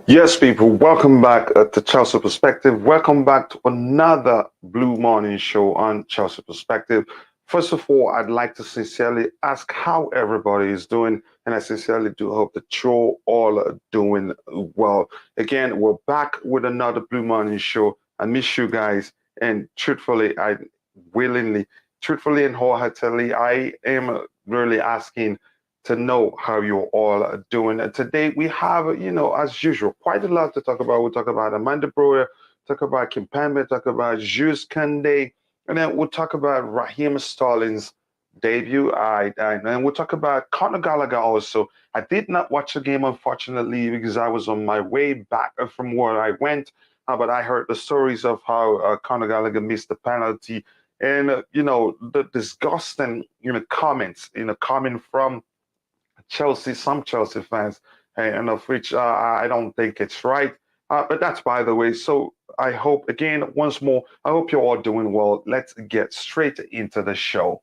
Yes, people, welcome back to Chelsea Perspective. Welcome back to another Blue Morning Show on Chelsea Perspective. First of all, I'd like to sincerely ask how everybody is doing, and I sincerely do hope that you're all doing well. Again, we're back with another Blue Morning Show. I miss you guys, and willingly, truthfully and wholeheartedly, I am really asking to know how you're all doing. And today we have, as usual, quite a lot to talk about. We'll talk about Armando Broja, talk about Kimpembe, talk about Jules Kounde, and then we'll talk about Raheem Sterling's debut. And we'll talk about Conor Gallagher also. I did not watch the game, unfortunately, because I was on my way back from where I went. But I heard the stories of how Conor Gallagher missed the penalty, and the disgusting comments coming from some Chelsea fans, and of which I don't think it's right. But that's by the way. So I hope, again, once more, I hope you're all doing well. Let's get straight into the show.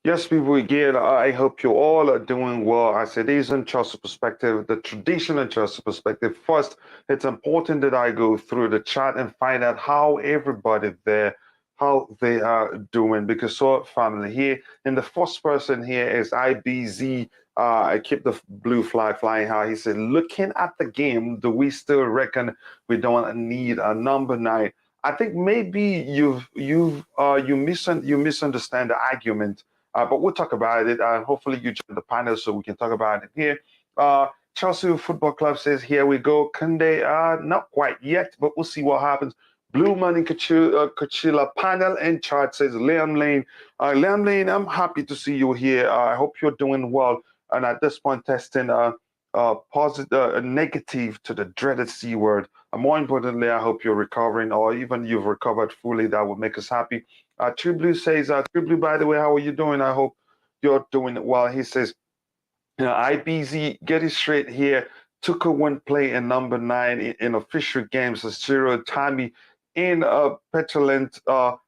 Yes, people, again, I hope you all are doing well. As it is in Chelsea Perspective, the traditional Chelsea Perspective. First, it's important that I go through the chat and find out how everybody there, how they are doing. Because so family here, and the first person here is IBZ. I keep the blue flag flying high. He said, looking at the game, do we still reckon we don't need a number nine? I think maybe you misunderstand the argument, but we'll talk about it. Hopefully, you join the panel so we can talk about it here. Chelsea Football Club says, here we go. Koundé, not quite yet, but we'll see what happens. Blue Money Kachila panel and chart says, Liam Lane. Liam Lane, I'm happy to see you here. I hope you're doing well. And at this point, testing positive, negative to the dreaded C word. More importantly, I hope you're recovering, or even you've recovered fully. That would make us happy. True Blue says, True Blue, by the way, how are you doing? I hope you're doing well. He says, IBZ, get it straight here. Tuchel won't play in number nine in official games as zero. Tommy in petulant or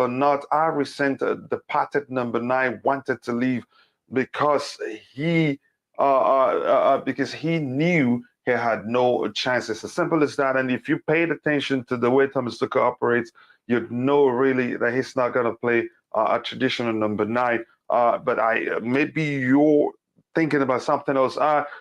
not, I resent the patent number nine wanted to leave because he knew he had no chances. As simple as that. And if you paid attention to the way Thomas Tuchel operates, you'd know really that he's not going to play a traditional number nine. But maybe you're thinking about something else.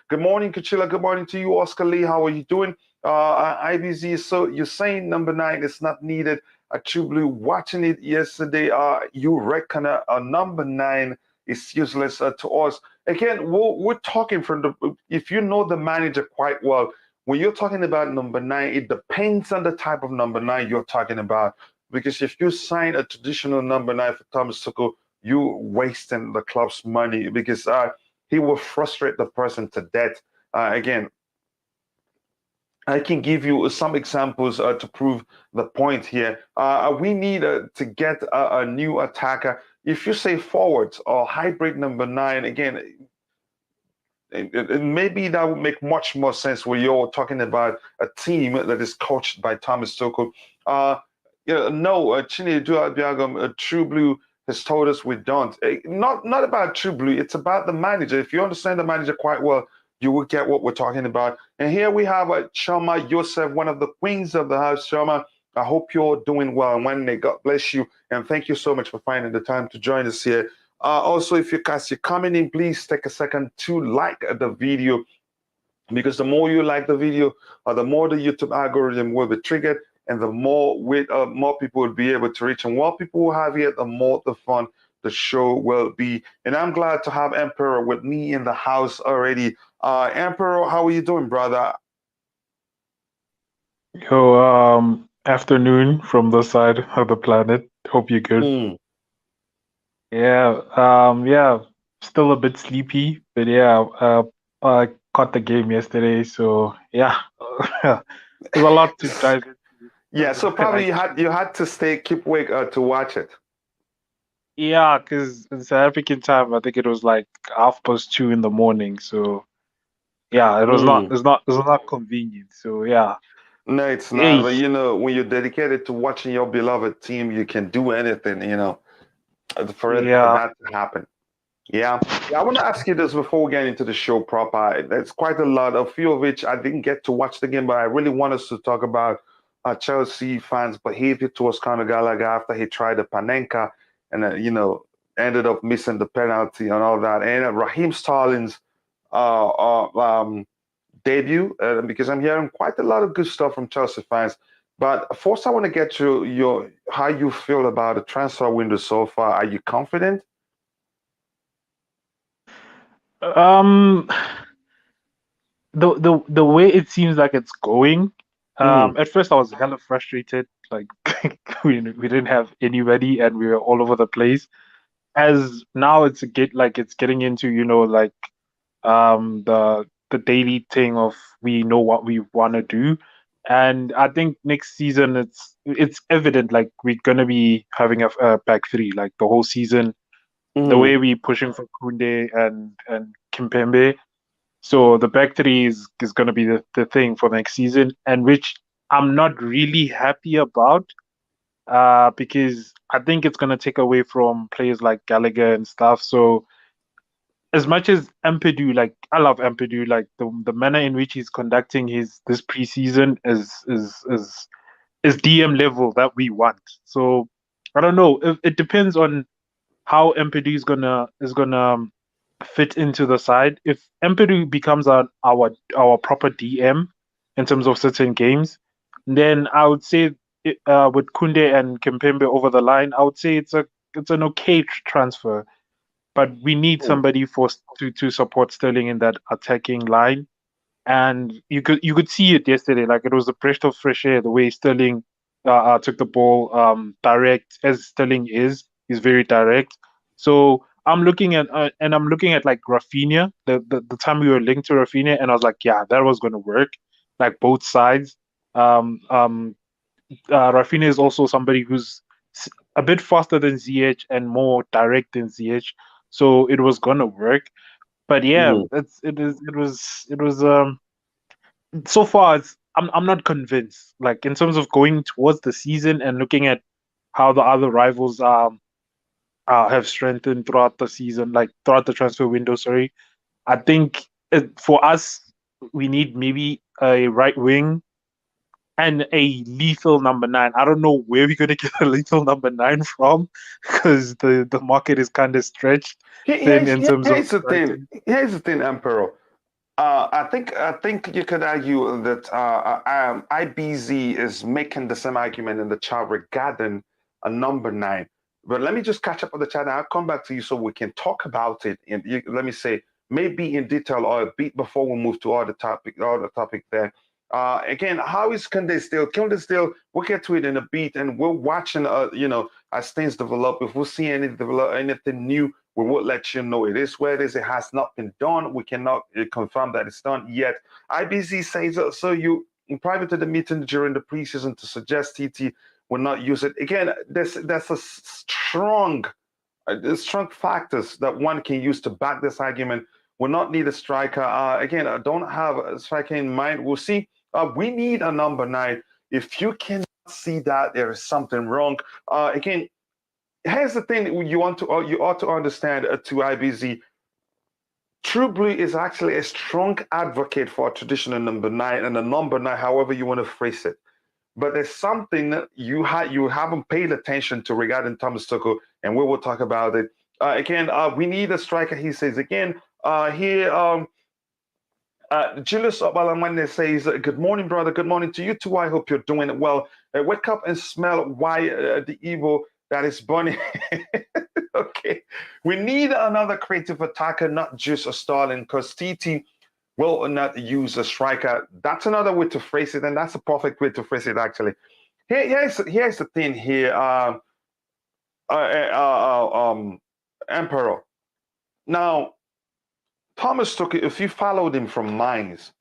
Good morning, Kachila. Good morning to you, Oscar Lee. How are you doing? IBZ, so you're saying number nine is not needed. True Blue, watching it yesterday, you reckon a number nine is useless to us. Again, we're talking from if you know the manager quite well, when you're talking about number nine, it depends on the type of number nine you're talking about. Because if you sign a traditional number nine for Thomas Tuchel, you wasting the club's money because he will frustrate the person to death. Again, I can give you some examples to prove the point here. We need to get a new attacker. If you say forwards or hybrid number nine, again, maybe that would make much more sense when you're talking about a team that is coached by Thomas Tuchel. No, Chinedu Abiagam, True Blue has told us we don't. Not about True Blue. It's about the manager. If you understand the manager quite well, you will get what we're talking about. And here we have Shama Yosef, one of the queens of the house. Shama, I hope you're doing well. And Wendy, God bless you. And thank you so much for finding the time to join us here. Also, if you guys are coming in, please take a second to like the video, because the more you like the video, the more the YouTube algorithm will be triggered, and the more more people will be able to reach. And more people will have here, the more the fun the show will be. And I'm glad to have Emperor with me in the house already. Emperor, how are you doing, brother? Yo, afternoon from the side of the planet. Hope you're good. Mm. Yeah, still a bit sleepy, but yeah, I caught the game yesterday, so yeah, there's a lot to dive Yeah, into. so probably Like, you had to stay keep awake to watch it. yeah, because in South African time, I think it was like 2:30 in the morning, so yeah, Mm. it's not convenient. So yeah, No, it's not. hey, But when you're dedicated to watching your beloved team, you can do anything. For yeah. that to happen. Yeah. Yeah, I want to ask you this before we get into the show proper. There's quite a lot, a few of which I didn't get to watch the game, but I really want us to talk about Chelsea fans' behavior towards Conor Gallagher after he tried the Panenka and, ended up missing the penalty and all that. And Raheem Sterling's uh, uh, um, debut, because I'm hearing quite a lot of good stuff from Chelsea fans. But first, I want to get your how you feel about the transfer window so far. Are you confident? Um, the way it seems like it's going, Mm, at first I was hella frustrated, like we didn't have anybody and we were all over the place. As now it's getting into, like the daily thing of we know what we want to do. And I think next season it's evident like we're gonna be having a back three like the whole season. The mm, way we pushing for Koundé and Kimpembe, so the back three is going to be the thing for next season, and which I'm not really happy about, because I think it's going to take away from players like Gallagher and stuff. So as much as Ampadu, like I love Ampadu, like the manner in which he's conducting his this preseason is DM level that we want. So I don't know. It depends on how Empedy is gonna fit into the side. If Empedy becomes our proper DM in terms of certain games, then I would say with Koundé and Kimpembe over the line, I would say it's an okay transfer. But we need mm, somebody to support Sterling in that attacking line. And you could see it yesterday. Like it was a breath of fresh air the way Sterling took the ball direct as Sterling is. He's very direct. So I'm looking at like Raphinha. The time we were linked to Raphinha, and I was like, yeah, that was going to work. Like both sides. Um, um, Raphinha is also somebody who's a bit faster than ZH and more direct than ZH. So it was gonna work. But yeah, mm. it was so far I'm not convinced. Like in terms of going towards the season and looking at how the other rivals have strengthened throughout the season, like throughout the transfer window. Sorry, I think for us we need maybe a right wing and a lethal number nine. I don't know where we're gonna get a lethal number nine from because the market is kind of stretched thin in terms of Here's the thing. pricing. Here's the thing, Emperor. I think you could argue that IBZ is making the same argument in the chat regarding a number nine. But let me just catch up on the chat, and I'll come back to you so we can talk about it. And let me say maybe in detail or a bit before we move to other topic there. Again, how is Koundé still? Koundé still. We'll get to it in a bit, and we're watching. As things develop. If we see anything new, we will let you know. It is where it is. It has not been done. We cannot confirm that it's done yet. IBZ says so. You in private to the meeting during the preseason to suggest TT will not use it again. That's a strong factors that one can use to back this argument. Will not need a striker. Again, I don't have a striker in mind. We'll see. We need a number nine. If you cannot see that, there is something wrong. Again, here's the thing you ought to understand to IBZ. True Blue is actually a strong advocate for a traditional number nine and a number nine, however you want to phrase it. But there's something that you haven't paid attention to regarding Thomas Tuchel, and we will talk about it. Again, we need a striker. He says again. Here, Julius Obalamane says, "Good morning, brother. Good morning to you too. I hope you're doing well. Wake up and smell why the evil that is burning." Okay, we need another creative attacker, not just a Starling, because TT will not use a striker. That's another way to phrase it, and that's a perfect way to phrase it, actually. Here's the thing here, uh, uh, Emperor. Now, Thomas Tuchel, if you followed him from Mainz,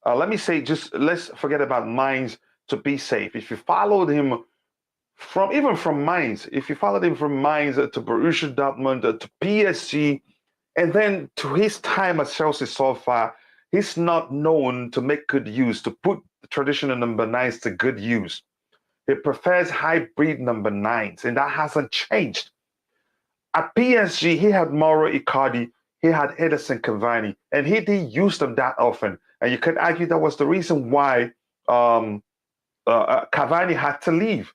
let me say, just let's forget about Mainz to be safe. If you followed him from Mainz, if you followed him from Mainz to Borussia Dortmund to PSG, and then to his time at Chelsea so far, he's not known to make good use, to put the traditional number nines to good use. He prefers hybrid number nines, and that hasn't changed. At PSG, he had Mauro Icardi, he had Edison Cavani, and he didn't use them that often. And you could argue that was the reason why Cavani had to leave.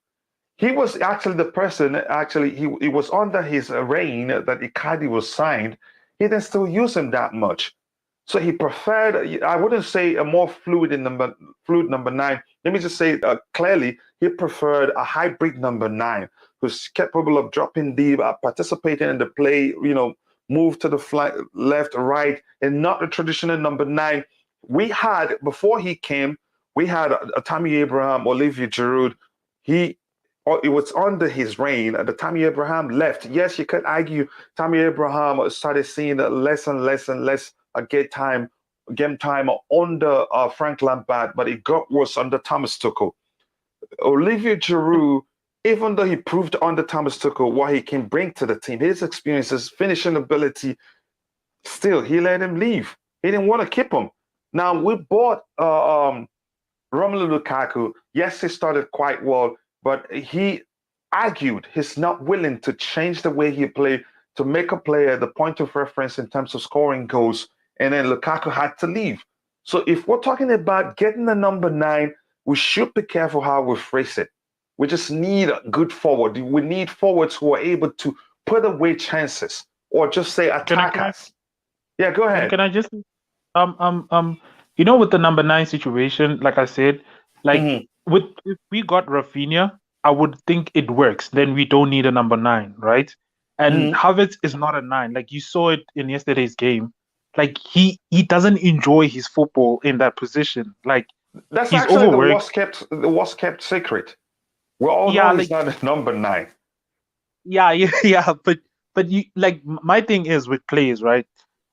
He was actually the person, actually, he was under his reign that Icardi was signed. He didn't still use him that much. So he preferred, I wouldn't say a more fluid number nine. Let me just say clearly, he preferred a hybrid number nine who's capable of dropping deep, participating in the play, move to the left, right, and not a traditional number nine. We had, before he came, we had a Tammy Abraham, Olivier Giroud. It was under his reign. The Tammy Abraham left. Yes, you could argue Tammy Abraham started seeing less and less and less game time under Frank Lampard, but it got worse under Thomas Tuchel. Olivier Giroud, even though he proved under Thomas Tuchel what he can bring to the team, his experiences, finishing ability, still he let him leave. He didn't want to keep him. Now we bought Romelu Lukaku. Yes, he started quite well, but he argued he's not willing to change the way he played to make a player the point of reference in terms of scoring goals. And then Lukaku had to leave. So if we're talking about getting the number nine, we should be careful how we phrase it. We just need a good forward. We need forwards who are able to put away chances or just say attackers. Yeah, go ahead. Can I just with the number 9 situation, like I said, if we got Raphinha, I would think it works. Then we don't need a number 9, right? And Havertz is not a 9. Like you saw it in yesterday's game. Like he doesn't enjoy his football in that position. Like that's he's actually overworked. the worst kept secret. We all know he's not a number 9. Yeah. But you my thing is with players, right?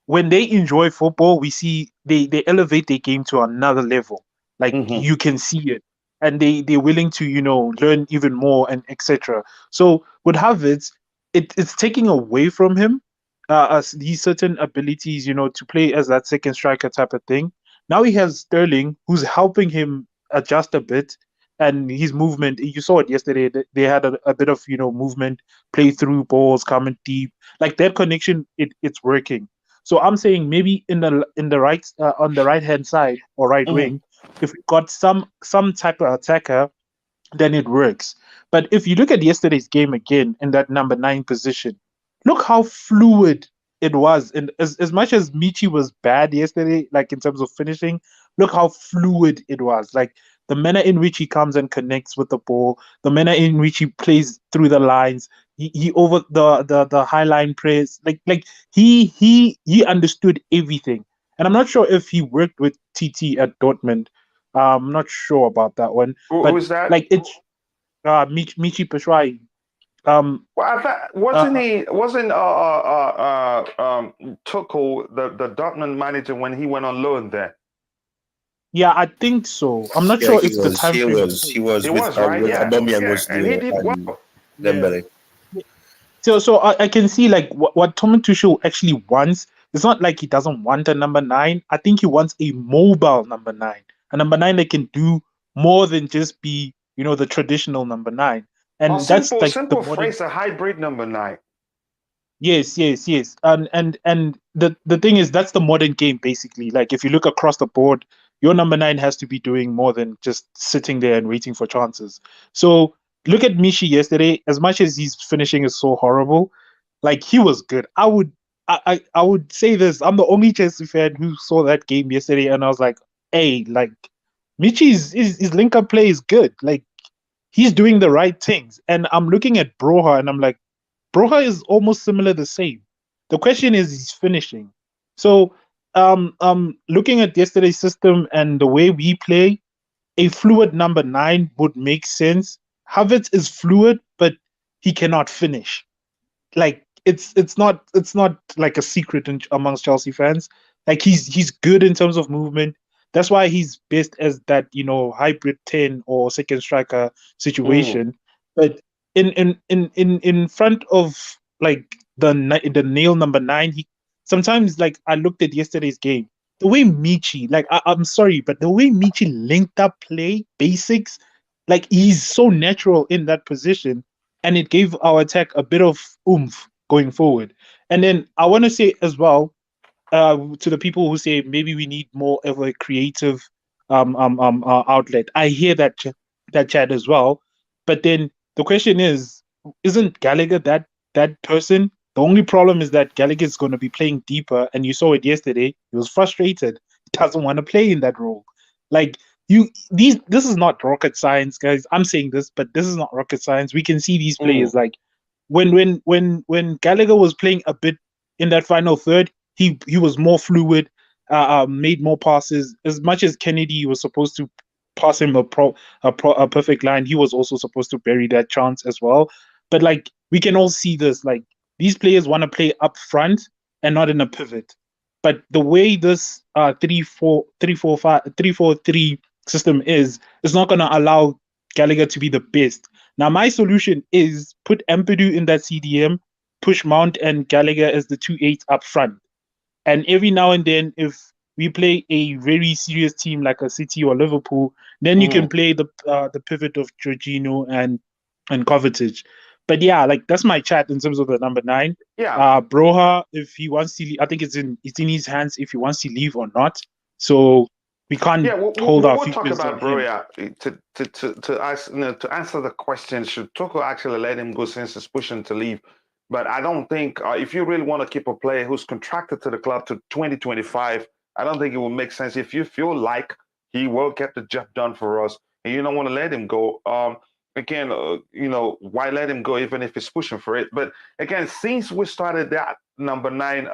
When they enjoy football, we see they elevate their game to another level. Like you can see it, and they're willing to learn even more and etc. So with Havertz, it's taking away from him these certain abilities, to play as that second striker type of thing. Now he has Sterling, who's helping him adjust a bit, and his movement. You saw it yesterday. They had a bit of movement, play through balls, coming deep. Like that connection, it's working. So I'm saying maybe in the right on the right hand side or right wing, if we got some type of attacker, then it works. But if you look at yesterday's game again in that number 9 position, look how fluid it was. And as much as Michi was bad yesterday, like in terms of finishing, look how fluid it was. Like the manner in which he comes and connects with the ball, the manner in which he plays through the lines, he over the high line press, like he understood everything. And I'm not sure if he worked with TT at Dortmund. I'm not sure about that one. Who was that? Like it's Michi Batshuayi. Well, I thought wasn't Tuchel the Dortmund manager when he went on loan there? Yeah, I think so. I'm not sure if the time frame. He was right? with Yeah, Aubameyang was and he did well. Dembele. So I can see like what Thomas Tuchel actually wants. It's not like he doesn't want a number 9. I think he wants a mobile number 9, a number 9 that can do more than just be the traditional number 9. And that's simple phrase, a hybrid number 9. Yes. And the thing is, that's the modern game basically. Like if you look across the board, your number 9 has to be doing more than just sitting there and waiting for chances. So look at Michi yesterday. As much as his finishing is so horrible, like he was good. I would say this. I'm the only Chelsea fan who saw that game yesterday, and I was like, hey, like Michi's his link-up play is good. Like he's doing the right things. And I'm looking at Broja, and I'm like, Broja is almost similar, the same. The question is he's finishing. So, looking at yesterday's system and the way we play, a fluid number 9 would make sense. Havertz is fluid, but he cannot finish. Like it's not like a secret amongst Chelsea fans. Like he's good in terms of movement. That's why he's best as that hybrid 10 or second striker Mm, situation. But in front of like the nail number 9, he sometimes, like, I looked at yesterday's game. The way Michi, like, I'm sorry, but the way Michi linked up play basics, like, he's so natural in that position, and it gave our attack a bit of oomph going forward. And then I want to say as well, to the people who say maybe we need more of a creative outlet. I hear that chat as well, but then the question is, isn't Gallagher that person? The only problem is that Gallagher is going to be playing deeper, and you saw it yesterday. He was frustrated. He doesn't want to play in that role. Like, this is not rocket science, guys. I'm saying this, but this is not rocket science. We can see these mm, players, like, when Gallagher was playing a bit in that final third, he was more fluid, made more passes. As much as Kennedy was supposed to pass him a perfect line, he was also supposed to bury that chance as well. But, like, we can all see this. Like, these players want to play up front and not in a pivot. But the way this 3-4-3 system is not going to allow Gallagher to be the best. Now, my solution is put Ampadu in that CDM, push Mount and Gallagher as the 2-8 up front. And every now and then, if we play a very serious team like a City or Liverpool, then you can mm. play the pivot of Jorginho and Kovacic. But yeah, like, that's my chat in terms of the number 9. Yeah, Broja, if he wants to leave, I think it's in his hands if he wants to leave or not. So we can't yeah. We'll, hold we'll, our we'll talk fingers on about him. Broja to ask, to answer the question. Should Tuchel actually let him go since he's pushing to leave? But I don't think if you really want to keep a player who's contracted to the club to 2025, I don't think it will make sense. If you feel like he will get the job done for us and you don't want to let him go, again, why let him go even if he's pushing for it? But again, since we started that number 9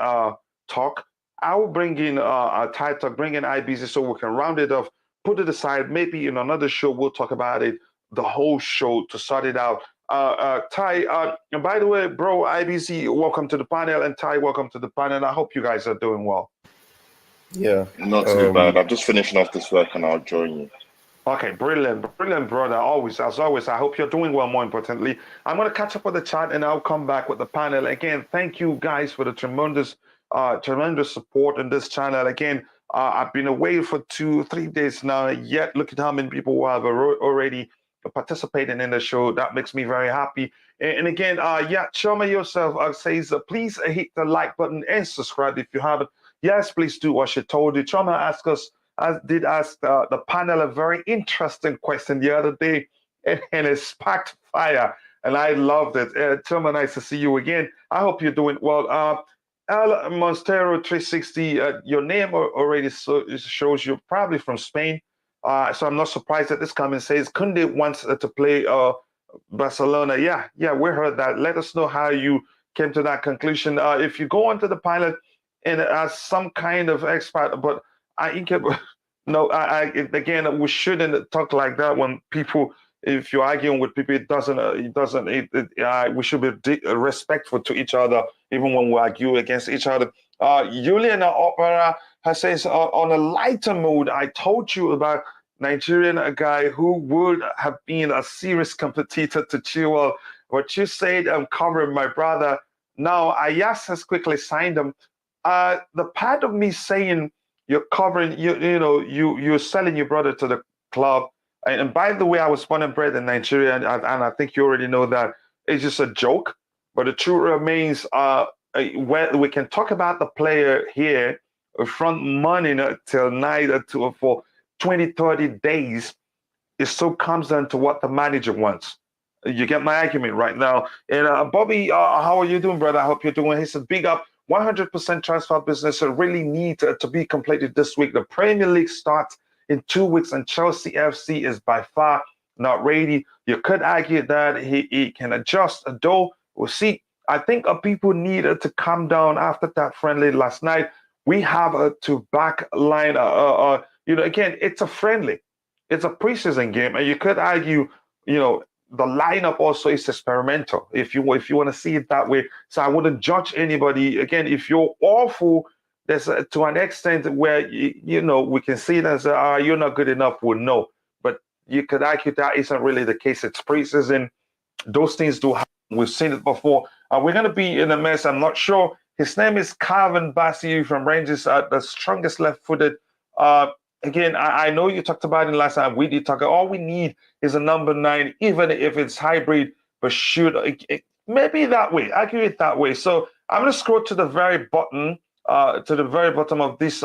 talk, I will bring in a Thai talk, bring in IBZ so we can round it off, put it aside. Maybe in another show we'll talk about it, the whole show to sort it out. Ty, and by the way, bro, IBC, welcome to the panel, and Ty, welcome to the panel. I hope you guys are doing well. Yeah. Not too bad. I'm just finishing off this work and I'll join you. Okay, brilliant, brilliant, brother. Always, as always, I hope you're doing well. More importantly, I'm going to catch up with the chat and I'll come back with the panel again. Thank you guys for the tremendous support in this channel. Again, I've been away for 2-3 days now. Yet, look at how many people who have already participating in the show. That makes me very happy. And again, yeah, Choma yourself says, please hit the like button and subscribe if you haven't. Yes, please do what she told you. Choma asked us. I did ask the panel a very interesting question the other day, and it sparked fire, and I loved it. Choma, nice to see you again. I hope you're doing well. El Monstero 360, your name already shows you're probably from Spain, so I'm not surprised that this comment says Koundé wants to play Barcelona. Yeah, we heard that. Let us know how you came to that conclusion. If you go onto the pilot and as some kind of expert, but I can no, again, we shouldn't talk like that when people. If you're arguing with people, we should be respectful to each other, even when we argue against each other. Juliana Opera has says, on a lighter mood, I told you about Nigerian a guy who would have been a serious competitor to Chilwell. What you said, I'm covering my brother. Now, Ayas has quickly signed him. The part of me saying you're covering, you're selling your brother to the club. And by the way, I was born and bred in Nigeria, and I think you already know that it's just a joke. But the truth remains, when we can talk about the player here, front money till night for 20, 30 days, it so comes down to what the manager wants. You get my argument right now. And Bobby, how are you doing, brother? I hope you're doing. He said, big up. 100% transfer business really need to be completed this week. The Premier League starts in 2 weeks, and Chelsea FC is by far not ready. You could argue that he can adjust, though. We'll see. I think people needed to calm down after that friendly last night. We have to back line. Again, it's a friendly, it's a preseason game, and you could argue, the lineup also is experimental. If you want to see it that way, so I wouldn't judge anybody. Again, if you're awful, there's to an extent where we can see it as you're not good enough. We'll know, but you could argue that isn't really the case. It's preseason. Those things do happen. We've seen it before. We're going to be in a mess. I'm not sure. His name is Calvin Bassey from Rangers, the strongest left-footed. Again, I know you talked about it last time. We did talk. All we need is a number 9, even if it's hybrid, but maybe that way. Argue it that way. So I'm going to scroll to the very bottom, of this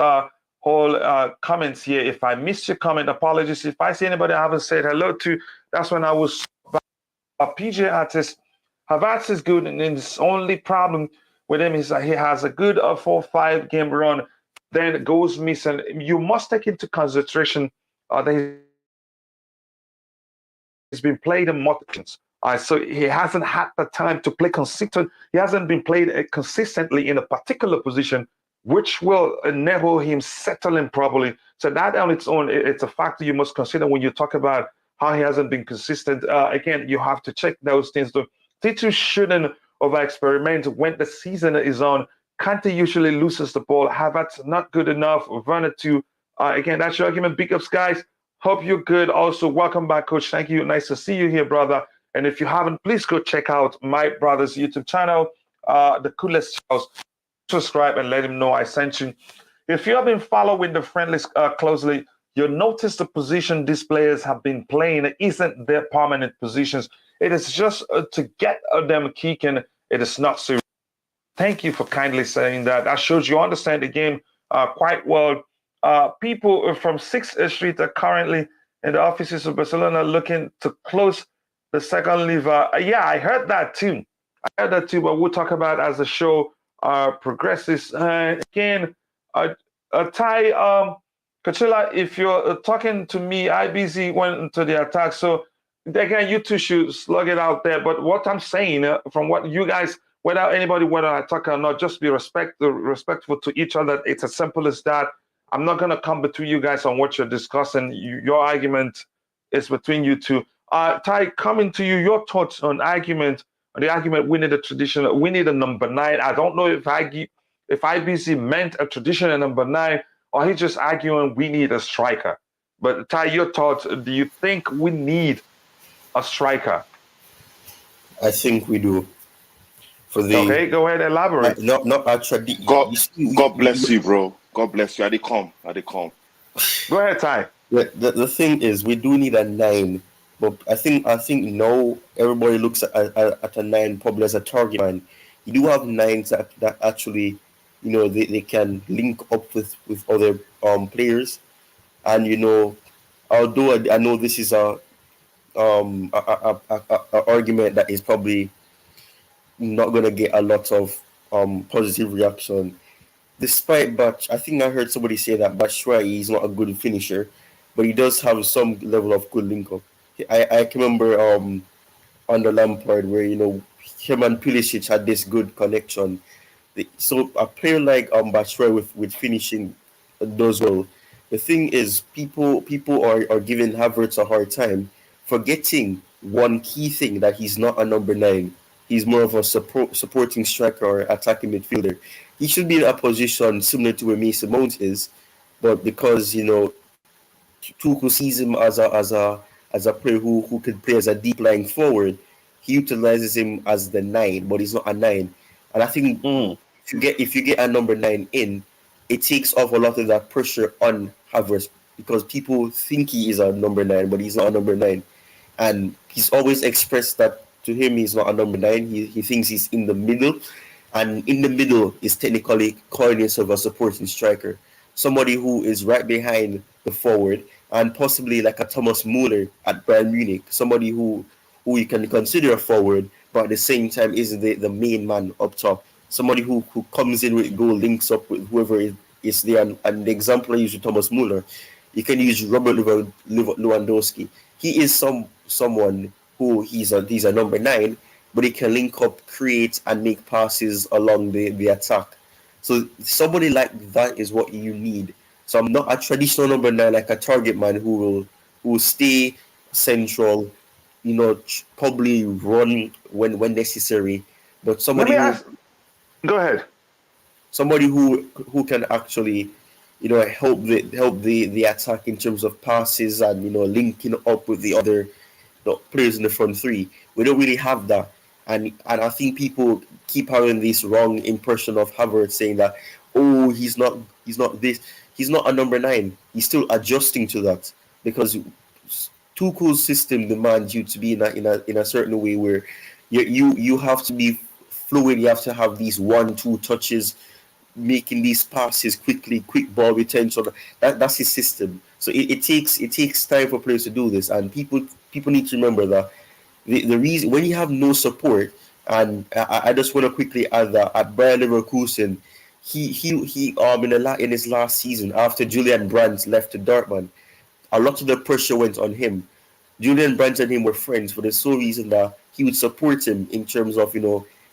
whole comments here. If I missed your comment, apologies. If I see anybody I haven't said hello to, that's when I was. PJ artist. Havertz is good, and his only problem with him is that he has a good 4-5 game run, then it goes missing. You must take into consideration that he's been played in multiples. So he hasn't had the time to play consistent. He hasn't been played consistently in a particular position, which will enable him settling properly. So that on its own, it's a factor you must consider when you talk about how he hasn't been consistent. Again, you have to check those things. T2 shouldn't over-experiment when the season is on. Koundé usually loses the ball. Havertz not good enough. Werner too. Again, that's your argument. Big ups, guys. Hope you're good. Also, welcome back, Coach. Thank you. Nice to see you here, brother. And if you haven't, please go check out my brother's YouTube channel, The Coolest Charles. Subscribe and let him know I sent you. If you have been following the friendlies closely, you'll notice the position these players have been playing isn't their permanent positions. It is just to get them kicking. It is not serious. Thank you for kindly saying that. That shows you understand the game quite well. People from 6th Street are currently in the offices of Barcelona looking to close the second lever. Yeah, I heard that too. But we'll talk about as the show progresses. Again, Ty, Kachila, if you're talking to me, IBZ went into the attack. So again, you two should slug it out there. But what I'm saying, from what you guys, without anybody, whether I talk or not, just be respectful to each other. It's as simple as that. I'm not going to come between you guys on what you're discussing. Your argument is between you two. Ty, coming to you, your thoughts on the argument, we need a traditional, we need a number 9. I don't know if IBC meant a traditional number 9, or he's just arguing we need a striker. But Ty, your thoughts, do you think we need a striker? I think we do. Okay, go ahead, elaborate. Not actually. God bless you, bro. God bless you. I did come. Go ahead, Ty. The thing is, we do need a 9, but I think now everybody looks at a 9 probably as a target man. You do have 9s that actually, they can link up with other players, and although I know this is a argument that is probably not going to get a lot of positive reaction. Despite Batch, I think I heard somebody say that Batshuayi is not a good finisher, but he does have some level of good link-up. I can remember under Lampard where, him and Pulisic had this good connection. So a player like Batshuayi with finishing does well. The thing is, people are giving Havertz a hard time, forgetting one key thing, that he's not a number 9. He's more of a supporting striker or attacking midfielder. He should be in a position similar to where Mason Mount is, but because Tuchel sees him as a player who could play as a deep lying forward, he utilizes him as the 9, but he's not a 9. And I think if you get a number 9 in, it takes off a lot of that pressure on Havertz, because people think he is a number 9, but he's not a number 9. And he's always expressed that to him he's not a number 9. He thinks he's in the middle, and in the middle is technically calling himself a supporting striker, somebody who is right behind the forward, and possibly like a Thomas Muller at Bayern Munich, somebody who you can consider a forward, but at the same time isn't the main man up top. Somebody who comes in with goal, links up with whoever is there. And the example I use with Thomas Muller, you can use Robert Lewandowski. He is someone who he's a number 9, but he can link up, create, and make passes along the attack. So somebody like that is what you need. So I'm not a traditional number 9, like a target man who will stay central, probably run when necessary, but Let me ask. Go ahead. somebody who can actually, help the attack in terms of passes and linking up with the other players in the front three. We don't really have that, and I think people keep having this wrong impression of Havertz, saying that, oh, he's not a number 9. He's still adjusting to that, because Tuchel's system demands you to be in a certain way where you have to be fluid. You have to have these 1-2 touches, making these passes quickly, quick ball retention. That's his system. So it takes time for players to do this, and people need to remember that the reason when you have no support, and I just want to quickly add that at Bayer Leverkusen, he in his last season, after Julian Brandt left to Dortmund, a lot of the pressure went on him. Julian Brandt and him were friends for the sole reason that he would support him in terms of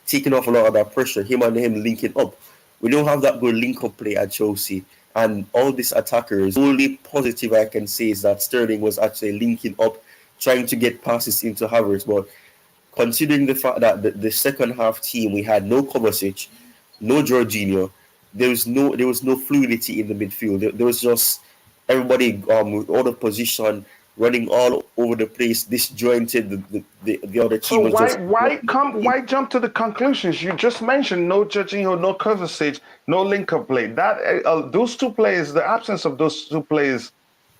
taking off a lot of that pressure, him and him linking up. We don't have that good link-up play at Chelsea. And all these attackers, the only positive I can say is that Sterling was actually linking up, trying to get passes into Havertz. But considering the fact that the second half team, we had no Kovacic, no Jorginho, there was no fluidity in the midfield. There was just everybody with all the position, running all over the place, disjointed. The other team. So why jump to the conclusions? You just mentioned no Jorginho, no Kovacic, no link-up play. That those two players, the absence of those two players,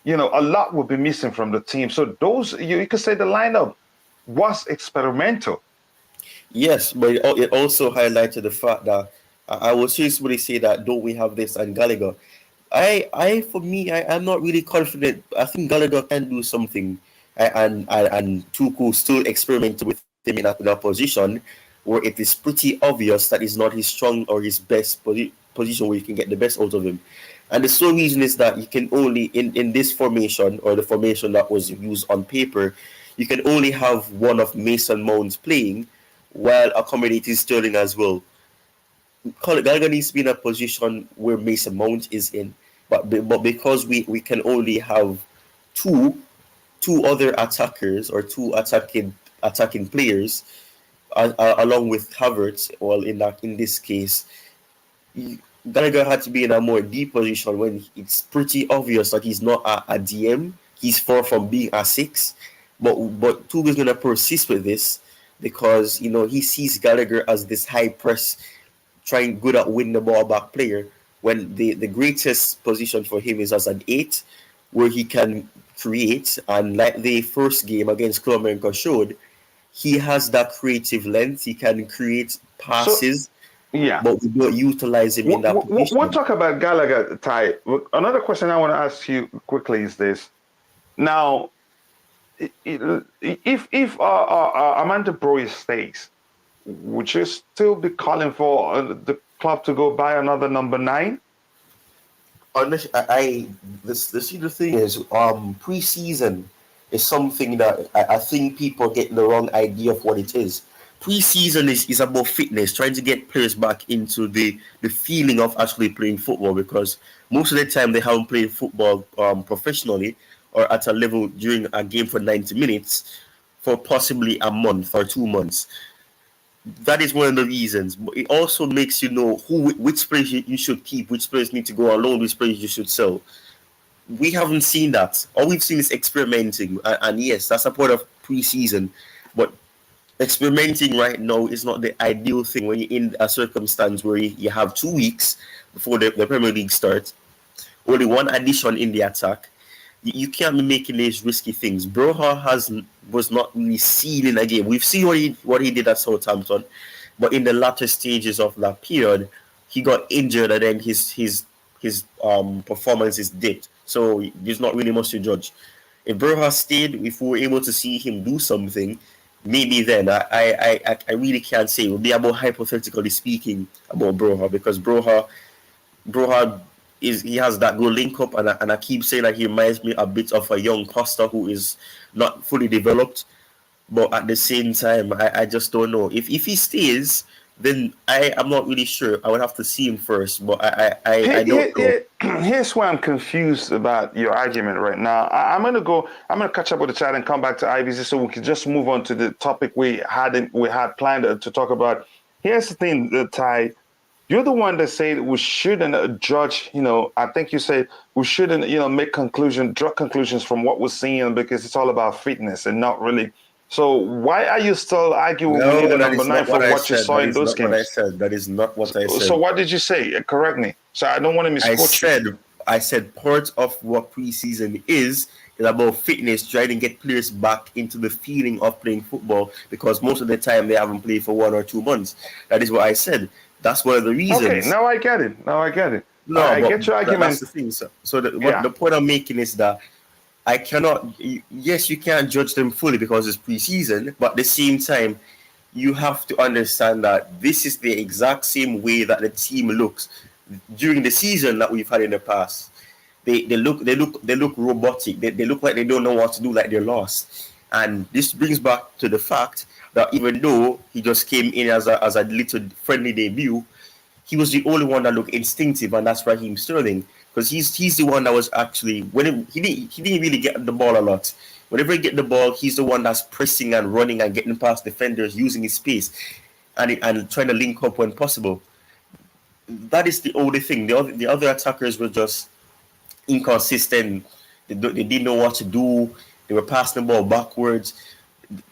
a lot would be missing from the team. So those you could say the lineup was experimental. Yes, but it also highlighted the fact that I will seriously say that don't we have this and Gallagher? For me, I'm not really confident. I think Gallagher can do something, and Tuchel still experimented with him in a position where it is pretty obvious that it's not his strong or his best position where you can get the best out of him. And the sole reason is that you can only in this formation, or the formation that was used on paper, you can only have one of Mason Mount playing while accommodating Sterling as well. Gallagher needs to be in a position where Mason Mount is in, but because we can only have two other attackers, or two attacking players, along with Havertz. Well, in this case, Gallagher had to be in a more deep position when it's pretty obvious that he's not a DM. He's far from being a 6, but Tuchel is going to persist with this because he sees Gallagher as this high press, trying good at winning the ball back player, when the greatest position for him is as an 8, where he can create, and like the first game against Klomenko showed, he has that creative length. He can create passes, but we don't utilize him in that position. We'll talk about Gallagher, Ty. Another question I want to ask you quickly is this. Now, if Armando Broja stays, would you still be calling for the club to go buy another number 9? Honestly, the thing is, preseason is something that I think people get the wrong idea of what it is. Preseason is about fitness, trying to get players back into the feeling of actually playing football, because most of the time they haven't played football professionally or at a level during a game for 90 minutes for possibly a month or 2 months. That is one of the reasons, but it also makes you know which players you should keep, which players need to go on loan, which players you should sell. We haven't seen that. All we've seen is experimenting, and yes, that's a part of preseason, but experimenting right now is not the ideal thing when you're in a circumstance where you have 2 weeks before the Premier League starts, only one addition in the attack. You can't be making these risky things. Broja was not really seen in a game. We've seen what he did at Southampton, but in the latter stages of that period, he got injured, and then his performance is dipped. So there's not really much to judge. If Broja stayed, if we were able to see him do something, maybe then I really can't say. It would be about hypothetically speaking about Broja, because Broja he has that good link up, and I keep saying that he reminds me a bit of a young Costa who is not fully developed. But at the same time, I just don't know. If he stays, then I'm not really sure. I would have to see him first, but I don't know. Here's why I'm confused about your argument right now. I'm gonna catch up with the chat and come back to IBC so we can just move on to the topic we had planned to talk about. Here's the thing, Ty. You're the one that said we shouldn't judge. I think you said we shouldn't, make draw conclusions from what we're seeing because it's all about fitness and not really. So why are you still arguing we need a No, that number is 9 not what from I what you said. saw That in is those not what I games? said. That is not what I said. So what did you say? Correct me. So I don't want to misquote you. I said part of what preseason is about fitness, trying to get players back into the feeling of playing football because most of the time they haven't played for 1 or 2 months. That is what I said. That's one of the reasons. Okay, now I get it. No, I but get your argument. that's the thing. So the point I'm making is that I cannot. Yes, you can't judge them fully because it's preseason, but at the same time, you have to understand that this is the exact same way that the team looks during the season that we've had in the past. They look robotic. They look like they don't know what to do, like they're lost. And this brings back to the fact that even though he just came in as a little friendly debut, he was the only one that looked instinctive, and that's Raheem Sterling, because he's the one that was actually he didn't really get the ball a lot. Whenever he get the ball, he's the one that's pressing and running and getting past defenders, using his space, and trying to link up when possible. That is the only thing. The other attackers were just inconsistent. They didn't know what to do. They were passing the ball backwards.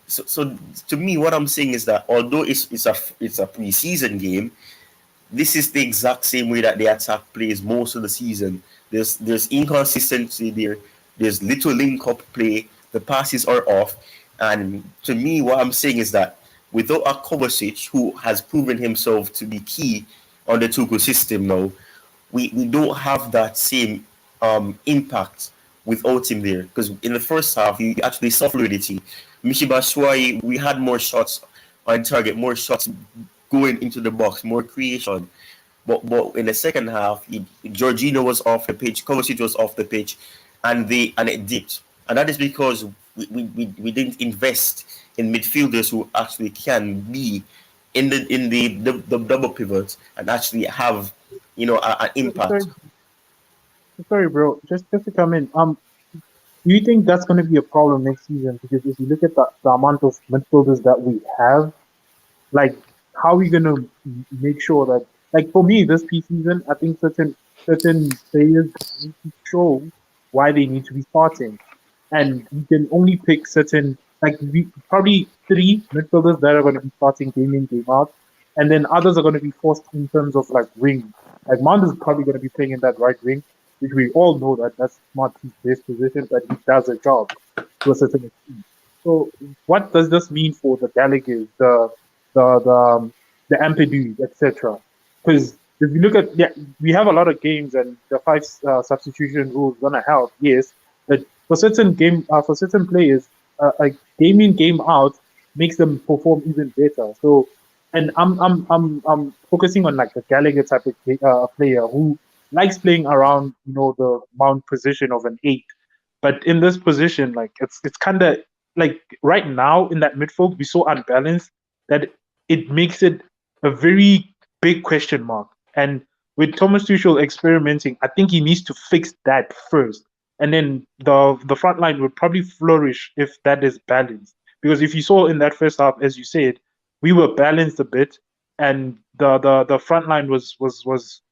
So to me, what I'm saying is that although it's a preseason game, this is the exact same way that the attack plays most of the season. There's inconsistency there. There's little link up play. The passes are off. And to me, what I'm saying is that without a Kovacic, who has proven himself to be key on the Tuchel system now, we don't have that same impact without him there. Because in the first half, he actually saw fluidity. Michy Batshuayi, we had more shots on target, more shots going into the box, more creation. But in the second half, Jorginho was off the pitch, Kovacic was off the pitch, and it dipped. And that is because we didn't invest in midfielders who actually can be in the double pivot and actually have an impact. Sorry, bro. Just to come in. Do you think that's going to be a problem next season? Because if you look at the amount of midfielders that we have, like, how are we going to make sure that, like, for me, this preseason, I think certain players need to show why they need to be starting. And we can only pick certain, like, probably 3 midfielders that are going to be starting game in, game out. And then others are going to be forced in terms of, like, wing. Like, Mount is probably going to be playing in that right wing, which we all know that that's not his best position, but he does a job to a certain extent. So what does this mean for the Gallagher, the Ampadu, etc.? Because if you look at, we have a lot of games and the 5 substitution rule is gonna help, yes, but for certain players, a game in, game out makes them perform even better. So, and I'm focusing on like the Gallagher type of player who likes playing around, the Mount position of an 8. But in this position, like it's kind of like right now in that midfield, we're so unbalanced that it makes it a very big question mark. And with Thomas Tuchel experimenting, I think he needs to fix that first. And then the front line would probably flourish if that is balanced. Because if you saw in that first half, as you said, we were balanced a bit, and the front line was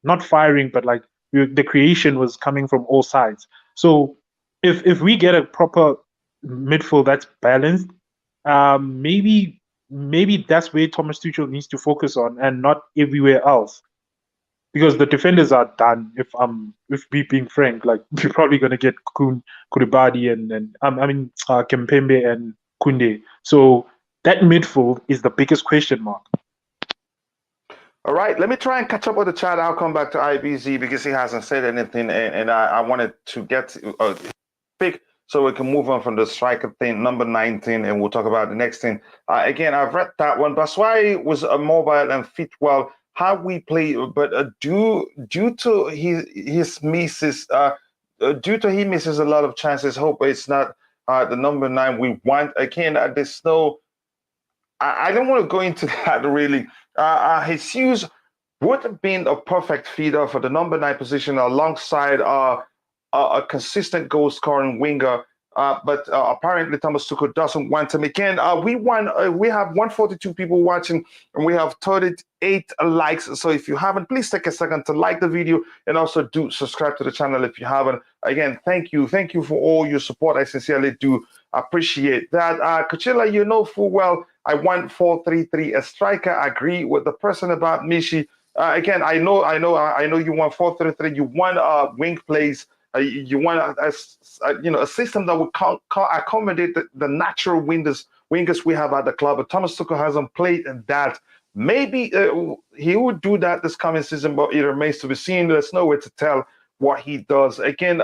not firing, but like the creation was coming from all sides. So if we get a proper midfield that's balanced, maybe that's where Thomas Tuchel needs to focus on and not everywhere else. Because the defenders are done. If we being frank, like we're probably gonna get Koulibaly and Kimpembe and Koundé. So that midfield is the biggest question mark. All right, let me try and catch up with the chat. I'll come back to IBZ because he hasn't said anything, and I wanted to get pick so we can move on from the striker thing, number 19, and we'll talk about the next thing. Again, I've read that one. Batshuayi was mobile and fit well. How we play, but due to his misses, due to he misses a lot of chances. Hope it's not the number 9 we want. Again, there's no. I don't want to go into that really. Jesus would have been a perfect feeder for the number 9 position alongside a consistent goal scoring winger. But apparently Thomas Tuchel doesn't want him. Again, we have 142 people watching and we have 38 likes. So if you haven't, please take a second to like the video and also do subscribe to the channel if you haven't. Again, thank you for all your support. I sincerely do appreciate that. Kuchila, you know full well I want 4-3-3 a striker. I agree with the person about Mishi. Again, I know you want 4-3-3. You want wing plays. You want a system that would accommodate the natural wingers we have at the club. But Thomas Tuchel hasn't played in that. Maybe he would do that this coming season, but it remains to be seen. There's no way to tell what he does. Again,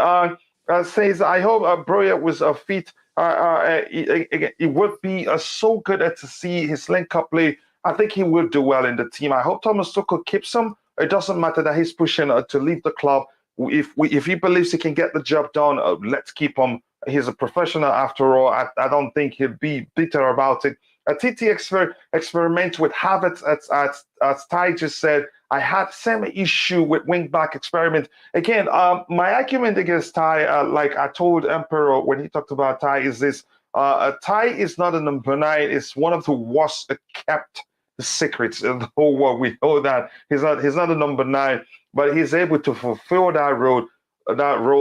says I hope Broja was fit. It would be so good to see his link-up play. I think he will do well in the team. I hope Thomas Tuchel keeps him. It doesn't matter that he's pushing to leave the club. If he believes he can get the job done, let's keep him. He's a professional after all. I don't think he'll be bitter about it. TT experiment with Havertz, as Ty just said. I had same issue with wing-back experiment. Again, my argument against Ty, like I told Emperor when he talked about Ty, is this. Ty is not a number 9. It's one of the worst kept secrets in the whole world. We know that. He's not a number 9, but he's able to fulfill that role.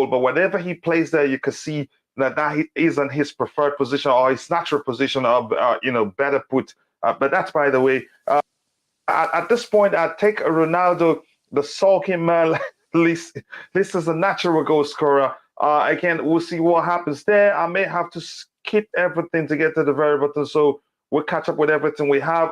But whenever he plays there, you can see that he isn't his preferred position or his natural position, better put. But that's by the way. At this point, I'd take Ronaldo, the sulking man. This is a natural goal scorer. Again, we'll see what happens there. I may have to skip everything to get to the very bottom, so we'll catch up with everything we have.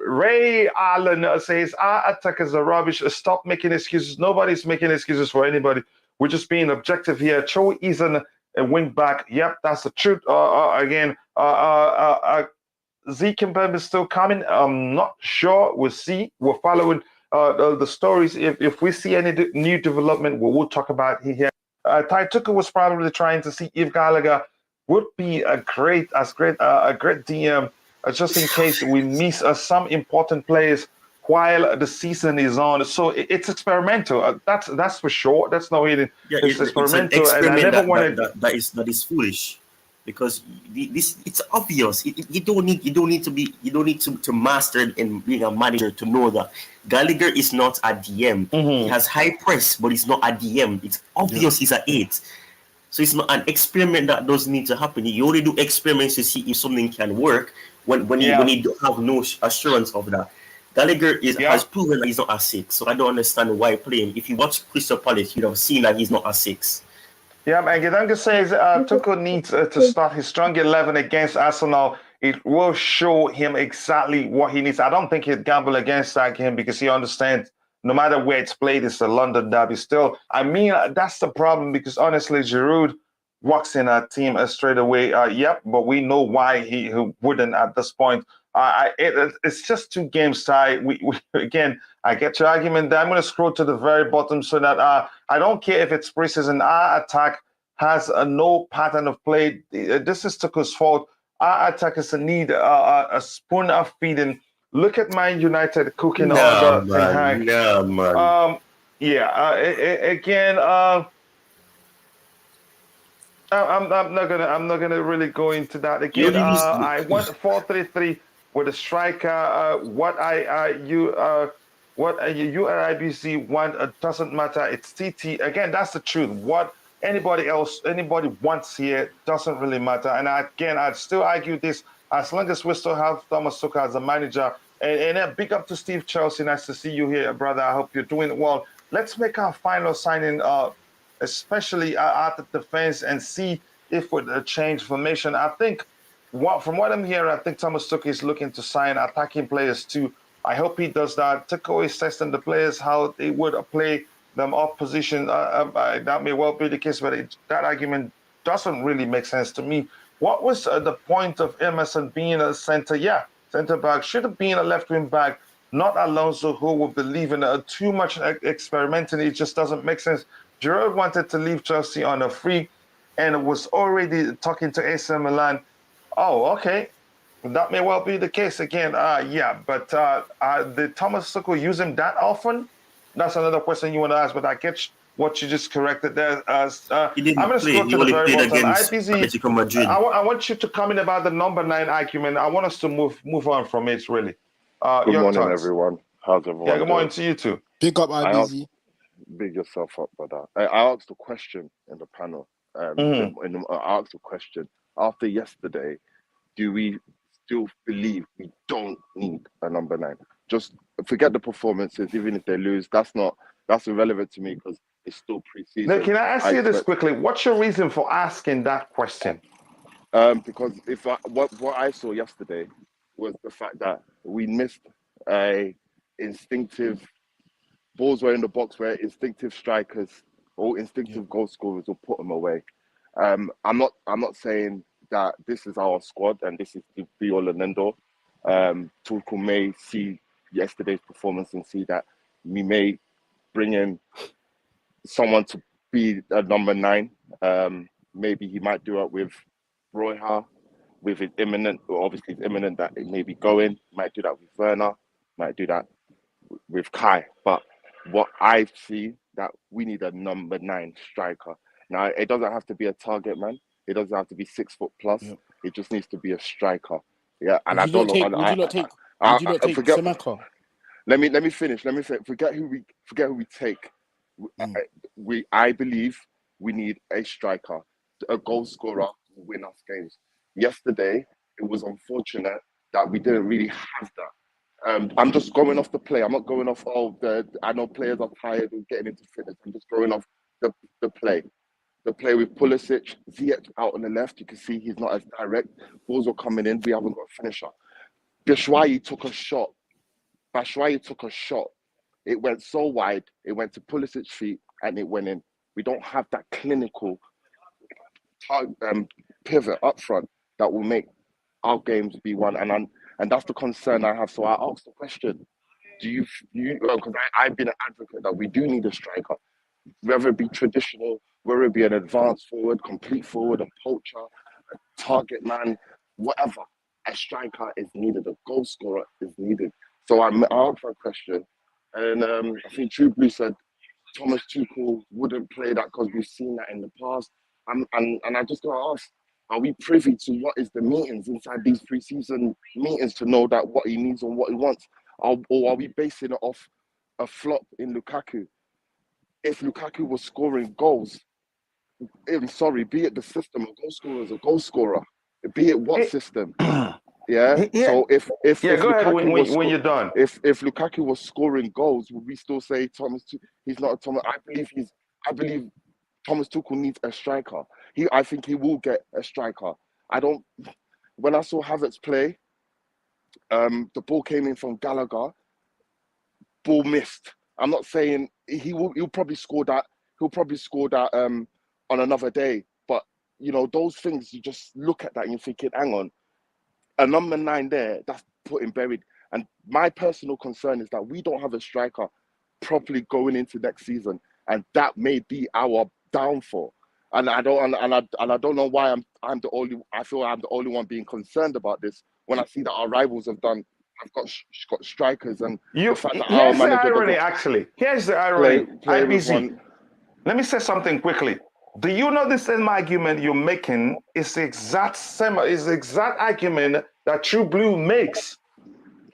Ray Allen says, our attackers are rubbish. Stop making excuses. Nobody's making excuses for anybody. We're just being objective here. Cho isn't a wing back. Yep, that's the truth. Again, Kimpembe is still coming. I'm not sure. We'll see. We're following the stories. If we see any new development, we'll talk about it here. Ty Tuchel was probably trying to see if Gallagher would be a great DM, just in case we miss some important players while the season is on. So it's experimental. That's for sure. That's no hidden. Yeah, it's experimental, it's an and I never wanted. That is foolish. Because it's obvious. You don't need to master in being a manager to know that Gallagher is not a DM. He has high press, but he's not a DM. It's obvious he's an 8. So it's not an experiment that doesn't need to happen. You only do experiments to see if something can work when you have no assurance of that. Gallagher has proven that he's not a 6. So I don't understand why playing. If you watch Crystal Palace, you'd have seen that he's not a 6. Yeah, and Gallagher says Tuchel needs to start his strong 11 against Arsenal. It will show him exactly what he needs. I don't think he'd gamble against that game because he understands no matter where it's played, it's a London derby still. I mean, that's the problem because honestly, Giroud walks in our team straight away. But we know why he wouldn't at this point. It's just 2 games tied. We again, I get your argument there. I'm going to scroll to the very bottom so that I don't care if it's preseason. Our attack has no pattern of play. This is Tuchel's fault. Our attack is in need a spoon of feeding. Look at Man United cooking all the thing. No, man. Again. I'm not gonna really go into that again. I want 4-3-3 with a striker. What you at IBC want doesn't matter. It's TT again. That's the truth. What anybody wants here doesn't really matter. And I'd still argue this as long as we still have Thomas Tuchel as a manager. And big up to Steve Chelsea. Nice to see you here, brother. I hope you're doing well. Let's make our final signing. Especially at the defense, and see if with a change formation. I think, from what I'm hearing, I think Thomas Tuchel is looking to sign attacking players too. I hope he does that. Tuchel is testing the players how they would play them off position. That may well be the case, but that argument doesn't really make sense to me. What was the point of Emerson being a center? Yeah, center back should have been a left wing back, not Alonso, who would believe in too much experimenting. It just doesn't make sense. Giroud wanted to leave Chelsea on a free, and was already talking to AC Milan. Oh, okay. That may well be the case again. But did Thomas Tuchel use him that often? That's another question you want to ask, but I get what you just corrected there. He didn't I'm going to play. scroll He to the only very played bottom. against IPZ, Atletico Madrid. I want you to comment about the number 9 argument. I want us to move on from it, really. Good Your morning, thoughts. everyone. How's everyone Yeah, good morning doing? to you too. Big up, I IBZ. Big yourself up, brother. I asked a question in the panel. I asked a question. After yesterday, do we still believe we don't need a number 9? Just forget the performances, even if they lose. That's irrelevant to me because it's still preseason. Now, can I ask you this quickly? What's your reason for asking that question? Because what I saw yesterday was the fact that we missed a instinctive balls were in the box where instinctive strikers or instinctive goal scorers will put them away. I'm not saying that this is our squad and this is the be all and end all. Tuchel may see yesterday's performance and see that we may bring in someone to be a number 9. Maybe he might do it with Broja, with it imminent, or obviously it's imminent that it may be going. Might do that with Werner, might do that with Kai. But what I see that we need a number 9 striker. Now it doesn't have to be a target man. It doesn't have to be 6 foot plus. Yep. It just needs to be a striker. Yeah, and would you not take Samaka? Let me finish. Forget who we take. I believe we need a striker, a goal scorer to win us games. Yesterday, it was unfortunate that we didn't really have that. I'm just going off the play. I'm not going off I know players are tired of getting into fitness. I'm just going off the play. The play with Pulisic, Ziyech out on the left. You can see he's not as direct. Balls were coming in. We haven't got a finisher. Batshuayi took a shot. It went so wide. It went to Pulisic's feet and it went in. We don't have that clinical pivot up front that will make our games be won. And that's the concern I have. So I asked the question, because I've been an advocate that we do need a striker, whether it be traditional, whether it be an advanced forward, complete forward, a poacher, a target man, whatever. A striker is needed, a goal scorer is needed. So I asked for a question, and I think True Blue said Thomas Tuchel wouldn't play that because we've seen that in the past. And I just got to ask, are we privy to what is the meetings inside these preseason meetings to know that what he needs or what he wants? Or are we basing it off a flop in Lukaku? If Lukaku was scoring goals, be it the system, a goal scorer is a goal scorer. Be it what system? Yeah. So if go ahead when you're done. If Lukaku was scoring goals, would we still say he's not a Thomas? I believe Thomas Tuchel needs a striker. I think he will get a striker. When I saw Havertz play, the ball came in from Gallagher, ball missed. I'm not saying he'll probably score that. He'll probably score that on another day. But those things, you just look at that and you're thinking, hang on, a number 9 there, that's putting buried. And my personal concern is that we don't have a striker properly going into next season, and that may be our downfall. And I don't know why I feel I'm the only one being concerned about this when I see that our rivals have got strikers and the fact that here's the irony. Actually, here's the irony. Let me say something quickly. Do you know the same argument you're making is the exact argument that True Blue makes?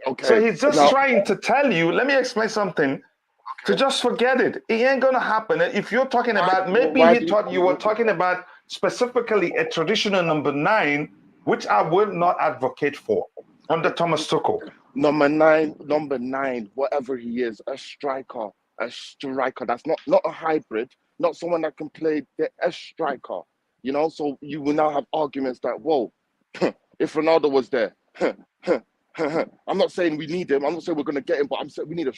Okay. So he's just trying to tell you, let me explain something, to just forget it. It ain't going to happen. If you're talking about, maybe he thought you were talking about specifically a traditional number 9, which I will not advocate for under Thomas Tuchel. Number nine, whatever he is, a striker. That's not a hybrid, not someone that can play a striker. So you will now have arguments that, whoa, if Ronaldo was there, I'm not saying we need him. I'm not saying we're going to get him, but I'm saying we need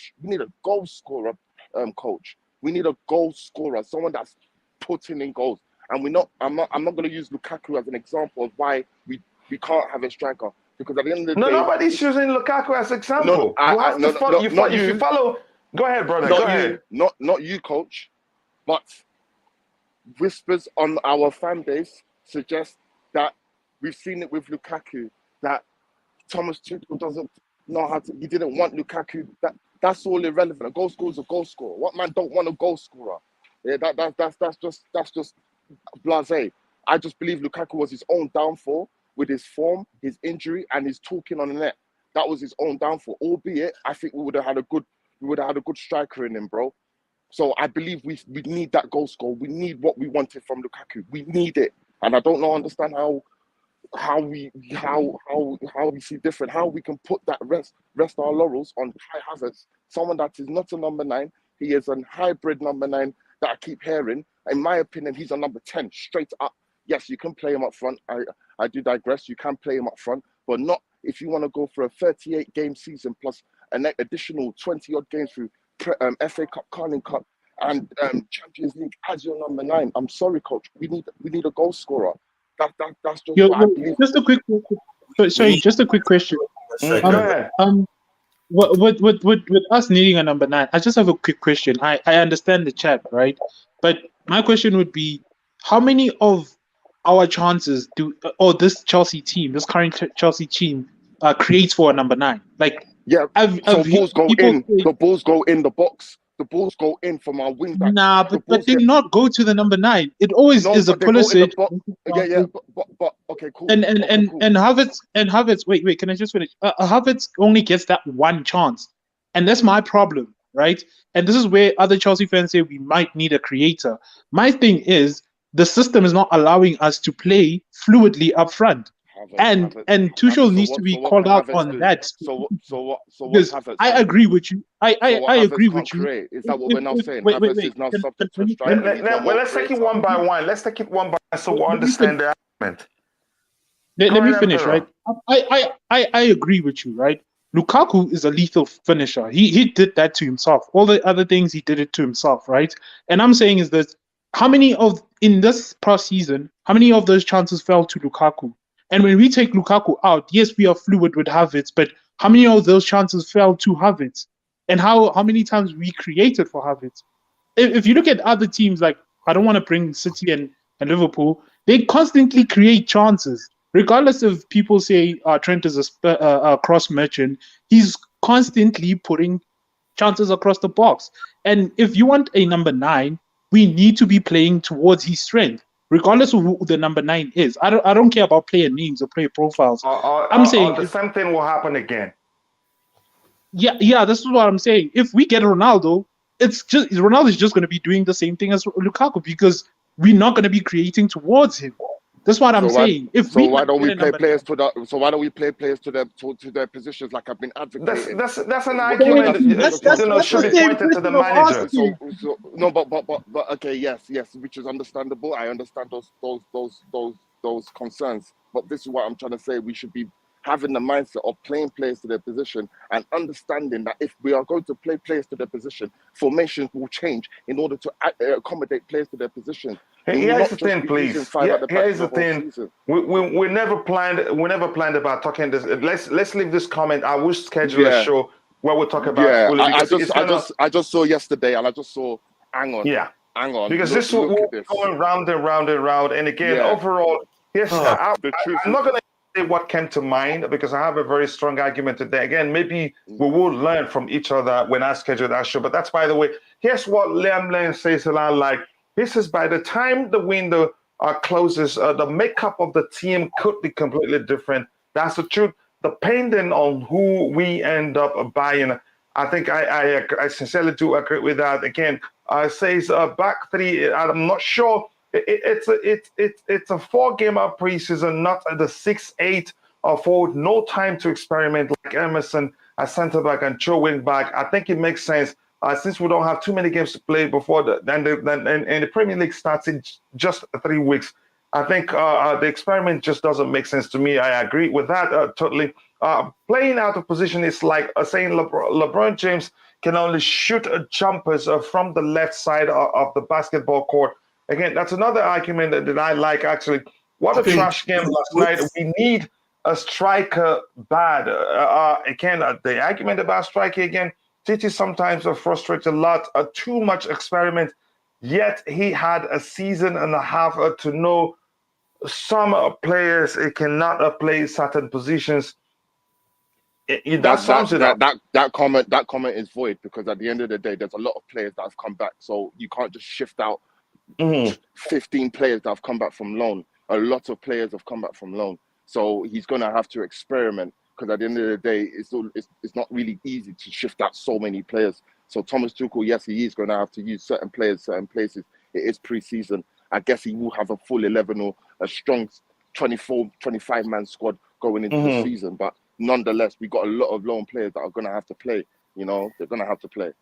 a goal scorer, coach. We need a goal scorer, someone that's putting in goals. And I'm not going to use Lukaku as an example of why we can't have a striker, because at the end of the day, nobody's using Lukaku as an example. If you follow. Go ahead, brother. Go ahead. Not you, coach, but whispers on our fan base suggest that we've seen it with Lukaku, that Thomas Tuchel doesn't know how to. He didn't want Lukaku. That's all irrelevant. A goal scorer is a goal scorer. What man don't want a goal scorer? Yeah, that's just blasé. I just believe Lukaku was his own downfall with his form, his injury, and his talking on the net. That was his own downfall. Albeit, I think we would have had a good striker in him, bro. So I believe we need that goal scorer. We need what we wanted from Lukaku. We need it, and I don't understand how we see different. How we can put that rest our laurels on Kai Havertz, someone that is not a number 9. He is a hybrid number 9 that I keep hearing. In my opinion, he's a number 10 straight up. Yes, you can play him up front. I do digress. You can play him up front, but not if you want to go for a 38 game season plus an additional 20 odd games through FA Cup, Carling Cup, and Champions League as your number 9. I'm sorry, coach. We need a goal scorer. That's just what I believe. Just a quick question. With us needing a number 9, I just have a quick question. I understand the chat, right? But my question would be, how many of our chances this Chelsea team, this current Chelsea team, creates for a number 9? Like, balls go in. The balls go in the box. The balls go in from our wing back. Nah, but they not go to the number 9. It always is a Pulisic. But okay, cool. And Havertz. Wait. Can I just finish? Havertz only gets that one chance, and that's my problem, right? And this is where other Chelsea fans say we might need a creator. My thing is the system is not allowing us to play fluidly up front. And Tuchel needs to be called out on that. So because I agree with you. I agree with you. Is that what we're now saying? Havertz is now subject to a strike. Well, let's take it one by one. So we understand the argument. Let me finish, right? I agree with you, right? Lukaku is a lethal finisher. He did that to himself. All the other things he did it to himself, right? And I'm saying is that in this past season, how many of those chances fell to Lukaku? And when we take Lukaku out, yes, we are fluid with Havertz, but how many of those chances fell to Havertz? And how many times we created for Havertz? If you look at other teams, like, I don't want to bring City and Liverpool, they constantly create chances. Regardless of people say Trent is a cross merchant, he's constantly putting chances across the box. And if you want a number 9, we need to be playing towards his strength. Regardless of who the number 9 is. I don't care about player names or player profiles. I'm saying the same thing will happen again. Yeah, this is what I'm saying. If we get Ronaldo, Ronaldo is just going to be doing the same thing as Lukaku because we're not going to be creating towards him. That's what I'm saying. Why don't we play players to their positions like I've been advocating? That's an argument. Should be pointed to the manager. But okay, yes, which is understandable. I understand those concerns. But this is what I'm trying to say. We should be having the mindset of playing players to their position and understanding that if we are going to play players to their position, formations will change in order to accommodate players to their position. Here's the thing, please. Here's the thing. We never planned about talking this. Let's leave this comment. I will schedule a show where we'll talk about. I just saw yesterday, and I just saw. Hang on. Because this will going round and round and round. And again, overall, I'm not gonna say what came to mind because I have a very strong argument today. Again, maybe we will learn from each other when I schedule that show. But that's, by the way, here's what Liam Lane says, and I like. This is by the time the window closes, the makeup of the team could be completely different. That's the truth. Depending on who we end up buying, I think I sincerely do agree with that. Again, says back 3. I'm not sure. It's a 4-game preseason, not the 6-8 forward. No time to experiment like Emerson at centre back and Cho wing back. I think it makes sense. Since we don't have too many games to play before and the Premier League starts in just 3 weeks, I think the experiment just doesn't make sense to me. I agree with that totally. Playing out of position is like saying LeBron James can only shoot jumpers from the left side of the basketball court. Again, that's another argument that I like, actually. What a trash game last night. We need a striker bad. Again, the argument about striker again, Titi sometimes frustrates a lot. Too much experiment Yet he had a season and a half to know some players cannot play certain positions. That sums it up. That comment is void, because at the end of the day, there's a lot of players that have come back, so you can't just shift out 15 players that have come back from loan. A lot of players have come back from loan, so he's gonna have to experiment, because at the end of the day, it's not really easy to shift out so many players. So Thomas Tuchel, yes, he is going to have to use certain players, certain places. It is pre-season. I guess he will have a full 11 or a strong 24, 25-man squad going into the season. But nonetheless, we got a lot of loan players that are going to have to play. You know, they're going to have to play.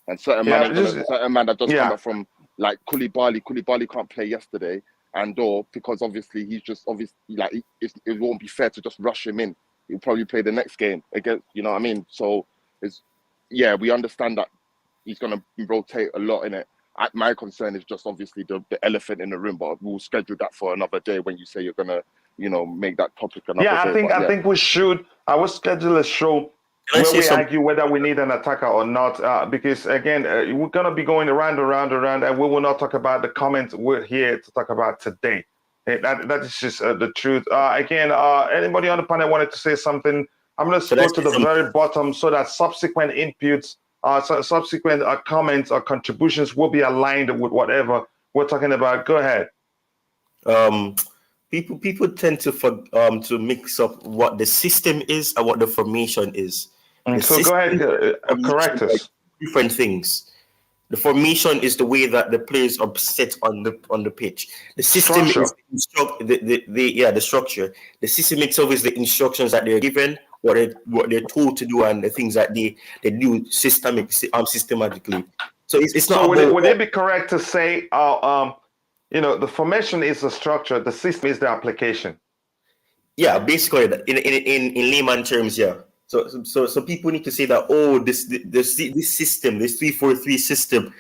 And certain man that just come back from, like Koulibaly can't play yesterday, because obviously it won't be fair to just rush him in. He'll probably play the next game against, you know what I mean? So we understand that he's going to rotate a lot in it. My concern is just obviously the elephant in the room, but we'll schedule that for another day when you say you're going to, make that topic another day. I think we should. I will schedule a show where we argue whether we need an attacker or not, because again, we're going to be going around, and we will not talk about the comments we're here to talk about today. That is just the truth. Again, anybody on the panel wanted to say something? I'm going to scroll to the very bottom so that subsequent inputs, subsequent comments or contributions will be aligned with whatever we're talking about. Go ahead. People tend to mix up what the system is and what the formation is. So go ahead, correct us. Different things. The formation is the way that the players are set on the pitch. The system is the structure. The system itself is the instructions that they're given, what they're told to do, and the things that they do systematically. So it's not. So would it be correct to say, the formation is the structure, the system is the application? Yeah, basically, in layman terms, yeah. So people need to say that this system, this 3-4-3 system,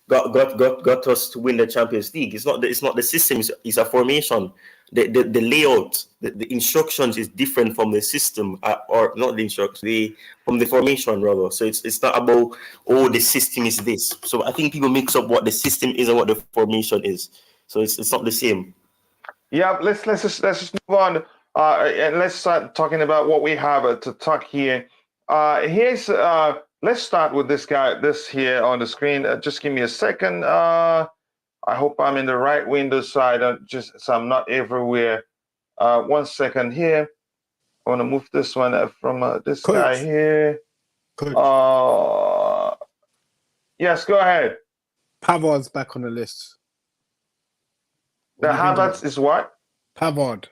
got us to win the Champions League. It's not the system. It's a formation. The layout, the instructions is different from the system, or not the instructions, from the formation rather. So it's not about the system is this. So I think people mix up what the system is and what the formation is. So it's not the same. Yeah, let's just move on. And let's start talking about what we have to talk here. Let's start with this guy, this here on the screen. Just give me a second. I hope I'm in the right window side, so I'm not everywhere. 1 second here. I want to move this one from this guy here. Yes, go ahead. Pavard's back on the list. The Havertz is what? Pavard.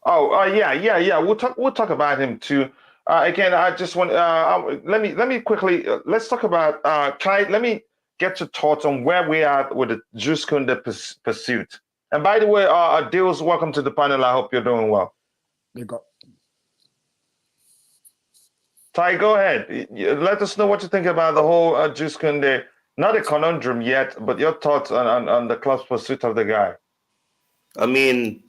Yeah. We'll talk about him too. Again, I just want let me quickly let's talk about Kai. Let me get your thoughts on where we are with the Jules Kounde pursuit. And by the way, Deals, welcome to the panel. I hope you're doing well. You got. Ty, go ahead. Let us know what you think about the whole Jules Kounde. Not a conundrum yet, but your thoughts on the club's pursuit of the guy. I mean,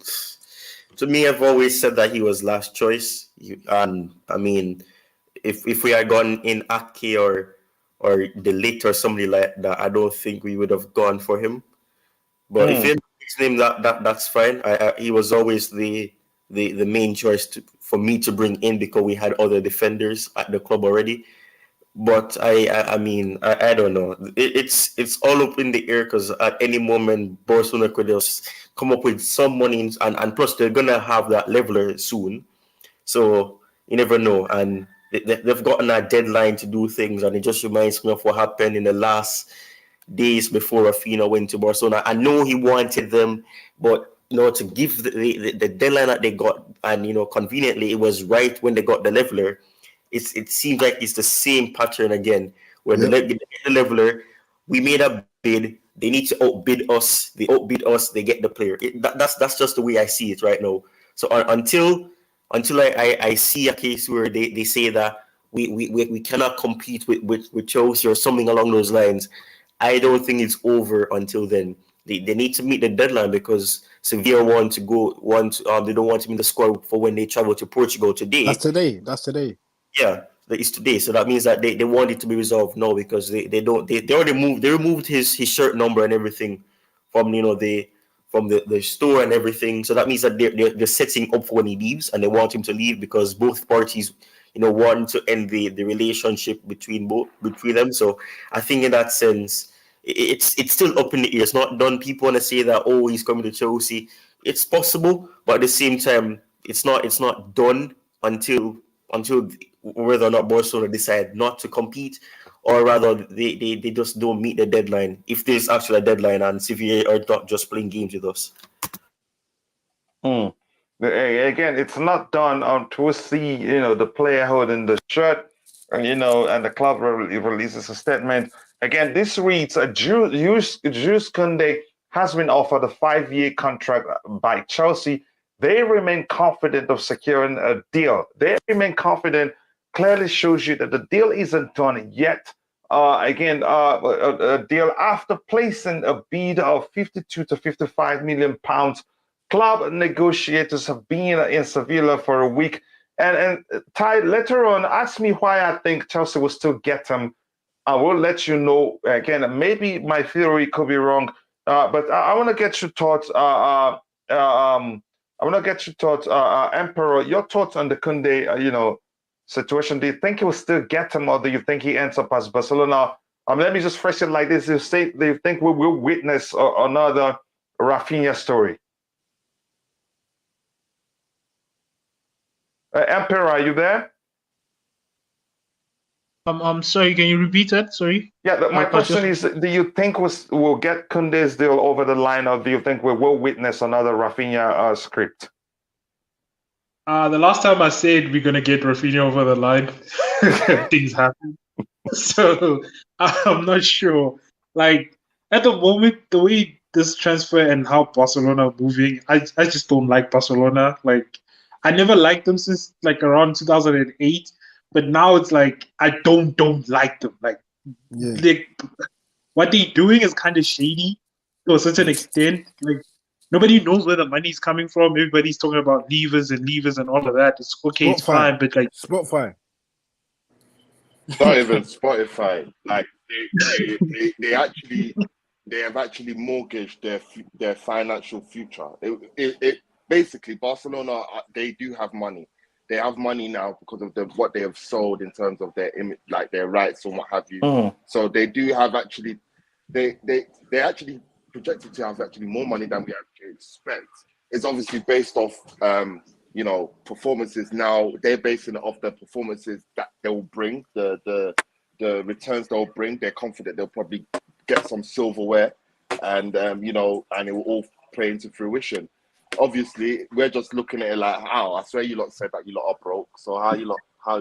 to me, I've always said that he was last choice. And I mean, if we had gone in Ake or De Ligt or somebody like that, I don't think we would have gone for him. But if you name that's fine. He was always the main choice for me to bring in because we had other defenders at the club already. But I mean, I don't know. It's all up in the air because at any moment Barcelona could just come up with some money, and plus they're gonna have that leveler soon, so you never know. And they've gotten a deadline to do things, and it just reminds me of what happened in the last days before Raphinha went to Barcelona. I know he wanted them, but to give the deadline that they got, and conveniently it was right when they got the leveler. It seems like it's the same pattern again, where the leveler, we made a bid, they need to outbid us, they outbid us, they get the player. That's just the way I see it right now. So until I see a case where they say that we cannot compete with Chelsea or something along those lines, I don't think it's over until then. They need to meet the deadline because Sevilla they don't want to be in the squad for when they travel to Portugal today. That's today. Yeah, that is today. So that means that they want it to be resolved now, because they removed his shirt number and everything from the store and everything. So that means that they're setting up for when he leaves, and they want him to leave because both parties want to end the relationship between them. So I think in that sense, it's still up in the air. It's not done. People want to say that, oh, he's coming to Chelsea. It's possible, but at the same time, it's not done until whether or not Barcelona decide not to compete, or rather they just don't meet the deadline, if there's actually a deadline, and Sevilla are not just playing games with us. Again, it's not done until we see the player holding the shirt, and the club releases a statement. Again, this reads: Jules Kounde has been offered a 5-year contract by Chelsea. They remain confident of securing a deal. They remain confident. Clearly shows you that the deal isn't done yet. A deal after placing a bid of 52 to 55 million pounds. Club negotiators have been in Sevilla for a week. And Ty, later on, ask me why I think Chelsea will still get him. I will let you know. Again, maybe my theory could be wrong, but I want to get your thoughts. I want to get your thoughts, Emperor. Your thoughts on the Koundé, situation. Do you think he will still get him, or do you think he ends up as Barcelona? Let me just phrase it like this: do you think we will witness another Raphinha story? Emperor, are you there? I'm sorry, can you repeat that? Sorry. Yeah, my question is: do you think we'll get Koundé's deal over the line, or do you think we will witness another Raphinha script? The last time I said we're gonna get Raphinha over the line, things happen. So I'm not sure. Like at the moment, the way this transfer and how Barcelona are moving, I just don't like Barcelona. Like I never liked them since like around 2008. But now it's like I don't like them. Like what they're doing is kind of shady to a certain extent. Like nobody knows where the money's coming from. Everybody's talking about levers and all of that. It's okay, it's fine, but like Spotify. Not even Spotify. Like they have actually mortgaged their financial future. It basically Barcelona, they do have money. They have money now because of what they have sold in terms of their image, like their rights and what have you. So they do have actually, they actually projected to have actually more money than we actually expect. It's obviously based off, performances. Now they're basing it off the performances that they'll bring, the returns they'll bring. They're confident they'll probably get some silverware, and and it will all play into fruition. Obviously, we're just looking at it like, I swear you lot said that you lot are broke, so how you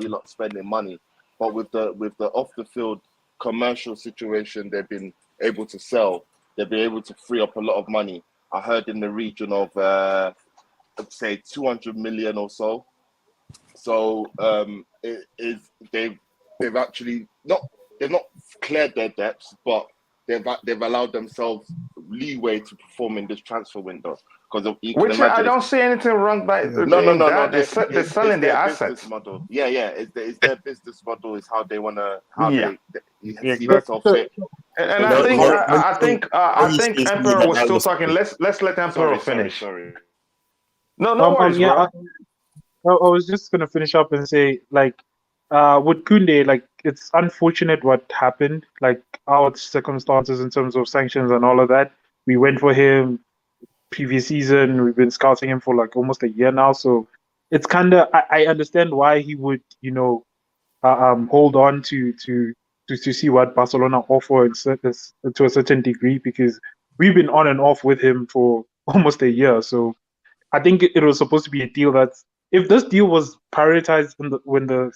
lot spending money? But with the off the field commercial situation, they've been able to sell. They've been able to free up a lot of money. I heard in the region of let's say 200 million or so. So they've actually they've not cleared their debts, but they've allowed themselves leeway to perform in this transfer window. Which I don't see anything wrong by no. They're selling their assets. Model. Yeah. It's their business model. Is how they want to. They see But, themselves fit. And I think Emperor was still talking. Let's let Emperor finish. Sorry. No worries, yeah, bro. I was just gonna finish up and say, like, with Koundé, like, it's unfortunate what happened, like our circumstances in terms of sanctions and all of that. We went for him previous season. We've been scouting him for like almost a year now, so it's kind of I understand why he would hold on to see what Barcelona offer to a certain degree, because we've been on and off with him for almost a year. So I think it was supposed to be a deal that's, if this deal was prioritized when the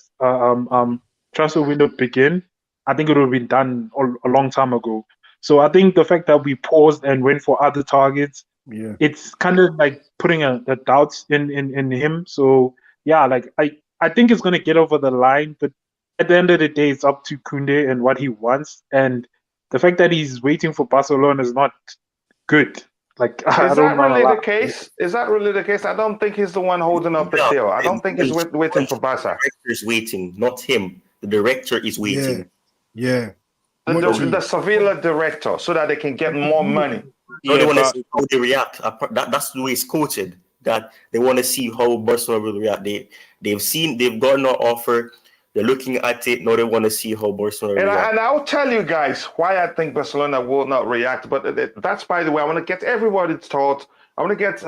transfer window began, I think it would have been done a long time ago. So I think the fact that we paused and went for other targets, it's kind of like putting a doubt in him. So yeah, like I think it's gonna get over the line, but at the end of the day, it's up to Koundé and what he wants. And the fact that he's waiting for Barcelona is not good. Like I Is don't that know a really the lot. case? Is that really the case? I don't think he's the one holding up the No, tail. I don't think he's waiting for the Barca. director is waiting, not him. The director is Yeah, waiting. yeah. The Monchi. Sevilla director, so that they can get more money. No, they Yeah, want to but see how they react. That's the way it's quoted. That they want to see how Barcelona will react. They've gotten an offer. They're looking at it. Now they want to see how Barcelona And, react. I'll tell you guys why I think Barcelona will not react. But that's, by the way, I want to get everybody's thoughts. I want to get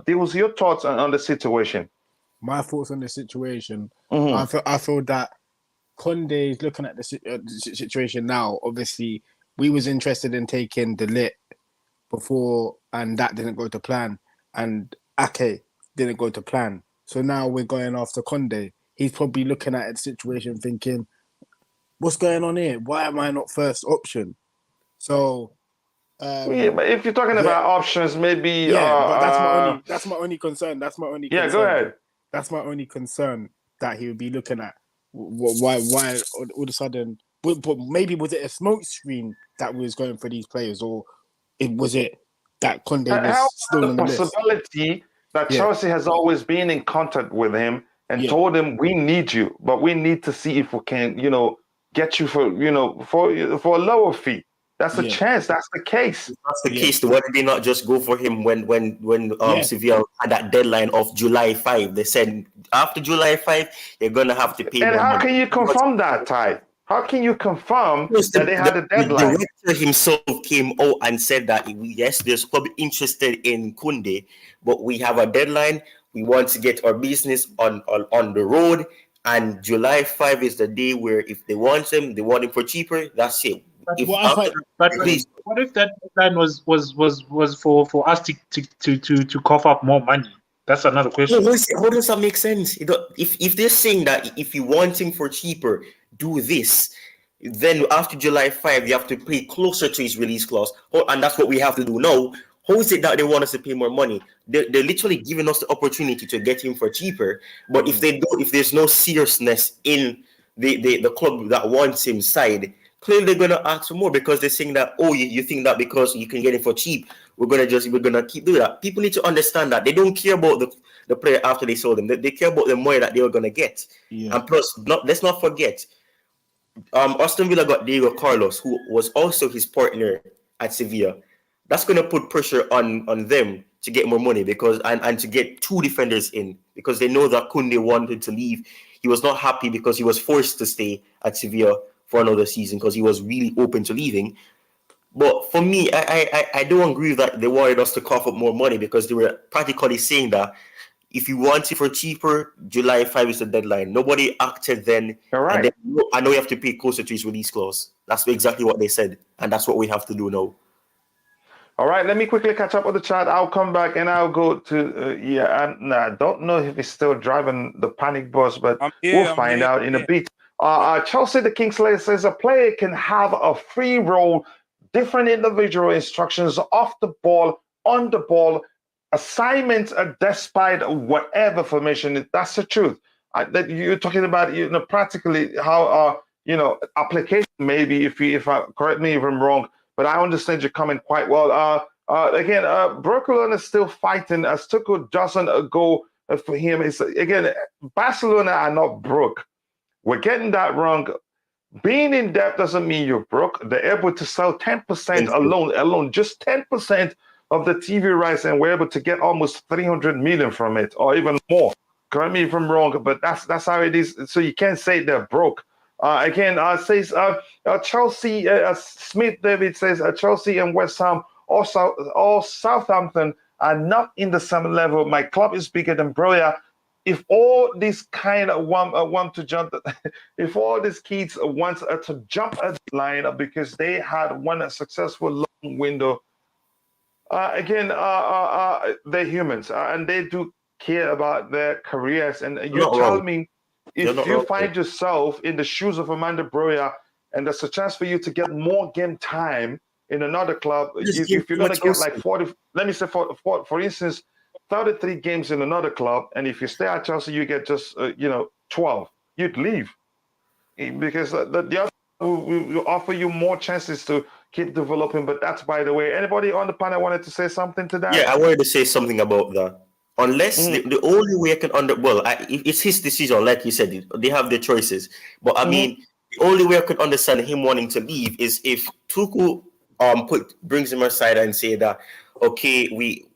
Deals, your thoughts on the situation. My thoughts on the situation. Mhm. I feel that Koundé is looking at the situation now. Obviously, we was interested in taking De Ligt before, and that didn't go to plan. And Ake didn't go to plan. So now we're going after Koundé. He's probably looking at the situation thinking, what's going on here? Why am I not first option? So Yeah, but if you're talking about options, maybe but that's my only concern. That's my only concern. go ahead. That's my only concern that he would be looking at. Why all of a sudden? But maybe was it a smoke screen that was going for these players, or was it that Koundé was How still about on the the list? possibility that Yeah. Chelsea has always been in contact with him and Yeah. told him, we need you, but we need to see if we can, get you for a lower fee. That's a Yeah. chance. That's the case. That's the Yeah. case. Why did they not just go for him when Yeah. Sevilla had that deadline of July 5? They said after July 5, you're gonna have to pay And more how money. can you confirm that, Ty? How can you confirm Because that they had a the deadline? director himself came out and said that yes, there's probably interested in Koundé, but we have a deadline. We want to get our business on the road, and July 5 is the day where if they want him for cheaper. That's it. but If what after if but release, what if that deadline was for us to cough up more money? That's another question. how does that make sense? If they're saying that if you want him for cheaper, do this. Then after July 5, you have to pay closer to his release clause. And that's what we have to do now. How is it that they want us to pay more money? They're literally giving us the opportunity to get him for cheaper. But if there's no seriousness in the club that wants him side, clearly they're gonna ask for more because they're saying that, you think that because you can get him for cheap, we're gonna keep doing that. People need to understand that they don't care about the player after they sold them. They care about the money that they were gonna get. Yeah. And plus, let's not forget, Aston Villa got Diego Carlos, who was also his partner at Sevilla. That's going to put pressure on them to get more money because and to get two defenders in because they know that Koundé wanted to leave. He was not happy because he was forced to stay at Sevilla for another season because he was really open to leaving. But for me, I don't agree that they wanted us to cough up more money because they were practically saying that if you want it for cheaper, July 5 is the deadline. Nobody acted then. All right. And then I know you have to pay closer to his release clause. That's exactly what they said. And that's what we have to do now. All right, let me quickly catch up with the chat. I'll come back and I'll go to I don't know if he's still driving the panic bus, but we'll find out in a bit. Chelsea, the Kingslayer says a player can have a free role, different individual instructions off the ball, on the ball, assignments despite whatever formation. That's the truth. That you're talking about, practically how application. Maybe if I correct me if I'm wrong. But I understand you're coming quite well. Again, Barcelona is still fighting. As Tuchel doesn't go for him. It's again, Barcelona are not broke. We're getting that wrong. Being in debt doesn't mean you're broke. They're able to sell 10% alone, just 10% of the TV rights, and we're able to get almost 300 million from it, or even more. Correct me if I'm wrong, but that's how it is. So you can't say they're broke. Again, says Chelsea, Smith David says Chelsea and West Ham, all Southampton are not in the same level. My club is bigger than Broja. If all these kind of want to jump, if all these kids want to jump at the line because they had one successful long window, again, they're humans and they do care about their careers. And you tell me, if you find yourself in the shoes of Armando Broja and there's a chance for you to get more game time in another club, if you're going to get like 40, let me say for instance, 33 games in another club, and if you stay at Chelsea, you get just 12. You'd leave because the other will offer you more chances to keep developing. But that's by the way. Anybody on the panel wanted to say something to that? Yeah, I wanted to say something about that. Unless the only way I can it's his decision, like you said, they have their choices. But I mean, the only way I could understand him wanting to leave is if Tuchel brings him aside and say that, okay,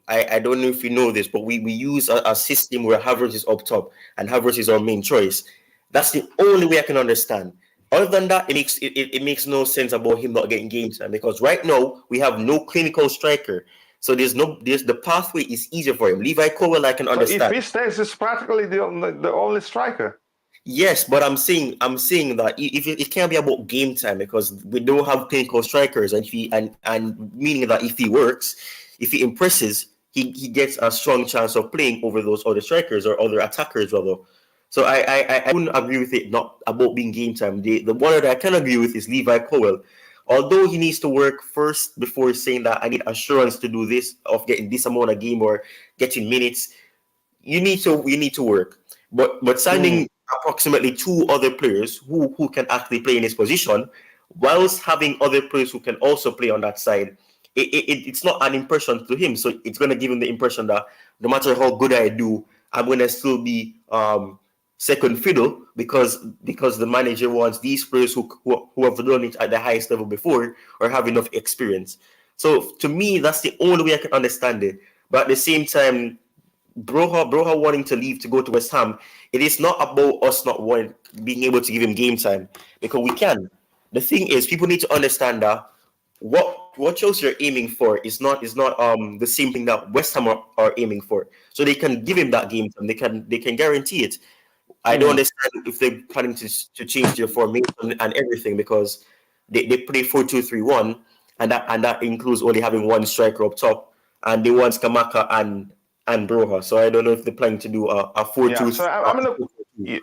I don't know if you know this, but we use a system where Havertz is up top and Havertz is our main choice. That's the only way I can understand. Other than that, it makes no sense about him not getting game time, because right now we have no clinical striker. So there's the pathway is easier for him. Levi Colwill, I can understand. If he stays, it's practically the only striker. Yes, but I'm saying that if it can't be about game time, because we don't have clinical strikers, and meaning that if he works, if he impresses, he gets a strong chance of playing over those other strikers or other attackers rather. So I wouldn't agree with it not about being game time. The one that I can agree with is Levi Colwill. Although he needs to work first before saying that I need assurance to do this, of getting this amount of game or getting minutes, you need to work. But signing approximately 2 other players who can actually play in his position, whilst having other players who can also play on that side, it's not an impression to him. So it's going to give him the impression that no matter how good I do, I'm going to still be second fiddle because the manager wants these players who have done it at the highest level before or have enough experience. So to me, that's the only way I can understand it. But at the same time, Broja wanting to leave to go to West Ham, it is not about us not being able to give him game time, because we can. The thing is, people need to understand that what Chelsea are aiming for is not the same thing that West Ham are aiming for. So they can give him that game time. They can guarantee it. I don't understand if they're planning to change their formation and everything, because they play 4-2-3-1, and that includes only having one striker up top, and they want Kamaka and Broja. So I don't know if they're planning to do a 4-2. Yeah, so I'm gonna.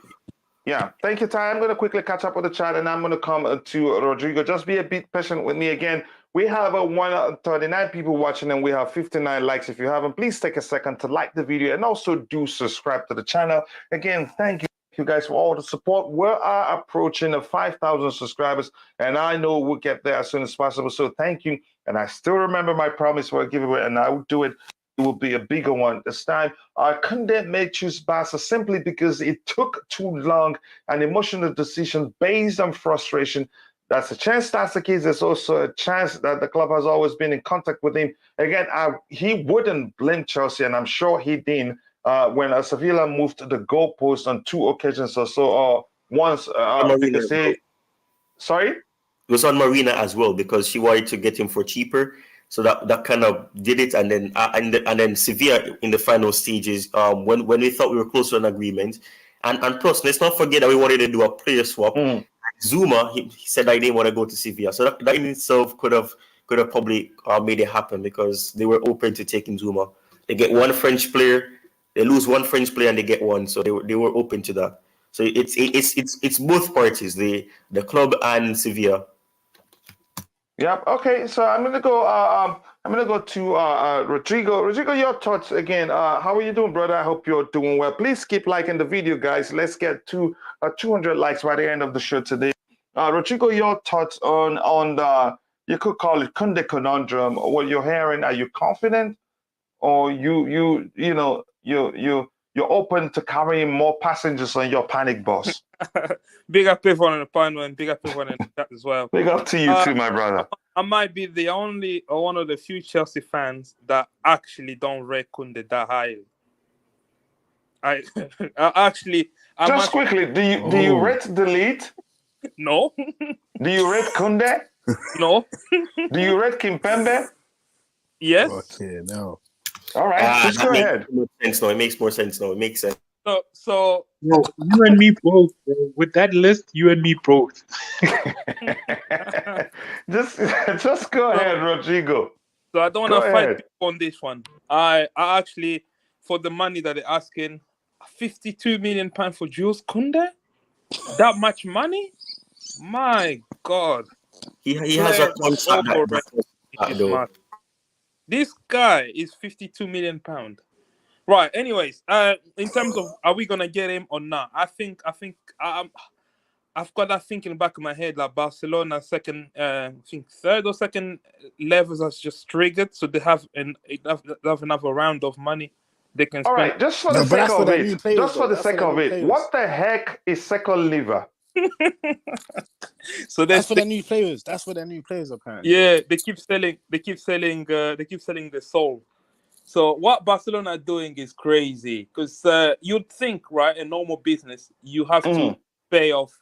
Yeah, thank you, Ty. I'm going to quickly catch up with the chat, and I'm going to come to Rodrigo. Just be a bit patient with me again. We have 139 people watching, and we have 59 likes. If you haven't, please take a second to like the video, and also do subscribe to the channel. Again, thank you guys for all the support. We are approaching 5,000 subscribers, and I know we'll get there as soon as possible. So thank you, and I still remember my promise for a giveaway, and I will do it. It will be a bigger one this time. Koundé may choose Barca simply because it took too long, an emotional decision based on frustration. That's a chance that's the case. There's also a chance that the club has always been in contact with him. Again, he wouldn't blame Chelsea, and I'm sure he didn't, when Sevilla moved the goalpost on 2 occasions or so, or once. Because sorry? It was on Marina as well, because she wanted to get him for cheaper. So that kind of did it, and then Sevilla in the final stages, when we thought we were close to an agreement, and plus let's not forget that we wanted to do a player swap. Zuma, he said I didn't want to go to Sevilla, so that in itself could have probably made it happen, because they were open to taking Zuma. They get one French player, they lose one French player, and they get one, so they were open to that. So it's both parties, the club and Sevilla. Yep. Okay. So I'm gonna go. I'm gonna go to Rodrigo. Rodrigo, your thoughts again. How are you doing, brother? I hope you're doing well. Please keep liking the video, guys. Let's get to 200 likes by the end of the show today. Rodrigo, your thoughts on the, you could call it Koundé conundrum. What you're hearing? Are you confident, or you're open to carrying more passengers on your panic bus? Big up everyone on the panel, and big up everyone in the chat as well. Big up to you too, my brother. I might be the only or one of the few Chelsea fans that actually don't rate Koundé that highly. Quickly, do you rate Delete? No. Do you rate Koundé? No. Do you rate Kimpembe? Yes. Okay, no. All right, just go ahead. It makes more sense now. It makes sense. So Bro, you and me both. Bro. With that list, you and me both. just go ahead, Rodrigo. So I don't want to fight people on this one. I actually, for the money that they're asking, £52 million for Jules Kounde? That much money? My God. He has a contract. This guy is £52 million. Right. Anyways, in terms of are we gonna get him or not? I think I've got that thinking in the back of my head, like Barcelona second, I think third or second levels has just triggered, so they have another round of money they can All spend. right, just for No, the but sake that's for of their new it, players, just for though. the That's for sake their of new it, players. what the heck is second liver? So That's for their new players. That's for their new players, apparently. yeah, they keep selling the soul. So what Barcelona are doing is crazy because you'd think, right, in normal business, you have to pay off.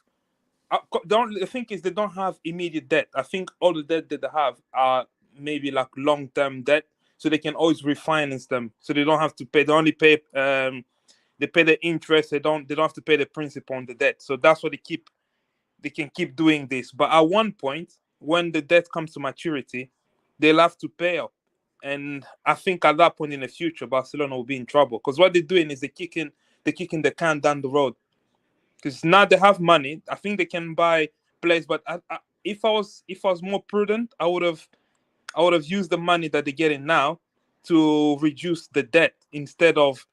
The thing is, they don't have immediate debt. I think all the debt that they have are maybe like long-term debt, so they can always refinance them. So they don't have to pay. They only pay. They pay the interest. They don't have to pay the principal on the debt. So that's what they can keep doing this. But at one point, when the debt comes to maturity, they'll have to pay up. And I think at that point in the future, Barcelona will be in trouble because what they're doing is they're kicking the can down the road. Because now they have money, I think they can buy players. But if I was more prudent, I would have used the money that they're getting now to reduce the debt instead of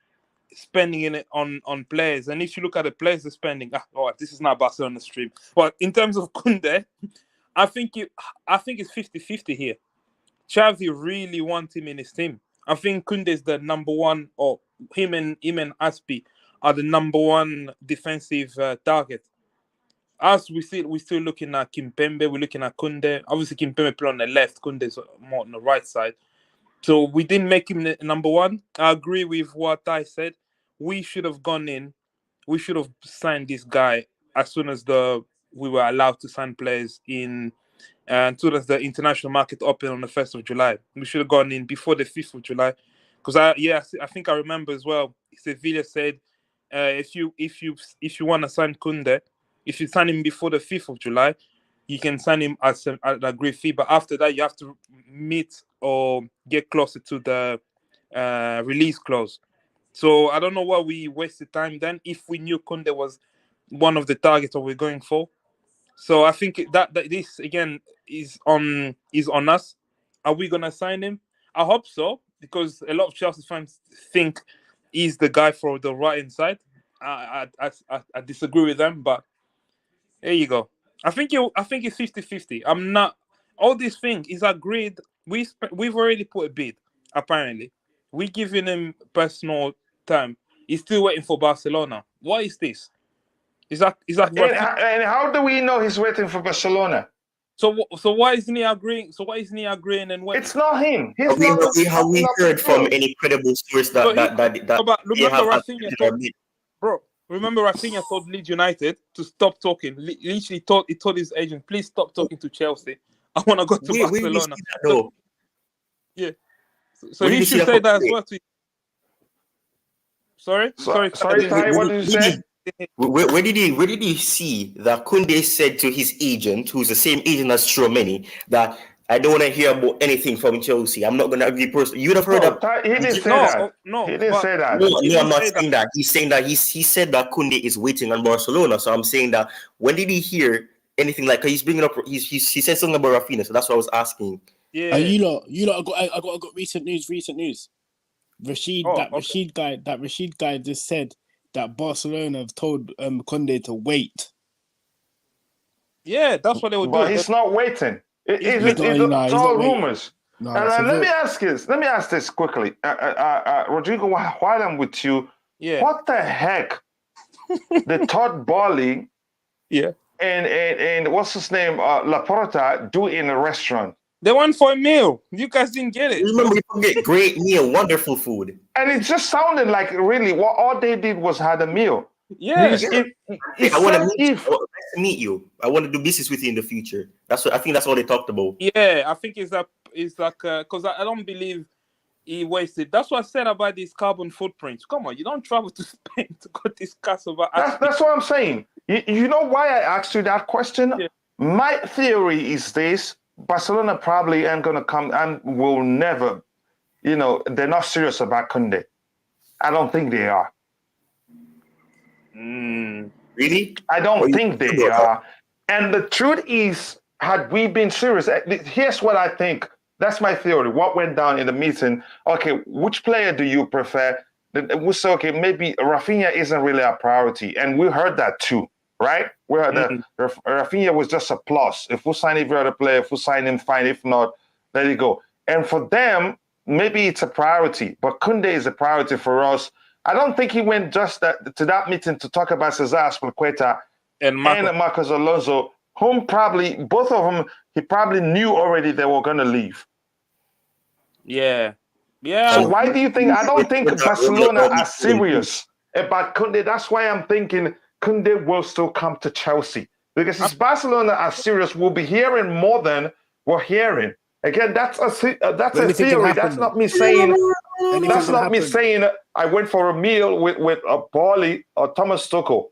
spending it on players. And if you look at the players they're spending, this is not Barcelona stream. But in terms of Koundé, I think it's 50-50 here. Xavi really wants him in his team. I think Koundé is the number one, or him and Aspi are the number one defensive target. Us, we're still looking at Kimpembe, we're looking at Koundé. Obviously, Kimpembe play on the left, Koundé's more on the right side. So we didn't make him the number one. I agree with what I said. We should have gone in. We should have signed this guy as soon as we were allowed to sign players in, as soon as the international market opened on the 1st of July. We should have gone in before the 5th of July. Because I think I remember as well, Sevilla said, if you want to sign Koundé, if you sign him before the 5th of July, you can sign him at an agreed fee. But after that, you have to meet or get closer to the release clause. So I don't know why we wasted time then if we knew Koundé was one of the targets that we're going for. So I think that this again is on us. Are we gonna sign him? I hope so, because a lot of Chelsea fans think he's the guy for the right hand side. I disagree with them, but there you go. I think it's 50-50. I'm not. All these things is agreed. We've already put a bid. Apparently, we giving him personal time. He's still waiting for Barcelona. What is this? Is that And how do we know he's waiting for Barcelona? So why isn't he agreeing? So why isn't he agreeing and waiting? It's not him. He's Have we heard from any credible source that remember Raphinha bro? Remember Raphinha told Leeds United to stop talking. Literally told his agent, please stop talking to Chelsea. I want to go to Barcelona. Yeah. So he should say that as well. Sorry, Ty, what did you say? Where did he see that Koundé said to his agent, who's the same agent as Tchouaméni, that I don't want to hear about anything from Chelsea. I'm not going to agree personally. You'd have heard that. He didn't say that. No, he didn't say that. No, I'm not saying that. He's saying that he said that Koundé is waiting on Barcelona. So I'm saying that when did he hear anything like? He's bringing up. He said something about Raphinha. So that's what I was asking. Yeah. You lot. I got recent news. Rashid guy just said that Barcelona have told Koundé to wait. Yeah, that's what they would do. But he's not waiting. It's all rumors. No, and let me ask this quickly. Rodrigo, while I'm with you, what the heck did Todd Bowley and what's his name, Laporta, do in a restaurant? They went for a meal. You guys didn't get it. Remember, you get great meal, wonderful food. And it just sounded like really what all they did was had a meal. Yeah. I want to meet you. I want to do business with you in the future. I think that's all they talked about. Yeah, I think it's like because I don't believe he wasted. That's what I said about these carbon footprints. Come on, you don't travel to Spain to go discuss about. That's what I'm saying. You know why I asked you that question? Yeah. My theory is this. Barcelona probably ain't going to come and will never, they're not serious about Koundé. I don't think they are. Really? I don't think they are. And the truth is, had we been serious, here's what I think. That's my theory. What went down in the meeting? Okay, which player do you prefer? We say, okay, maybe Raphinha isn't really a priority. And we heard that too, right? Where Raphinha was just a plus. If we sign every other player, if we sign him, fine. If not, there you go. And for them, maybe it's a priority, but Koundé is a priority for us. I don't think he went just to that meeting to talk about Cesar Azpilicueta and Marcos Alonso, whom probably, both of them, he probably knew already they were going to leave. Yeah. Yeah. So why do you think, I don't think Barcelona are serious about Koundé. That's why I'm thinking Koundé will still come to Chelsea. Because if Barcelona are serious, we'll be hearing more than we're hearing. Again, that's a theory. That's not me saying. That's not me saying I went for a meal with a Paulie or Thomas Tuchel,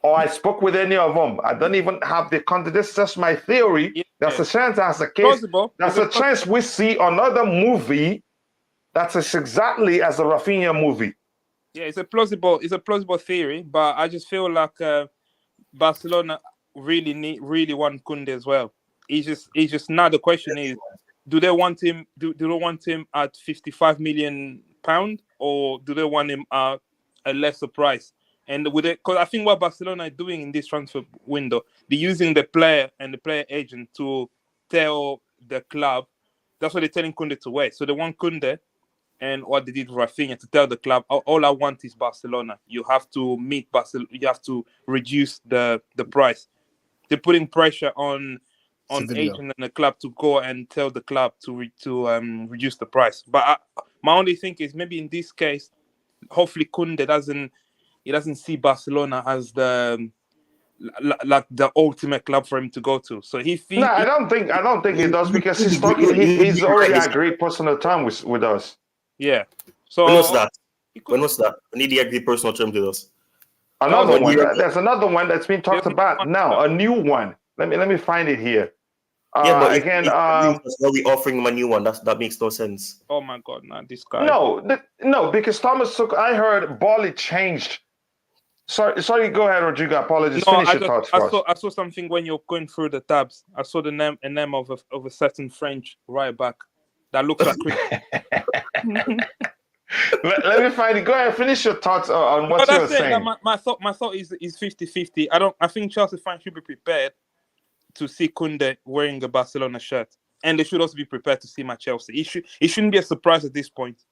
or I spoke with any of them. I don't even have the content. This is just my theory. Yeah. There's a chance that's the case. Plausible. There's a chance we see another movie that's as exactly as the Raphinha movie. Yeah, it's a plausible theory, but I just feel like Barcelona really want Koundé as well. It's just now the question is, do they want him? Do they want him at £55 million, or do they want him at a lesser price? And with it, because I think what Barcelona are doing in this transfer window, they're using the player and the player agent to tell the club. That's what they're telling Koundé to wait. So they want Koundé, and what they did with Raphinha, to tell the club, all I want is Barcelona. You have to meet Barcelona. You have to reduce the price. They're putting pressure on agent and the club to go and tell the club to reduce the price. But my only thing is, maybe in this case, hopefully Koundé doesn't see Barcelona as the ultimate club for him to go to. So I don't think he does, because he's talking. He's already agreed personal term with us. Yeah. So when was that? When did he agree personal terms with us? Another one. There's another one that's been talked about now. A new one. Let me find it here. But again, why are we offering him a new one? That makes no sense. Oh my God, this guy. No, because Thomas Tuchel, I heard Bali changed. Sorry, go ahead, Rodrigo. Apologies. Finish your thoughts first. I saw something when you're going through the tabs. I saw the name of a certain French right back that looks like Let me find it. Go ahead, finish your thoughts on what you were saying. My thought is 50-50. I think Chelsea fans should be prepared to see Koundé wearing a Barcelona shirt, and they should also be prepared to see my Chelsea. It shouldn't be a surprise at this point.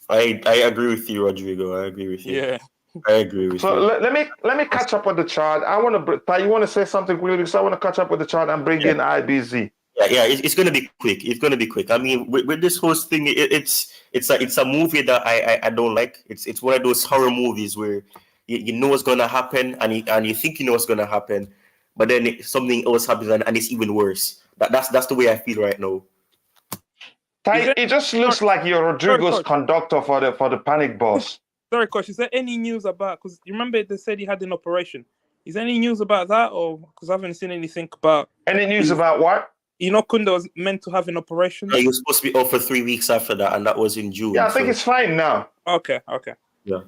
I agree with you, Rodrigo. I agree with you. Yeah, I agree with you. So let me catch up with the chart. You want to say something quickly, because I want to catch up with the chart and bring in IBZ. Yeah, it's going to be quick. It's going to be quick. I mean, with this whole thing, it's a movie that I don't like. It's one of those horror movies where you know what's going to happen, and you think you know what's going to happen, but then something else happens and it's even worse. That's the way I feel right now. It just looks like you're Rodrigo's conductor for the Panic Boss. Sorry, Coach. Is there any news about? Because you remember they said he had an operation. Is there any news about that, or because I haven't seen anything about? Any news about what? You know, Koundé was meant to have an operation. Yeah, he was supposed to be off for 3 weeks after that, and that was in June. Yeah, I think it's fine now. Okay. Yeah.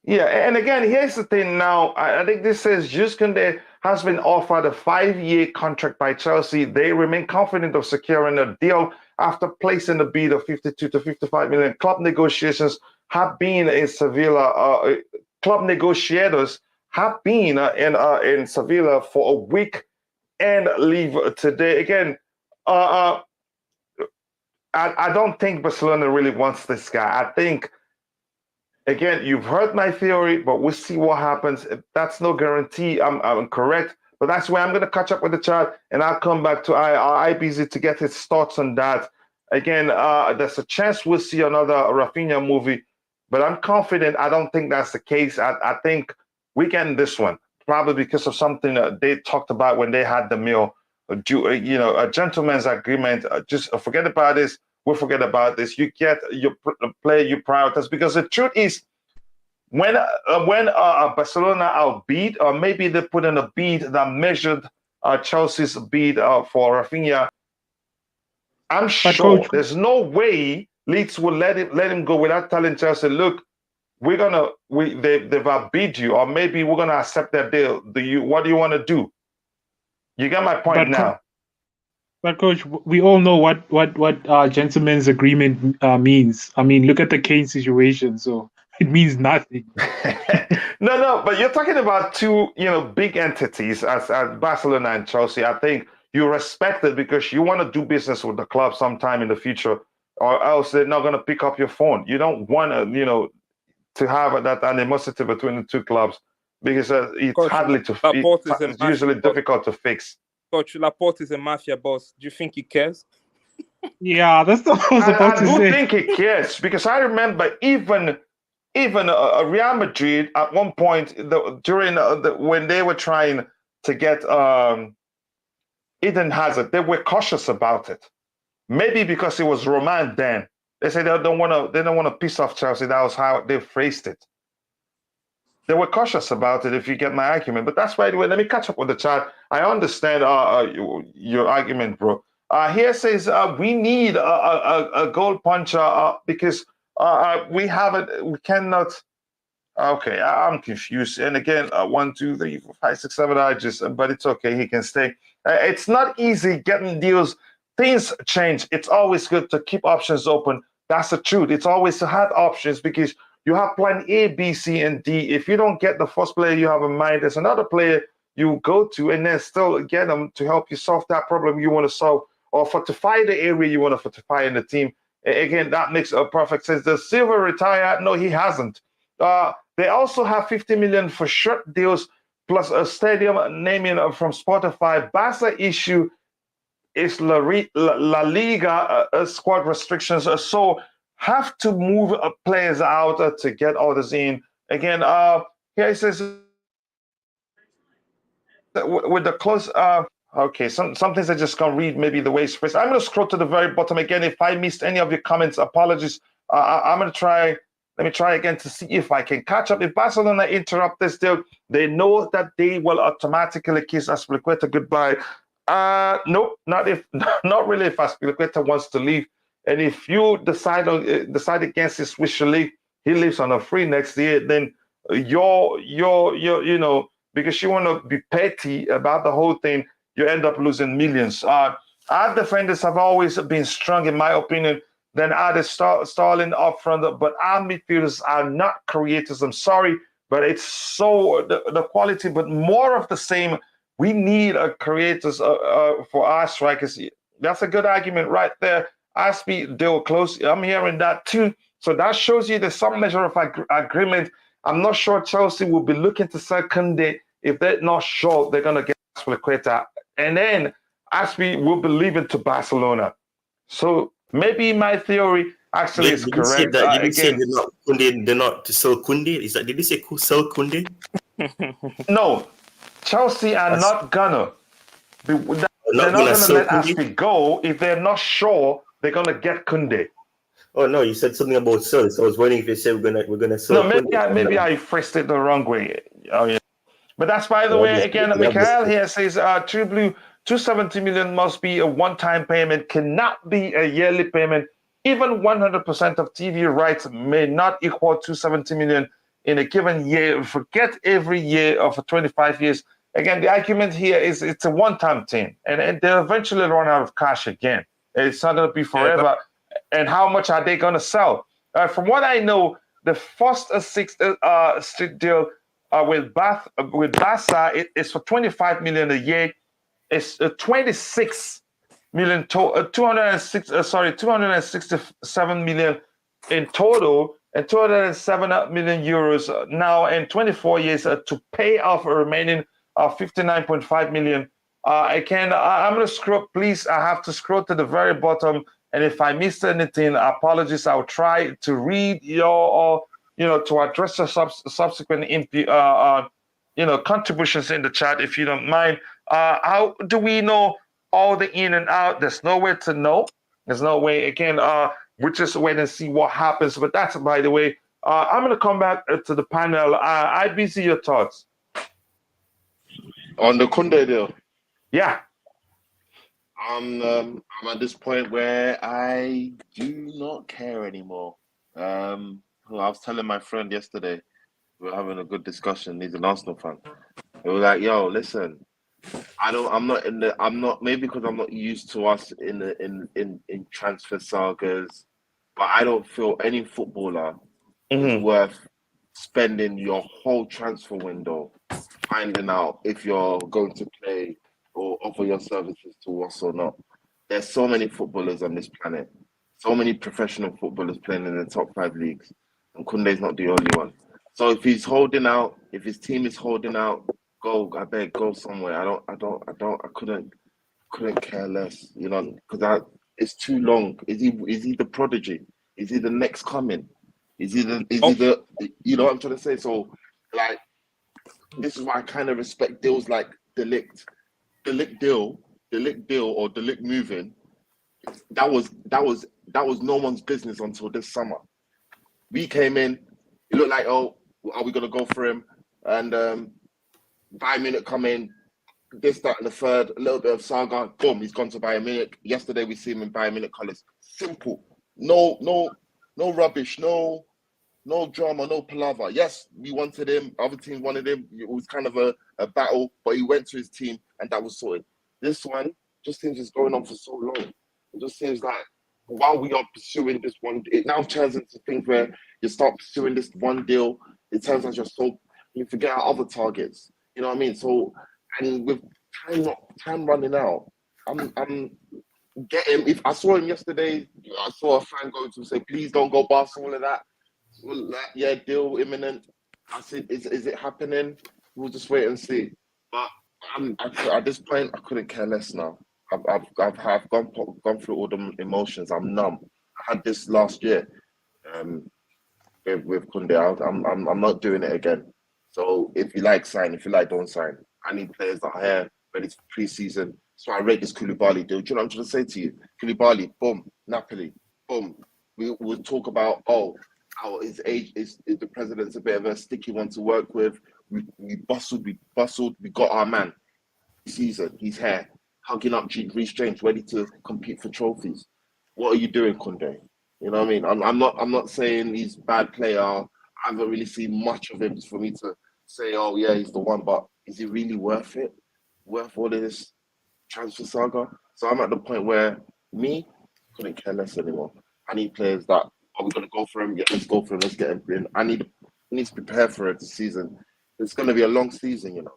Yeah, and again, here's the thing now. I think this says Jules Kounde has been offered a 5-year contract by Chelsea. They remain confident of securing a deal after placing a bid of 52 to 55 million. Club negotiations have been in Sevilla. Club negotiators have been in Sevilla for a week and leave today. Again, I don't think Barcelona really wants this guy. I think, again, you've heard my theory, but we'll see what happens. If that's no guarantee, I'm correct. But that's where I'm going to catch up with the chat, and I'll come back to IBZ to get his thoughts on that. Again, there's a chance we'll see another Raphinha movie, but I'm confident. I don't think that's the case. I think we get this one, probably because of something they talked about when they had the meal. A gentleman's agreement. Just forget about this. We'll forget about this. You get your player you prioritize, because the truth is, when Barcelona outbid, or maybe they put in a bid that measured Chelsea's bid for Raphinha, I'm sure there's no way Leeds will let him go without telling Chelsea, look, they've outbid you, or maybe we're gonna accept that deal. What do you want to do? You get my point now. But Coach, we all know what gentleman's agreement means. I mean, look at the Kane situation. So it means nothing. No, but you're talking about two, big entities as Barcelona and Chelsea. I think you respect it because you want to do business with the club sometime in the future, or else they're not going to pick up your phone. You don't want to have that animosity between the two clubs because it's Coach, Laporte is a it's usually mafia boss. difficult to fix. Coach, Laporte is a mafia boss. Do you think he cares? Yeah, that's what I was about I to do say. think he cares because I remember even Real Madrid at one point during when they were trying to get Eden Hazard, they were cautious about it. Maybe because it was Roman then. They said they don't want to piss off Chelsea. That was how they phrased it. They were cautious about it, if you get my argument. But that's why, let me catch up with the chat. I understand your argument, bro. Here says we need a goal puncher because we haven't. We cannot. Okay, I'm confused. And again, 1, 2, 3, 4, 5, 6, 7. But it's okay. He can stay. It's not easy getting deals. Things change. It's always good to keep options open. That's the truth. It's always to have options because you have plan A, B, C, and D. If you don't get the first player you have in mind, there's another player you go to and then still get them to help you solve that problem you want to solve or fortify the area you want to fortify in the team. Again, that makes a perfect sense. Does Silva retire? No, he hasn't. They also have 50 million for shirt deals plus a stadium naming from Spotify. Barca issue is La Liga squad restrictions. So have to move players out to get others in. Again, here it says with the close. Okay, some things I just can't read. Maybe the way it's phrased. I'm going to scroll to the very bottom again. If I missed any of your comments, apologies. I'm going to try. Let me try again to see if I can catch up. If Barcelona interrupt this deal, they know that they will automatically kiss Azpilicueta goodbye. Nope, not really. If Azpilicueta wants to leave, and if you decide against his wish to leave, he leaves on a free next year. Then you're because you want to be petty about the whole thing, you end up losing millions. Our defenders have always been strong, in my opinion. Then added Starling up front, but our midfielders are not creators. I'm sorry, but it's so the quality, but more of the same. We need creators for our strikers. That's a good argument right there. Aspi, they were close. I'm hearing that too. So that shows you there's some measure of agreement. I'm not sure Chelsea will be looking to sell Koundé if they're not sure they're going to get Azpilicueta. And then Aspi will be leaving to Barcelona. So maybe my theory actually is correct. Did you say they're not to sell Koundé? Did you say sell Koundé? No, Chelsea are not gonna. They're not gonna let Aspi go if they're not sure they're gonna get Koundé. Oh no, you said something about sell. So I was wondering if you said we're gonna sell. No, maybe I phrased it the wrong way. Oh yeah. But that's by the way. Again, Michael here says True Blue 270 million must be a one-time payment, cannot be a yearly payment. Even 100% of TV rights may not equal 270 million in a given year. Forget every year of 25 years. Again, the argument here is it's a one-time thing, and they'll eventually run out of cash again. It's not going to be forever. And how much are they going to sell? From what I know, the first street deal with Barca is for 25 million a year. It's 26 million, 267 million in total, and 207 million euros now in 24 years to pay off a remaining 59.5 million. Again, I'm going to scroll. Please, I have to scroll to the very bottom. And if I missed anything, apologies. I'll try to read your, to address your subsequent contributions in the chat, if you don't mind. How do we know all the in and out? There's no way to know. There's no way. Again, we'll just wait and see what happens. But that's, by the way, I'm going to come back to the panel. IBC, your thoughts on the Koundé deal? Yeah. I'm at this point where I do not care anymore. I was telling my friend yesterday, we were having a good discussion. He's an Arsenal fan. It was like, yo, listen, I'm not maybe because I'm not used to us in transfer sagas, but I don't feel any footballer is worth spending your whole transfer window finding out if you're going to play or offer your services to us or not. There's so many footballers on this planet, so many professional footballers playing in the top 5 leagues, and Koundé's not the only one. So if he's holding out, if his team is holding out, go, I beg, go somewhere. I couldn't care less, you know, because it's too long. Is he the prodigy? Is he the next coming? Is he the you know what I'm trying to say? So like, this is why I kind of respect deals like De Ligt deal or De Ligt moving. That was no one's business until this summer. We came in, it looked like, oh, are we gonna go for him? And Bayern Munich come in, this, that, and the third, a little bit of saga, boom, he's gone to Bayern Munich. Yesterday we see him in Bayern Munich colours. Simple. No rubbish, no drama, no palaver. Yes, we wanted him, other teams wanted him. It was kind of a battle, but he went to his team and that was sorted. This one just seems it's going on for so long. It just seems like while we are pursuing this one, it now turns into things where you start pursuing this one deal, it turns out you forget our other targets. You know what I mean? So, and with time running out, I'm getting. If I saw him yesterday, I saw a fan going to say, "Please don't go Barcelona." That, yeah, deal imminent. I said, "Is it happening?" We'll just wait and see. But at this point, I couldn't care less now. I've gone through all the emotions. I'm numb. I had this last year with Koundé. I'm not doing it again. So if you like, sign. If you like, don't sign. I need players that are here, ready for pre-season. So I rate this Koulibaly deal. Do you know what I'm trying to say to you? Koulibaly, boom. Napoli, boom. We'll talk about, how his age is the president's a bit of a sticky one to work with. We bustled. We got our man. Season, he's here, hugging up Reece James, ready to compete for trophies. What are you doing, Koundé? You know what I mean? I'm not saying he's a bad player. I haven't really seen much of him for me to say, oh yeah, he's the one. But is he really worth it? Worth all of this transfer saga? So I'm at the point where couldn't care less anymore. I need players that are we gonna go for him? Yeah, let's go for him. Let's get him in. I need to prepare for it this season. It's gonna be a long season, you know.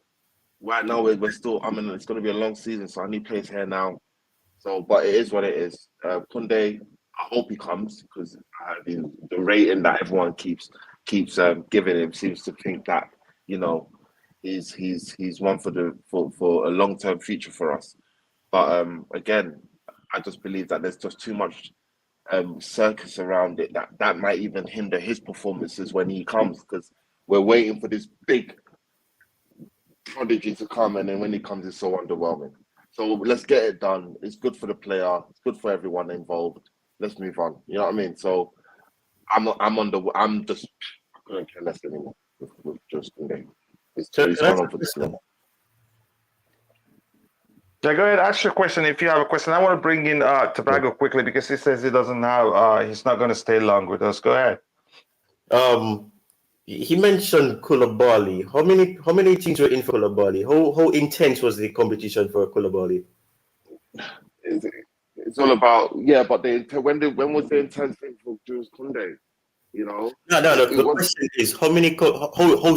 Right now we're still. It's gonna be a long season, so I need players here now. So, but it is what it is. Koundé, I hope he comes because the rating that everyone keeps giving him seems to think that, you know, he's one for a long-term future for us. But again, I just believe that there's just too much circus around it that might even hinder his performances when he comes, because we're waiting for this big prodigy to come, and then when he comes, it's so underwhelming. So let's get it done. It's good for the player. It's good for everyone involved. Let's move on. You know what I mean? So I couldn't care less anymore with Jules Kounde. It's gone on for this long. Yeah, go ahead. Ask your question if you have a question. I want to bring in Tobago quickly because he says he doesn't have. He's not going to stay long with us. Go ahead. He mentioned Koulibaly. How many teams were in for Koulibaly? How intense was the competition for Koulibaly? It's all about but when was the intense thing for Jules Kounde? You know. No. The question is how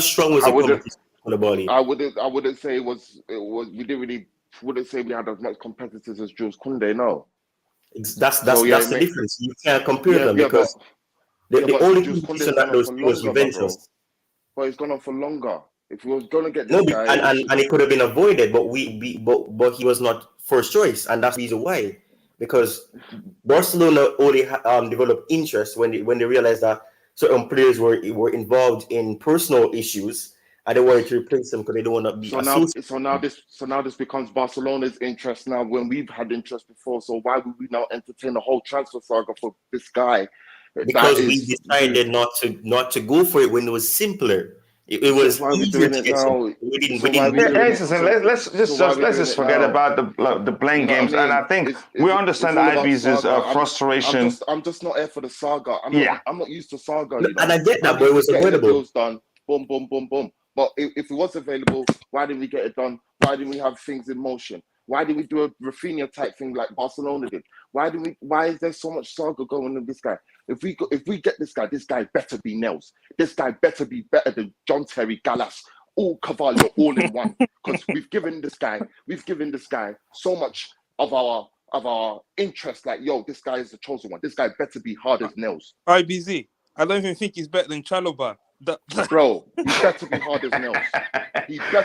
strong was the competition for Koulibaly? I wouldn't say it was. We wouldn't say we had as much competitors as Jules Kounde. No. That's the difference. You can't compare them because. The only competition that those was Juventus. But it's gone on for longer. If we was going to get this guy... And it could have been avoided, but but he was not first choice, and that's the reason why. Because Barcelona only developed interest when they realized that certain players were involved in personal issues, and they wanted to replace them because they don't want to be associated. So now this becomes Barcelona's interest now when we've had interest before. So why would we now entertain the whole transfer saga for this guy? Because we decided not to go for it when it was simpler. It was easier to get some. Let's just forget about the playing games. And I think we understand IB's frustration. I'm just not here for the saga. I'm not used to saga. You know? And I get that, but it was available. Done. Boom, boom, boom, boom. But if it was available, why didn't we get it done? Why didn't we have things in motion? Why did we do a Raphinha type thing like Barcelona did? Why is there so much saga going on with this guy? If we get this guy better be nails. This guy better be better than John Terry, Gallas, all Carvalho, all in one. Because we've given this guy so much of our interest. Like, yo, this guy is the chosen one. This guy better be hard as nails. IBZ. I don't even think he's better than Chalobah. Bro, he better be hard as nails.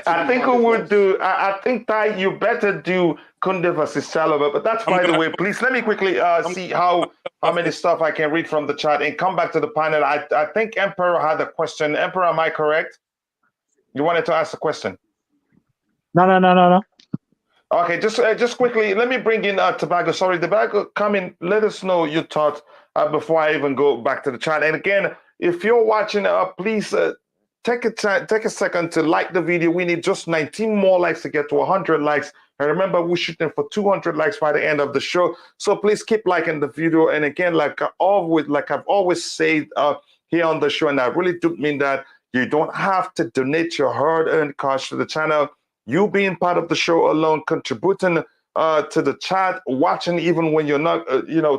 I think that you better do Koundé versus Chalobah, but that's by the way. Please let me quickly see how many stuff I can read from the chat and come back to the panel. I think Emperor had a question. Emperor, am I correct? You wanted to ask a question? No. Okay, just quickly, let me bring in Tobago. Sorry, Tobago, come in. Let us know your thoughts before I even go back to the chat. And again, if you're watching, please take a second to like the video. We need just 19 more likes to get to 100 likes. And remember, we're shooting for 200 likes by the end of the show. So please keep liking the video. And again, like I've always said here on the show, and I really do mean that, you don't have to donate your hard-earned cash to the channel. You being part of the show alone, contributing to the chat, watching even when you're not,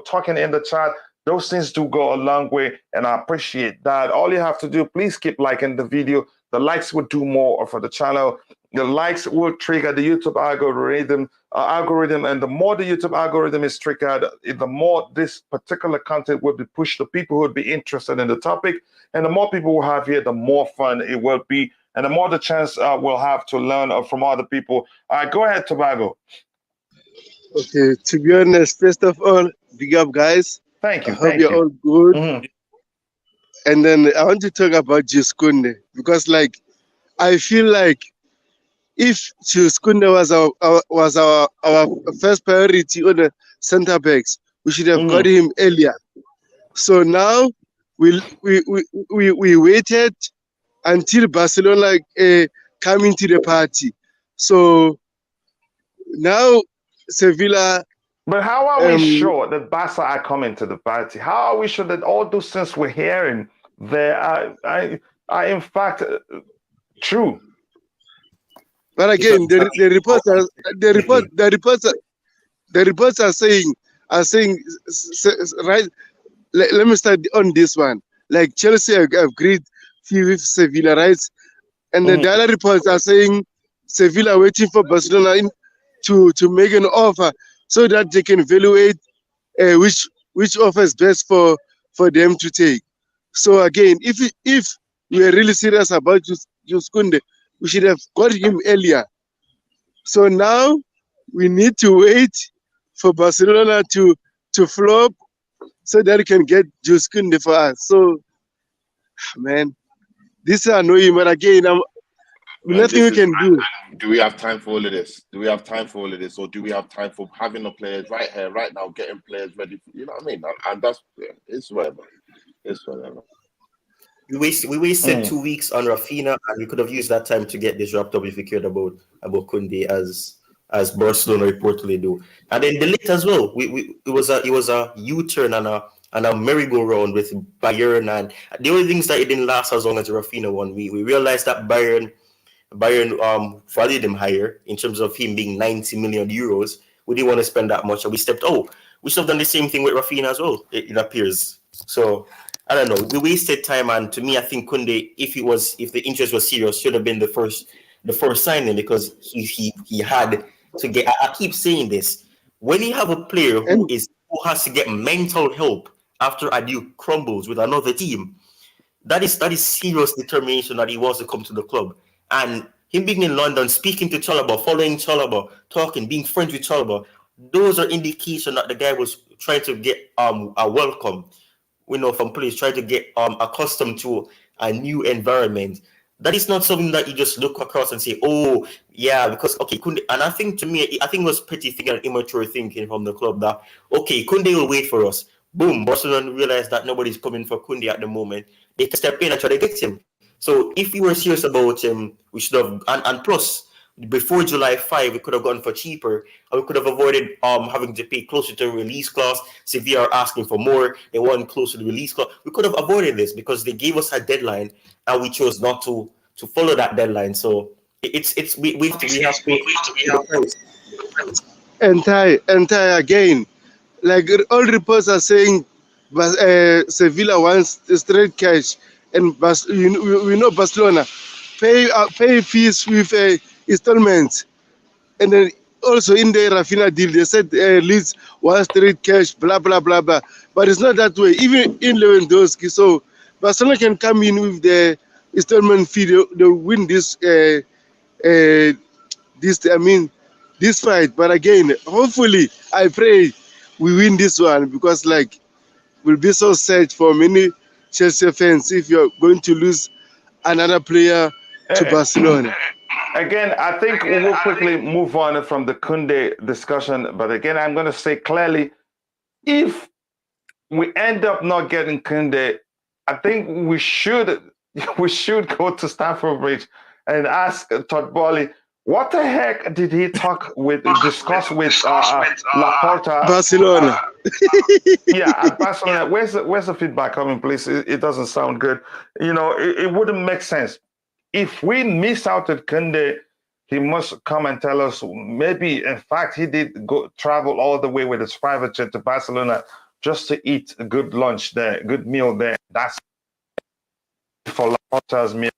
talking in the chat, those things do go a long way, and I appreciate that. All you have to do, please keep liking the video. The likes will do more for the channel. The likes will trigger the YouTube algorithm, and the more the YouTube algorithm is triggered, the more this particular content will be pushed to people who would be interested in the topic, and the more people will have here, the more fun it will be, and the more the chance we'll have to learn from other people. Go ahead, Tobago. Okay, to be honest, first of all, big up, guys. Thank you. I hope you're all good. Mm-hmm. And then I want to talk about Jules Kounde, because, like, I feel like if Jules Kounde was our first priority on the center backs, we should have got him earlier. So now we waited until Barcelona come into the party. So now Sevilla. But how are we sure that Barca are coming to the party? How are we sure that all those things we're hearing there are in fact true? But again, the reports are saying right. Let me start on this one. Like Chelsea agreed with Sevilla, right? And then the other reports are saying Sevilla waiting for Barcelona to make an offer so that they can evaluate which offer is best for them to take. So again, if we are really serious about Jules Kounde, we should have got him earlier. So now we need to wait for Barcelona to flop so that we can get Jules Kounde for us. So, man, this is annoying. But again, nothing we can do. Do we have time for all of this? Or do we have time for having the players right here, right now, getting players ready? You know what I mean? And it's whatever. We wasted 2 weeks on Raphinha, and we could have used that time to get this wrapped up if we cared about Koundé as Barcelona reportedly do. And then the late as well. It was a U-turn and a merry-go-round with Bayern, and the only things that it didn't last as long as the Raphinha one. We realized that Bayern valued him higher in terms of him being 90 million euros. We didn't want to spend that much, and we stepped out. We should have done the same thing with Raphinha as well, it appears. So I don't know. We wasted time, and to me, I think Koundé, if the interest was serious, should have been the first signing, because he had to get. I keep saying this: when you have a player who has to get mental help after a deal crumbles with another team, that is serious determination that he wants to come to the club. And him being in London, speaking to Chalobah, following Chalobah, talking, being friends with Chalobah, those are indication that the guy was trying to get a welcome. We know from players trying to get accustomed to a new environment. That is not something that you just look across and say, oh yeah, because okay, Koundé. And I think it was petty thinking and immature thinking from the club that okay, Koundé will wait for us. Boom, Barcelona realized that nobody's coming for Koundé at the moment. They can step in and try to get him. So if we were serious about him, we should have, and plus, before July 5, we could have gone for cheaper, and we could have avoided having to pay closer to the release clause. Sevilla are asking for more; they want closer to the release clause. We could have avoided this because they gave us a deadline, and we chose not to follow that deadline. So we have to. entire again. Like all reports are saying, but Sevilla wants straight cash, and we know Barcelona pay fees with installments, and then also in the Raphinha deal they said Leeds wants straight cash, blah blah blah blah. But it's not that way. Even in Lewandowski, so Barcelona can come in with the installment fee. They'll win this. This fight. But again, hopefully, I pray we win this one because like we'll be so sad for many Chelsea fans if you're going to lose another player to Barcelona. Again, I think we will quickly move on from the Koundé discussion. But again, I'm going to say clearly, if we end up not getting Koundé, I think we should go to Stamford Bridge and ask Todd Boehly, what the heck did he discuss with Laporta? Barcelona. At Barcelona. Where's the feedback coming, please? It doesn't sound good. It wouldn't make sense. If we miss out at Koundé, he must come and tell us. Maybe, in fact, he did travel all the way with his private jet to Barcelona just to eat a good lunch there, good meal there. That's for Laporta's meal.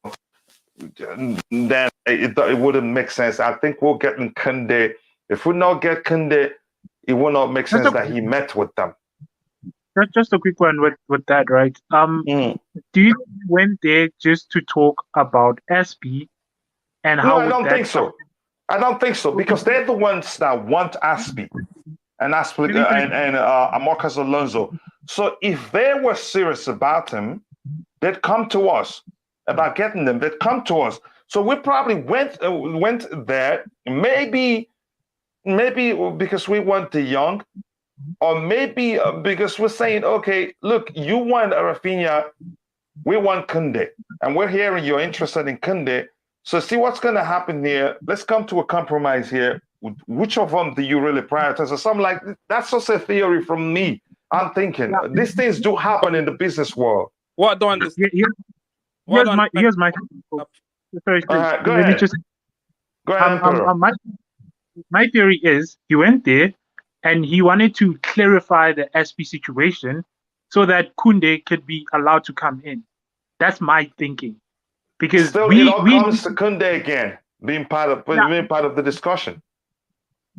Then it wouldn't make sense. I think we'll get in Koundé. If we not get Koundé, it will not make sense that he met with them. Just a quick one with that, right? Do you went there just to talk about SP and how? No, I don't think so. I don't think so because they're the ones that want Aspi and Marcus Alonso. So if they were serious about him, they'd come to us about getting them. They'd come to us. So we probably went there. Maybe because we want the young. Or maybe because we're saying, okay, look, you want Raphinha, we want Koundé, and we're hearing you're interested in Koundé. So see what's going to happen here. Let's come to a compromise here. Which of them do you really prioritize? Or something like that's just a theory from me. I'm thinking these things do happen in the business world. What do I understand? Here's my. Sorry, go ahead. Go ahead. My theory is he went there. And he wanted to clarify the SP situation so that Koundé could be allowed to come in. That's my thinking. Because still, it all comes to Koundé again, being part of the discussion.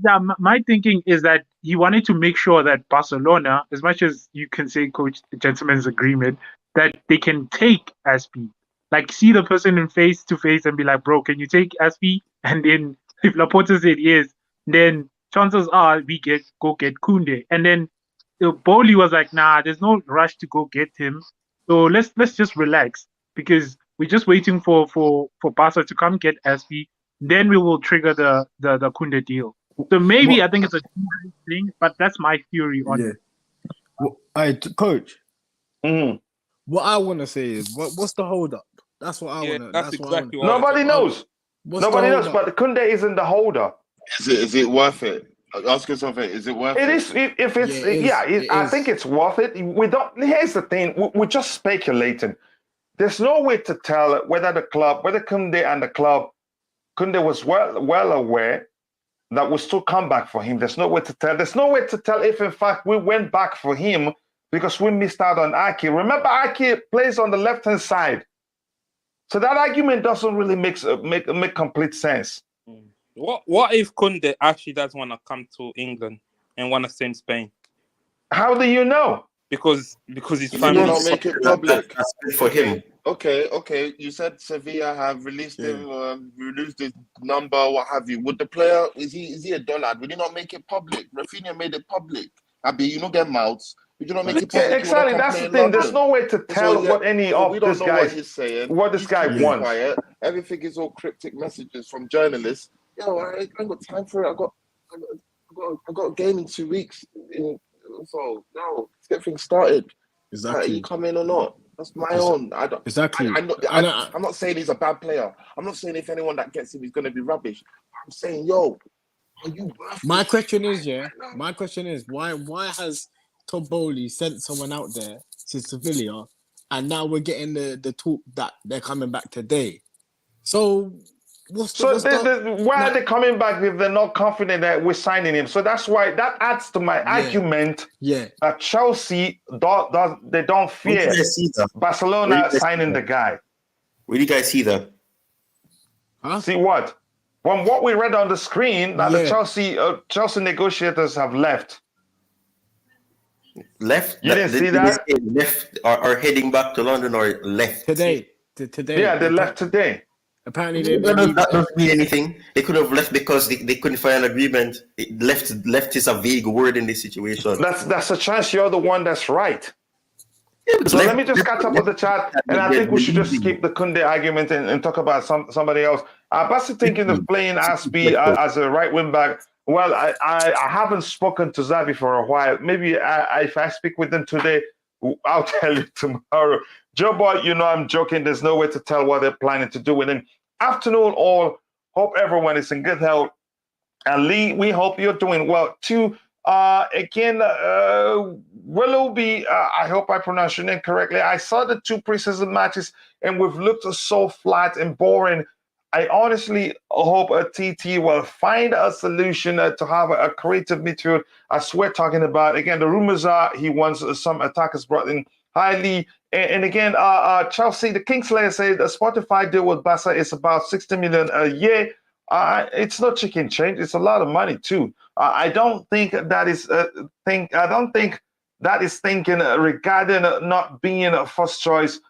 Yeah, my thinking is that he wanted to make sure that Barcelona, as much as you can say, coach, the gentleman's agreement, that they can take SP. Like, see the person in face to face and be like, bro, can you take SP? And then if Laporta said yes, then chances are we go get Koundé. And then Boehly was like, nah, there's no rush to go get him. So let's just relax because we're just waiting for Barca to come get SP. Then we will trigger the Koundé deal. So maybe I think it's a thing, but that's my theory on it. Well, coach. What I want to say is, what's the hold up? That's what I want to. That's exactly what nobody knows. Nobody knows, but Koundé isn't the holder. Is it worth it? Ask you something. Is it worth it? It is. If it's, I think it's worth it. We don't. Here's the thing. We're just speculating. There's no way to tell whether Koundé and the club, Koundé was well aware that we still come back for him. There's no way to tell. There's no way to tell if, in fact, we went back for him because we missed out on Aki. Remember, Aki plays on the left-hand side. So that argument doesn't really make complete sense. What if Koundé actually does want to come to England and want to stay in Spain? How do you know? Because his family not make it public. That's good for him. Okay. You said Sevilla have released him, released his number, what have you. Would the player is he a dullard? Would he not make it public? Raphinha made it public. Abi, you don't get mouths. Would you not make it public? Exactly, that's the thing. There's no way to tell what any of this guy wants. Quiet. Everything is all cryptic messages from journalists. Yo, I ain't got time for it. I got a game in 2 weeks. So let's get things started. Exactly. You come in or not? That's my own. Exactly. I'm not saying he's a bad player. I'm not saying if anyone that gets him is going to be rubbish. I'm saying, yo, are you worth My question is, why has Todd Boehly sent someone out there to Sevilla, and now we're getting the talk that they're coming back today? So Why are they coming back if they're not confident that we're signing him? So that's why that adds to my argument that Chelsea they don't fear Barcelona signing the guy. Where do you guys see that? Huh? See what? From what we read on the screen, that the Chelsea negotiators have left. Left? You didn't see that? Left are heading back to London or left? Today. Yeah, they left today. Apparently, that doesn't mean anything. They could have left because they couldn't find an agreement. Left is a vague word in this situation. That's a chance you're the one that's right. Yeah, so let me just catch up with the chat, and I think we should just skip the Koundé argument and talk about somebody else. Bassi thinking of playing Aspi as a right wing back. Well, I haven't spoken to Xavi for a while. Maybe if I speak with him today, I'll tell you tomorrow. Joe Boy, I'm joking. There's no way to tell what they're planning to do with him. Afternoon all. Hope everyone is in good health. And Lee, we hope you're doing well too. Again, Willoughby, I hope I pronounced your name correctly. I saw the 2 preseason matches and we've looked so flat and boring. I honestly hope a TT will find a solution to have a creative midfield as we're talking about. Again, the rumors are he wants some attackers brought in highly. And again, Chelsea, the Kingslayer said the Spotify deal with Barca is about 60 million a year. It's not chicken change. It's a lot of money too. I don't think that is thinking regarding not being a first choice.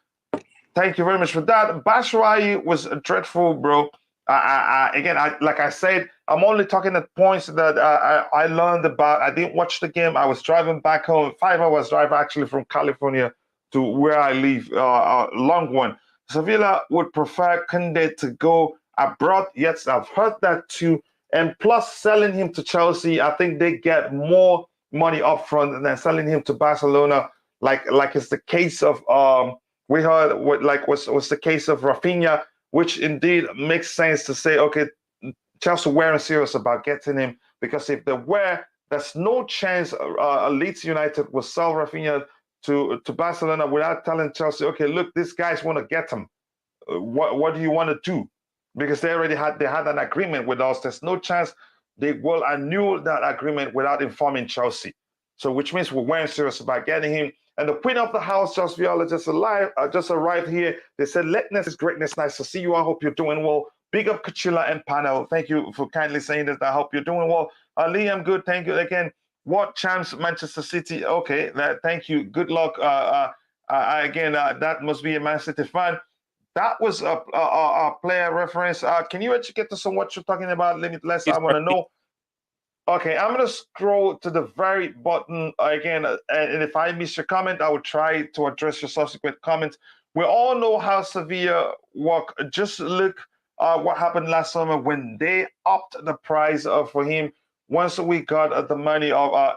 Thank you very much for that. Batshuayi was dreadful, bro. Again, like I said, I'm only talking the points that I learned about. I didn't watch the game. I was driving back home, 5 hours drive actually from California to where I live, long one. Sevilla would prefer Koundé to go abroad. Yes, I've heard that too. And plus selling him to Chelsea, I think they get more money up front than selling him to Barcelona, like it's the case of we heard was the case of Raphinha, which indeed makes sense to say, okay, Chelsea weren't serious about getting him, because if they were, there's no chance Leeds United will sell Raphinha to Barcelona without telling Chelsea, okay, look, these guys want to get him. What do you want to do? Because they had an agreement with us. There's no chance they will annul that agreement without informing Chelsea. So which means we weren't serious about getting him. And the queen of the house, Just Viola, just arrived here. They said, "Letness is greatness. Nice to see you. I hope you're doing well. Big up Kachila and panel. Thank you for kindly saying that. I hope you're doing well. Lee, I'm good. Thank you again. What champs Manchester City? Okay, thank you. Good luck. Again, that must be a Man City fan. That was a player reference. Can you educate us on what you're talking about? Limitless, I want to know. Okay, I'm going to scroll to the very bottom again. And if I miss your comment, I will try to address your subsequent comments. We all know how Sevilla work. Just look what happened last summer when they upped the price for him. Once we got the money of,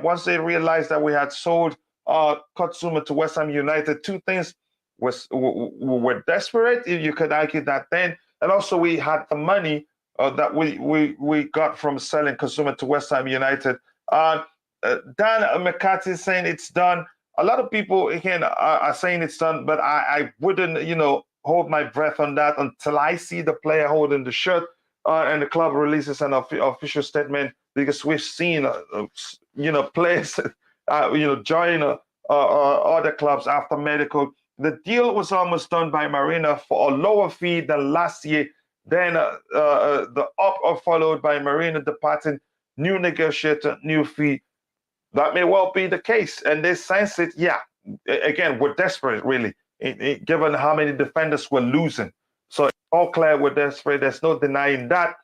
once they realized that we had sold Kotsuma to West Ham United, two things. We were desperate, if you could argue that then. And also we had the money that we got from selling Kotsuma to West Ham United. Dan McCarthy is saying it's done. A lot of people, again, are saying it's done, but I wouldn't, hold my breath on that until I see the player holding the shirt and the club releases an official statement, because we've seen, players, join other clubs after medical. The deal was almost done by Marina for a lower fee than last year. Then the up followed by Marina departing, new negotiator, new fee. That may well be the case. And they sense it, again, we're desperate, really, given how many defenders we're losing. So it's all clear we're desperate. There's no denying that.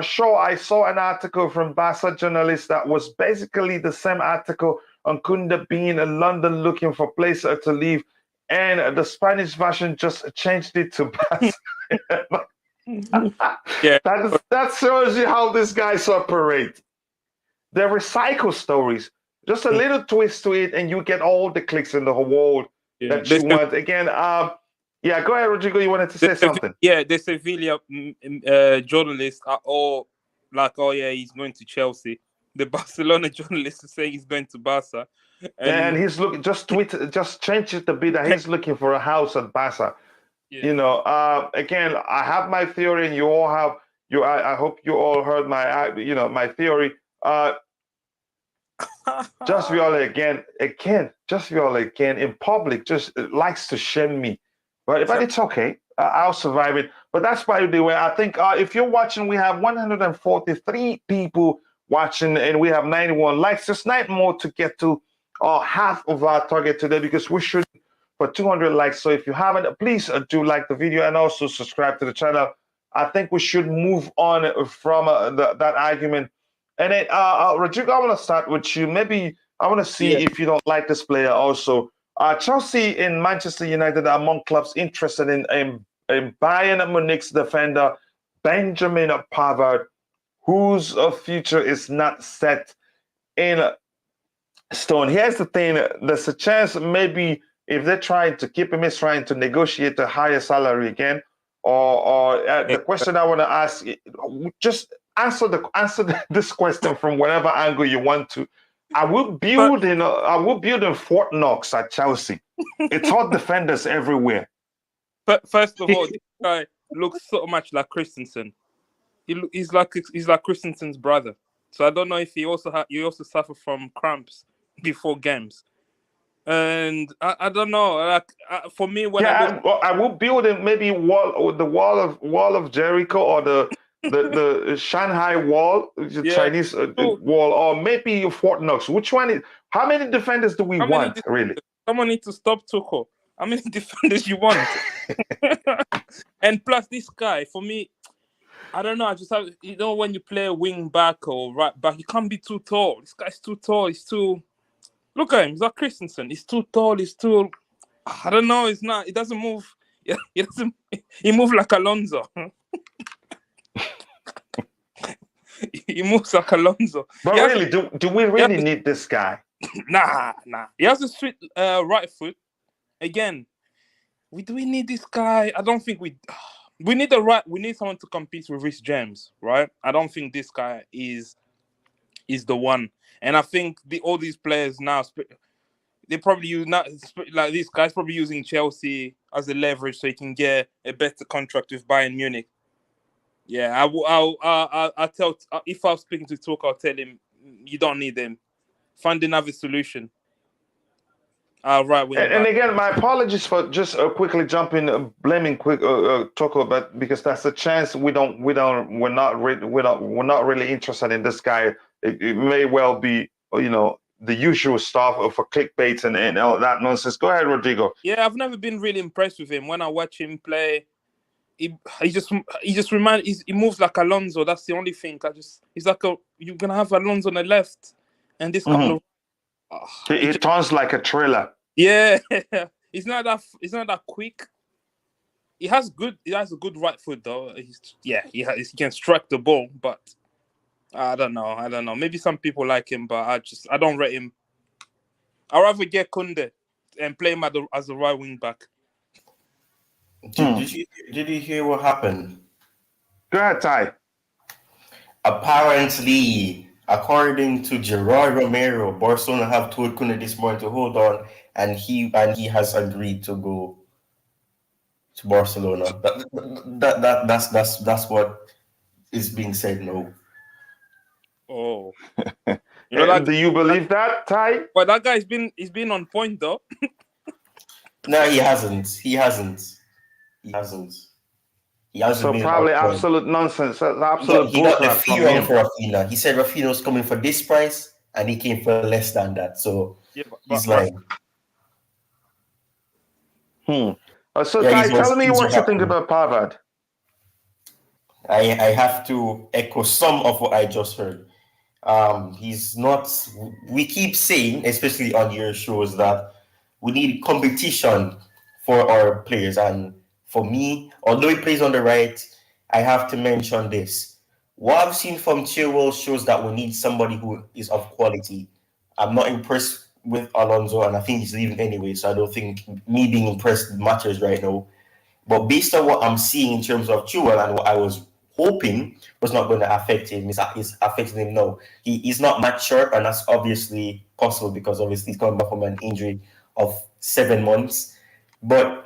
Sure, I saw an article from Barca journalist that was basically the same article on Koundé being in London looking for a place to live. And the Spanish version just changed it to Barca. That shows you how these guys operate. They recycle stories. Just a little twist to it, and you get all the clicks in the whole world that you want. Again, go ahead, Rodrigo. You wanted to say something? Yeah, the Sevilla journalists are all like, "Oh yeah, he's going to Chelsea." The Barcelona journalists are saying he's going to Barca, and he's looking. Just change it a bit. That he's looking for a house at Barca. You know, again, I have my theory, and you all have you. I hope you all heard my, my theory. Just Viola just Viola again in public just likes to shame me, but it's okay. I'll survive it. But that's by the way. I think if you're watching, we have 143 people watching, and we have 91 likes. Just 9 more to get to half of our target today, because we should for 200 likes. So if you haven't, please do like the video and also subscribe to the channel. I think we should move on from that argument. And then, Rodrigo, I want to start with you. Maybe I want to see if you don't like this player also. Chelsea and Manchester United are among clubs interested in Bayern Munich's defender, Benjamin Pavard, whose future is not set in stone. Here's the thing. There's a chance maybe if they're trying to keep him, is trying to negotiate a higher salary again. Or the question I want to ask, just answer this question from whatever angle you want to. I will build in Fort Knox at Chelsea. It's hot defenders everywhere. But first of all, this guy looks so much like Christensen. He's like Christensen's brother. So I don't know if he also suffer from cramps before games. And I don't know. Like for me, when I will build in maybe the wall of Jericho, or the Shanghai wall, the Chinese wall, or maybe Fort Knox. Which one is? How many defenders do we want? Really? Someone needs to stop Tuchel. How many defenders you want? And plus, this guy, for me, I don't know. I just have, when you play a wing back or right back, you can't be too tall. This guy's too tall. He's too. Look at him. He's like Christensen. He's too tall. He's too. I don't know. It's not. He doesn't move. He doesn't. He moves like Alonso. He moves like Alonso. But really, do we really need this guy? Nah. He has a sweet right foot. Again, do we need this guy? I don't think we need we need someone to compete with Reece James, right? I don't think this guy is the one. And I think all these players now, they probably use like this guy's probably using Chelsea as a leverage so he can get a better contract with Bayern Munich. Yeah, I'll tell if I was speaking to Tuchel, I'll tell him you don't need him. Find another solution. Right. And again, my apologies for just quickly jumping, blaming Tuchel, but because that's a chance we're not really interested in this guy. It may well be, the usual stuff for clickbait and all that nonsense. Go ahead, Rodrigo. Yeah, I've never been really impressed with him. When I watch him play, he moves like Alonso. That's the only thing. He's like you're gonna have Alonso on the left, and this couple of he turns like a trailer. Yeah, he's not that quick. He has a good right foot though. He can strike the ball, but I don't know. Maybe some people like him, but I don't rate him. I'd rather get Koundé and play him as a right wing back. Did you hear what happened? Go ahead, Ty. Apparently, according to Gerard Romero, Barcelona have told Koundé this morning to hold on, and he has agreed to go to Barcelona. That's what is being said now. Oh, do you believe that, Ty? Well, that guy's been on point though. No, he hasn't. So probably absolute nonsense. Absolute he got the bullcrap fee round for Raphinha. He said Raphinha was coming for this price, and he came for less than that. So he's lying. So Ty, tell me what you think about Pavard. I have to echo some of what I just heard. He's not. We keep saying, especially on your shows, that we need competition for our players. And for me, although he plays on the right, I have to mention this. What I've seen from Chilwell shows that we need somebody who is of quality. I'm not impressed with Alonso, and I think he's leaving anyway, so I don't think me being impressed matters right now. But based on what I'm seeing in terms of Chilwell and what I was hoping was not going to affect him, is affecting him now. He's not match sharp, and that's obviously possible because obviously he's coming back from an injury of 7 months. But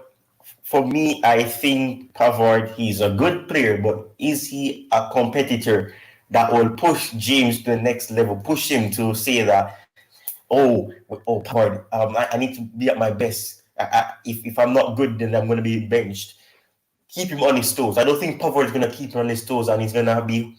For me, I think Pavard, he's a good player, but is he a competitor that will push James to the next level, push him to say that, Pavard, I need to be at my best. If I'm not good, then I'm going to be benched. Keep him on his toes. I don't think Pavard is going to keep him on his toes and he's going to be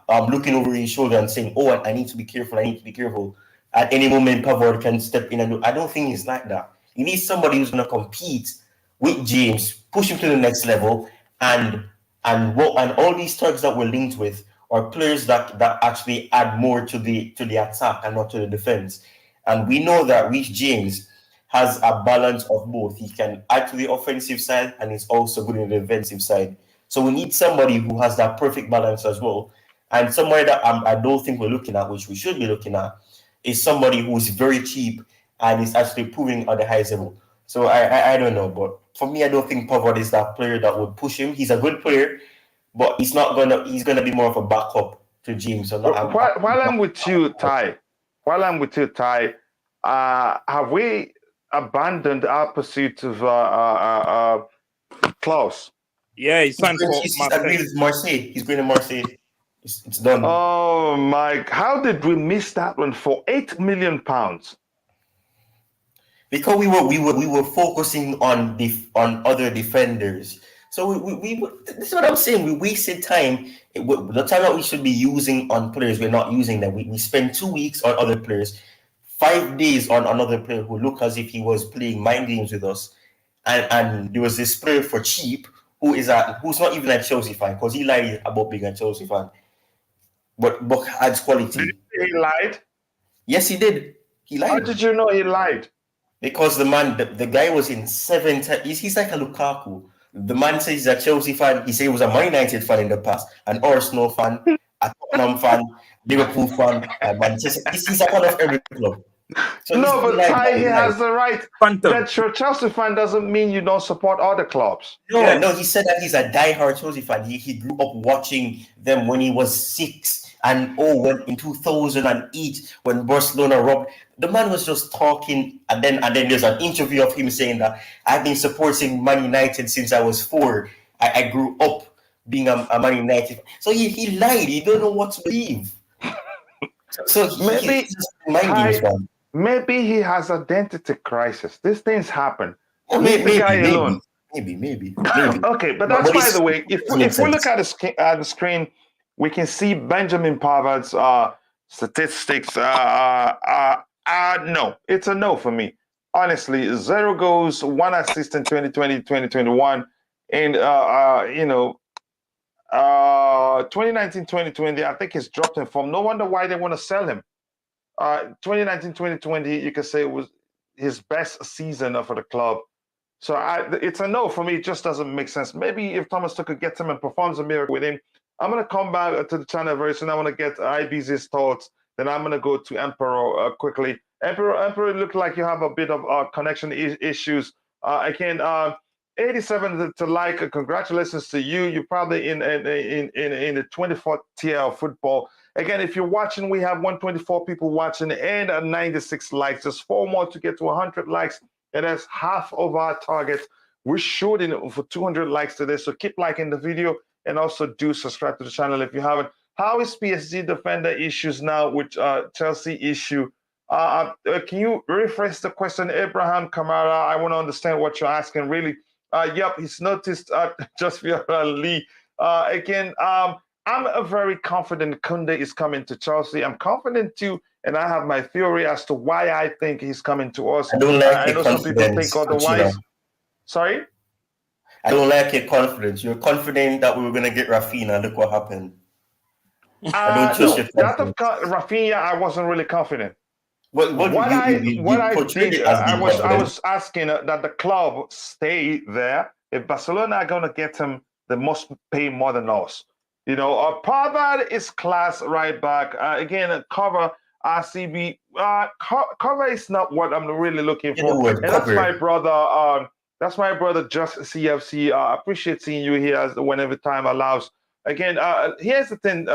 looking over his shoulder and saying, I need to be careful, I need to be careful. At any moment, Pavard can step in and do. I don't think he's like that. He needs somebody who's going to compete with James, push him to the next level, and all these targets that we're linked with are players that actually add more to the attack and not to the defense. And we know that Reece James has a balance of both. He can add to the offensive side and he's also good in the defensive side. So we need somebody who has that perfect balance as well. And somebody that I don't think we're looking at, which we should be looking at, is somebody who's very cheap and is actually proving at the highest level. So I don't know, but for me, I don't think Pavard is that player that would push him. He's a good player, but he's gonna be more of a backup to James. So while I'm with you, Ty, have we abandoned our pursuit of Klaus? Yeah, he signed for Marseille. He's going to Marseille. It's done. Oh my! How did we miss that one for £8 million? Because we were focusing on other defenders. So we this is what I'm saying. We wasted time. The time that we should be using on players, we're not using them. We spent 2 weeks on other players, 5 days on another player who looked as if he was playing mind games with us, and there was this player for cheap who's not even a Chelsea fan because he lied about being a Chelsea fan, but adds quality. Did you say he lied? Yes, he did. He lied. How did you know he lied? Because the guy was in 7 times. He's like a Lukaku. The man says he's a Chelsea fan. He said he was a Man United fan in the past, an Arsenal fan, a Tottenham fan, Liverpool fan, Manchester. He's a fan of every club. So no, but Ty, he has the right. Phantom. That you're a Chelsea fan doesn't mean you don't support other clubs. No, he said that he's a die-hard Chelsea fan. He grew up watching them when he was 6. And when in 2008, when Barcelona robbed, the man was just talking, and then there's an interview of him saying that I've been supporting Man United since I was 4. I grew up being a Man United. So he lied. He don't know what to believe. So maybe he has identity crisis. These things happen. Maybe. Okay, but that's by the way. If we look at the screen, we can see Benjamin Pavard's statistics. No, it's a no for me. Honestly, 0 goals, 1 assist in 2020, 2021, and 2019, 2020. I think he's dropped in form. No wonder why they want to sell him. 2019, 2020, you can say it was his best season for the club. So it's a no for me. It just doesn't make sense. Maybe if Thomas Tuchel gets him and performs a miracle with him, I'm going to come back to the channel very soon. I want to get IBZ's thoughts. Then I'm going to go to Emperor quickly. Emperor, look like you have a bit of connection issues. Again, 87 to like. Congratulations to you. You're probably in the 24th tier of football. Again, if you're watching, we have 124 people watching and 96 likes. There's 4 more to get to 100 likes, and that's half of our target. We're shooting for 200 likes today, so keep liking the video and also do subscribe to the channel if you haven't. How is PSG defender issues now with Chelsea issue? Can you rephrase the question, Abraham Kamara? I want to understand what you're asking, really. Yep, he's noticed just via Lee. Again, I'm very confident Koundé is coming to Chelsea. I'm confident too, and I have my theory as to why I think he's coming to us. I don't like I know some people think otherwise. Sorry? I don't like your confidence. You're confident that we were going to get Raphinha. Look what happened. I don't trust your confidence. Raphinha, I wasn't really confident. I was asking that the club stay there. If Barcelona are going to get him, they must pay more than us. Pavard is class right back. Again, cover RCB. Cover is not what I'm really looking for. And that's my brother. That's my brother, Just CFC. I appreciate seeing you here whenever time allows. Again, here's the thing,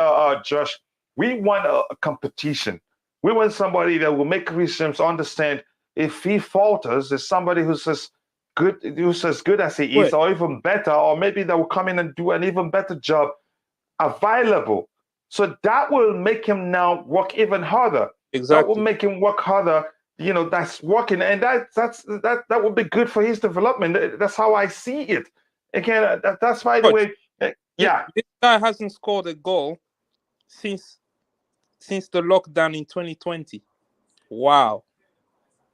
Josh. We want a competition. We want somebody that will make Christians understand if he falters, there's somebody who says, good, who's as good as he is, or even better, or maybe they will come in and do an even better job available. So that will make him now work even harder. That will make him work harder. You know, that's working, and that would be good for his development. That's how I see it. Again, that's by the way. Yeah, this guy hasn't scored a goal since the lockdown in 2020. Wow.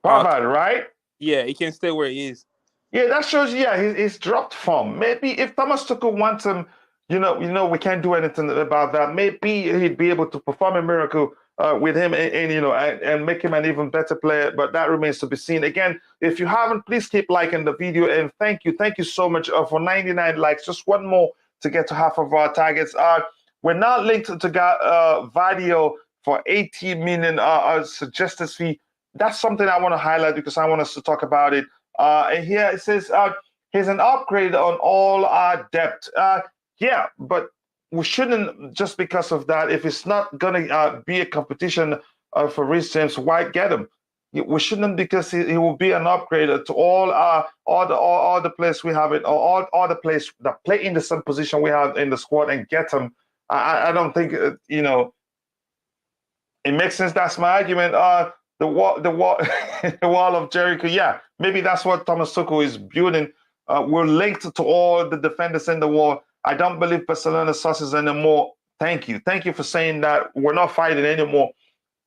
Harvard, right? Yeah, he can stay where he is. Yeah, that shows. Yeah, he's dropped form. Maybe if Thomas Tuchel wants him, you know, we can't do anything about that. Maybe he'd be able to perform a miracle with him, and make him an even better player. But that remains to be seen. Again, if you haven't, please keep liking the video, and thank you so much for 99 likes. Just one more to get to half of our targets. We're now linked to Gvardiol for 80 million suggested fee. That's something I want to highlight because I want us to talk about it. And here it says here's an upgrade on all our depth. Yeah, but we shouldn't, just because of that, if it's not going to be a competition for Reece James, why get him? We shouldn't, because he will be an upgrade to all the players we have, all the players that play in the same position we have in the squad, and get him. I don't think, it makes sense. That's my argument. The wall, the wall of Jericho. Yeah, maybe that's what Thomas Tuchel is building. We're linked to all the defenders in the wall. I don't believe Barcelona sauces anymore. Thank you for saying that. We're not fighting anymore.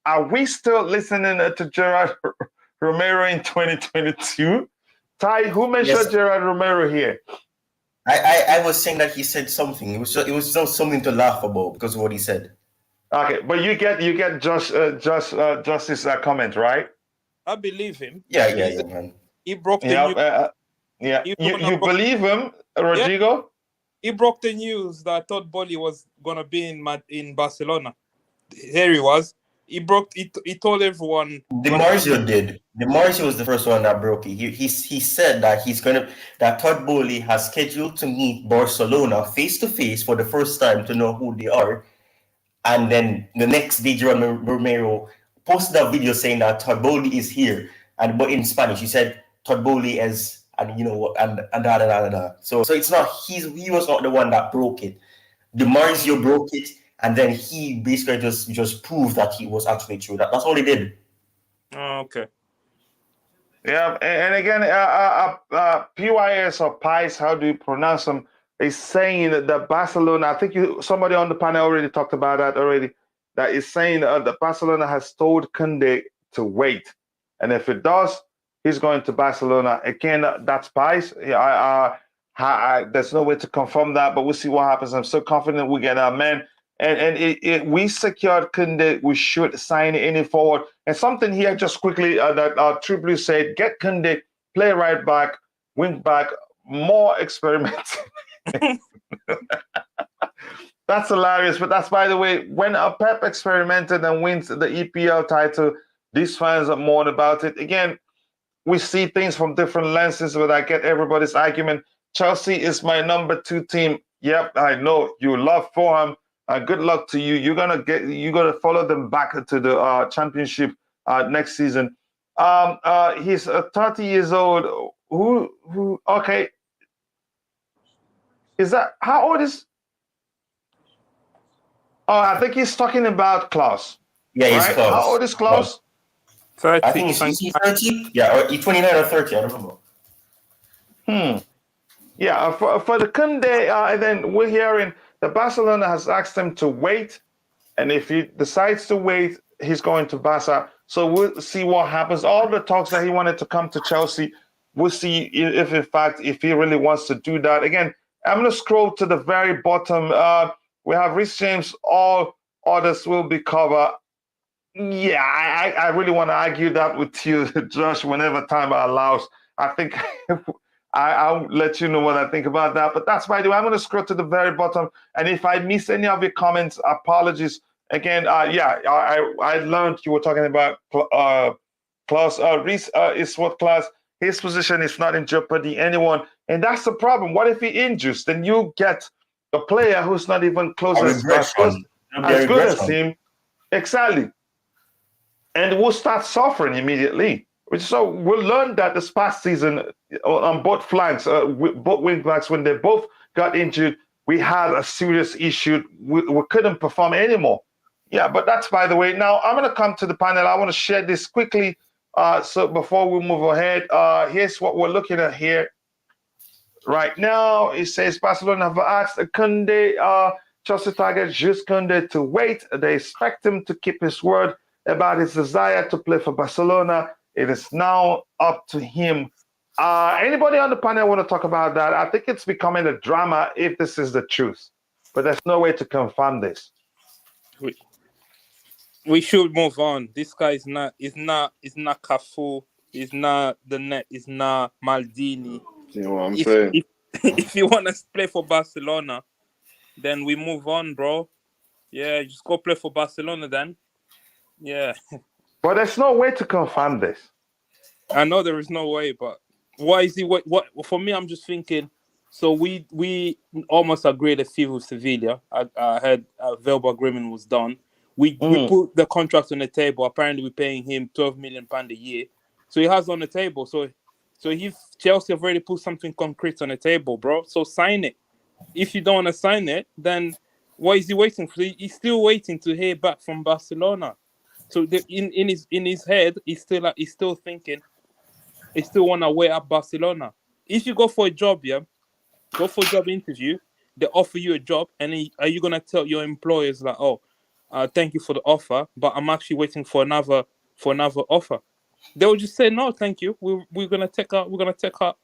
Are we still listening to Gerard Romero in 2022? Ty, who mentioned Gerard Romero here? I was saying that he said something. It was just something to laugh about because of what he said. Okay, but you get Josh's comment, right? I believe him. Yeah, man. He broke the news. You believe him, Rodrigo? Yeah. He broke the news that Todd Boehly was gonna be in Barcelona. Here he was. He told everyone. Di Marzio did. Di Marzio was the first one that broke it. He said that that Todd Boehly has scheduled to meet Barcelona face to face for the first time to know who they are. And then the next day, Gerard Romero posted a video saying that Todd Boehly is here, but in Spanish he said Todd Boehly is, and and da. So it's not he was not the one that broke it. Di Marzio broke it, and then he basically just proved that he was actually true. That's all he did. Oh, okay. Yeah, and again, PYS or Pies, how do you pronounce them? Is saying that Barcelona, I think somebody on the panel already talked about that already, that is saying that Barcelona has told Koundé to wait. And if it does, he's going to Barcelona. Again, that's Pies. Yeah, there's no way to confirm that, but we'll see what happens. I'm so confident we get our man. And we secured Koundé, we should sign any forward. And something here just quickly that True Blue said, get Koundé, play right back, wing back, more experiments. That's hilarious, but that's, by the way, when Pep experimented and wins the EPL title, these fans are mourn about it. Again, we see things from different lenses, but I get everybody's argument. Chelsea is my number 2 team. Yep, I know you love Fulham. Good luck to you. You're gonna follow them back to the championship next season. He's 30 years old. Who? Okay. Is that how old is? Oh, I think he's talking about Klaus. Yeah, he's Klaus. How old is Klaus? 30. I think he's 30. Yeah, or 29 or 30. I don't remember. Yeah, for the Koundé, and then we're hearing that Barcelona has asked him to wait, and if he decides to wait, he's going to Barca. So we'll see what happens. All the talks that he wanted to come to Chelsea, we'll see if in fact, if he really wants to do that. Again, I'm going to scroll to the very bottom. We have Reece James. All others will be covered. Yeah, I really want to argue that with you, Josh, whenever time allows. I think I'll let you know what I think about that. But that's by the way, I'm going to scroll to the very bottom. And if I miss any of your comments, apologies. Again, I learned you were talking about Klaus. Reece is what Klaus. His position is not in jeopardy, anyone. And that's the problem. What if he injures? Then you get a player who's not even close as good as him. Exactly. And we'll start suffering immediately. So we learned that this past season on both flanks, both wing backs, when they both got injured, we had a serious issue. We couldn't perform anymore. Yeah, but that's by the way. Now I'm going to come to the panel. I want to share this quickly. So before we move ahead, here's what we're looking at here. Right now, it says Barcelona have asked Koundé, Chelsea target Jules Kounde to wait. They expect him to keep his word about his desire to play for Barcelona. It is now up to him. Anybody on the panel want to talk about that? I think it's becoming a drama if this is the truth, but there's no way to confirm this. We should move on. This guy is not Cafu. Is not the net. Is not Maldini. You know what I'm saying? If you want to play for Barcelona, then we move on, bro. Yeah, just go play for Barcelona then. Yeah. But there's no way to confirm this. I know there is no way, but why is he? What? For me, I'm just thinking. So we almost agreed a fee with Sevilla. I heard a verbal agreement was done. We put the contract on the table. Apparently, we're paying him £12 million a year. So he has on the table. So if Chelsea have already put something concrete on the table, bro. So sign it. If you don't want to sign it, then what is he waiting for? He's still waiting to hear back from Barcelona. So in his head, he's still thinking. He still want to weigh up Barcelona. If you go for a job, go for a job interview. They offer you a job, and then are you gonna tell your employers like, "Oh, thank you for the offer, but I'm actually waiting for another offer"? They will just say, "No, thank you. We're gonna take our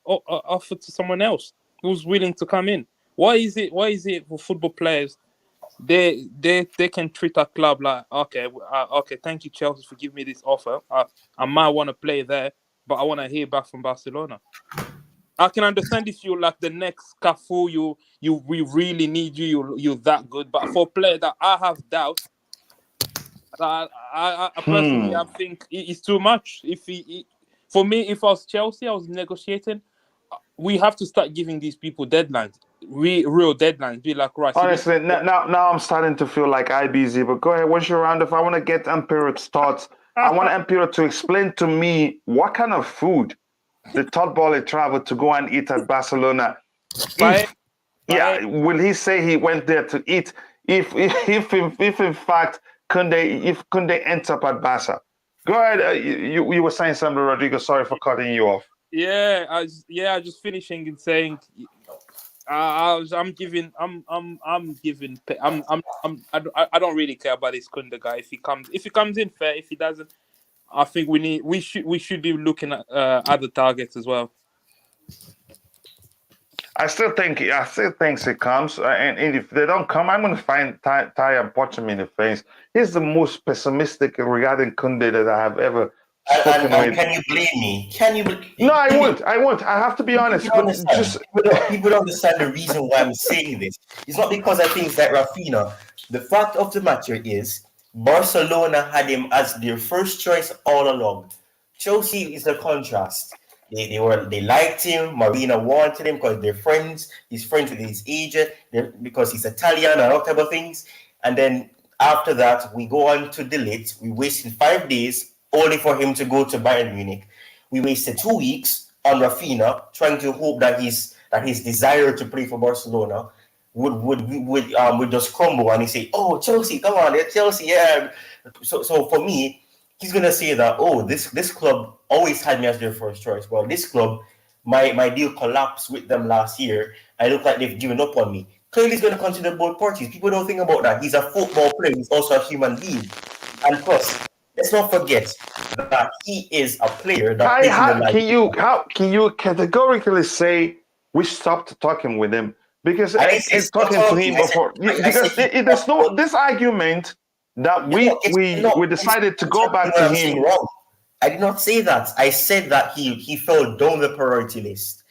offer to someone else who's willing to come in." Why is it for football players? They can treat a club like, okay, thank you, Chelsea, for giving me this offer. I might want to play there, but I want to hear back from Barcelona. I can understand if you're like the next Cafu, we really need you're that good. But for a player that I have doubts, I personally I think it's too much. For me, if I was Chelsea, I was negotiating. We have to start giving these people deadlines, real deadlines. Be like, right. Honestly, now I'm starting to feel like IBZ. But go ahead, once you're around, if I want to get Empire's thoughts, I want Empire to explain to me what kind of food the third ball traveled to go and eat at Barcelona. Will he say he went there to eat? If in fact Koundé ends up at Barca, go ahead. You were saying something, Rodrigo. Sorry for cutting you off. I just finishing and saying, I don't really care about this Koundé guy. If he comes in, fair. If he doesn't, I think we should be looking at other targets as well. I still think he comes, and if they don't come, I'm going to find Ty and punch him in the face. He's the most pessimistic regarding Koundé that I have ever spoken with. Can you blame me? No, I won't. I have to be honest. People don't understand the reason why I'm saying this. It's not because I think that Raphinha. The fact of the matter is, Barcelona had him as their first choice all along. Chelsea is the contrast. They liked him. Marina wanted him because they're friends. He's friends with his agent because he's Italian and all type of things. And then after that, we go on to delete. We wasted 5 days only for him to go to Bayern Munich. We wasted 2 weeks on Raphinha, trying to hope that his desire to play for Barcelona would just crumble, and he say, "Oh, Chelsea, come on, Chelsea, yeah." So for me, he's gonna say that, "Oh, this club always had me as their first choice. Well, this club, my deal collapsed with them last year. I look like they've given up on me." Clearly, he's gonna consider both parties. People don't think about that. He's a football player. He's also a human being, and plus, let's not forget that he is a player that can you categorically say we stopped talking with him? Because it's talking to him before. Because there's no this argument that we decided to go back to him. I did not say that. I said that he fell down the priority list.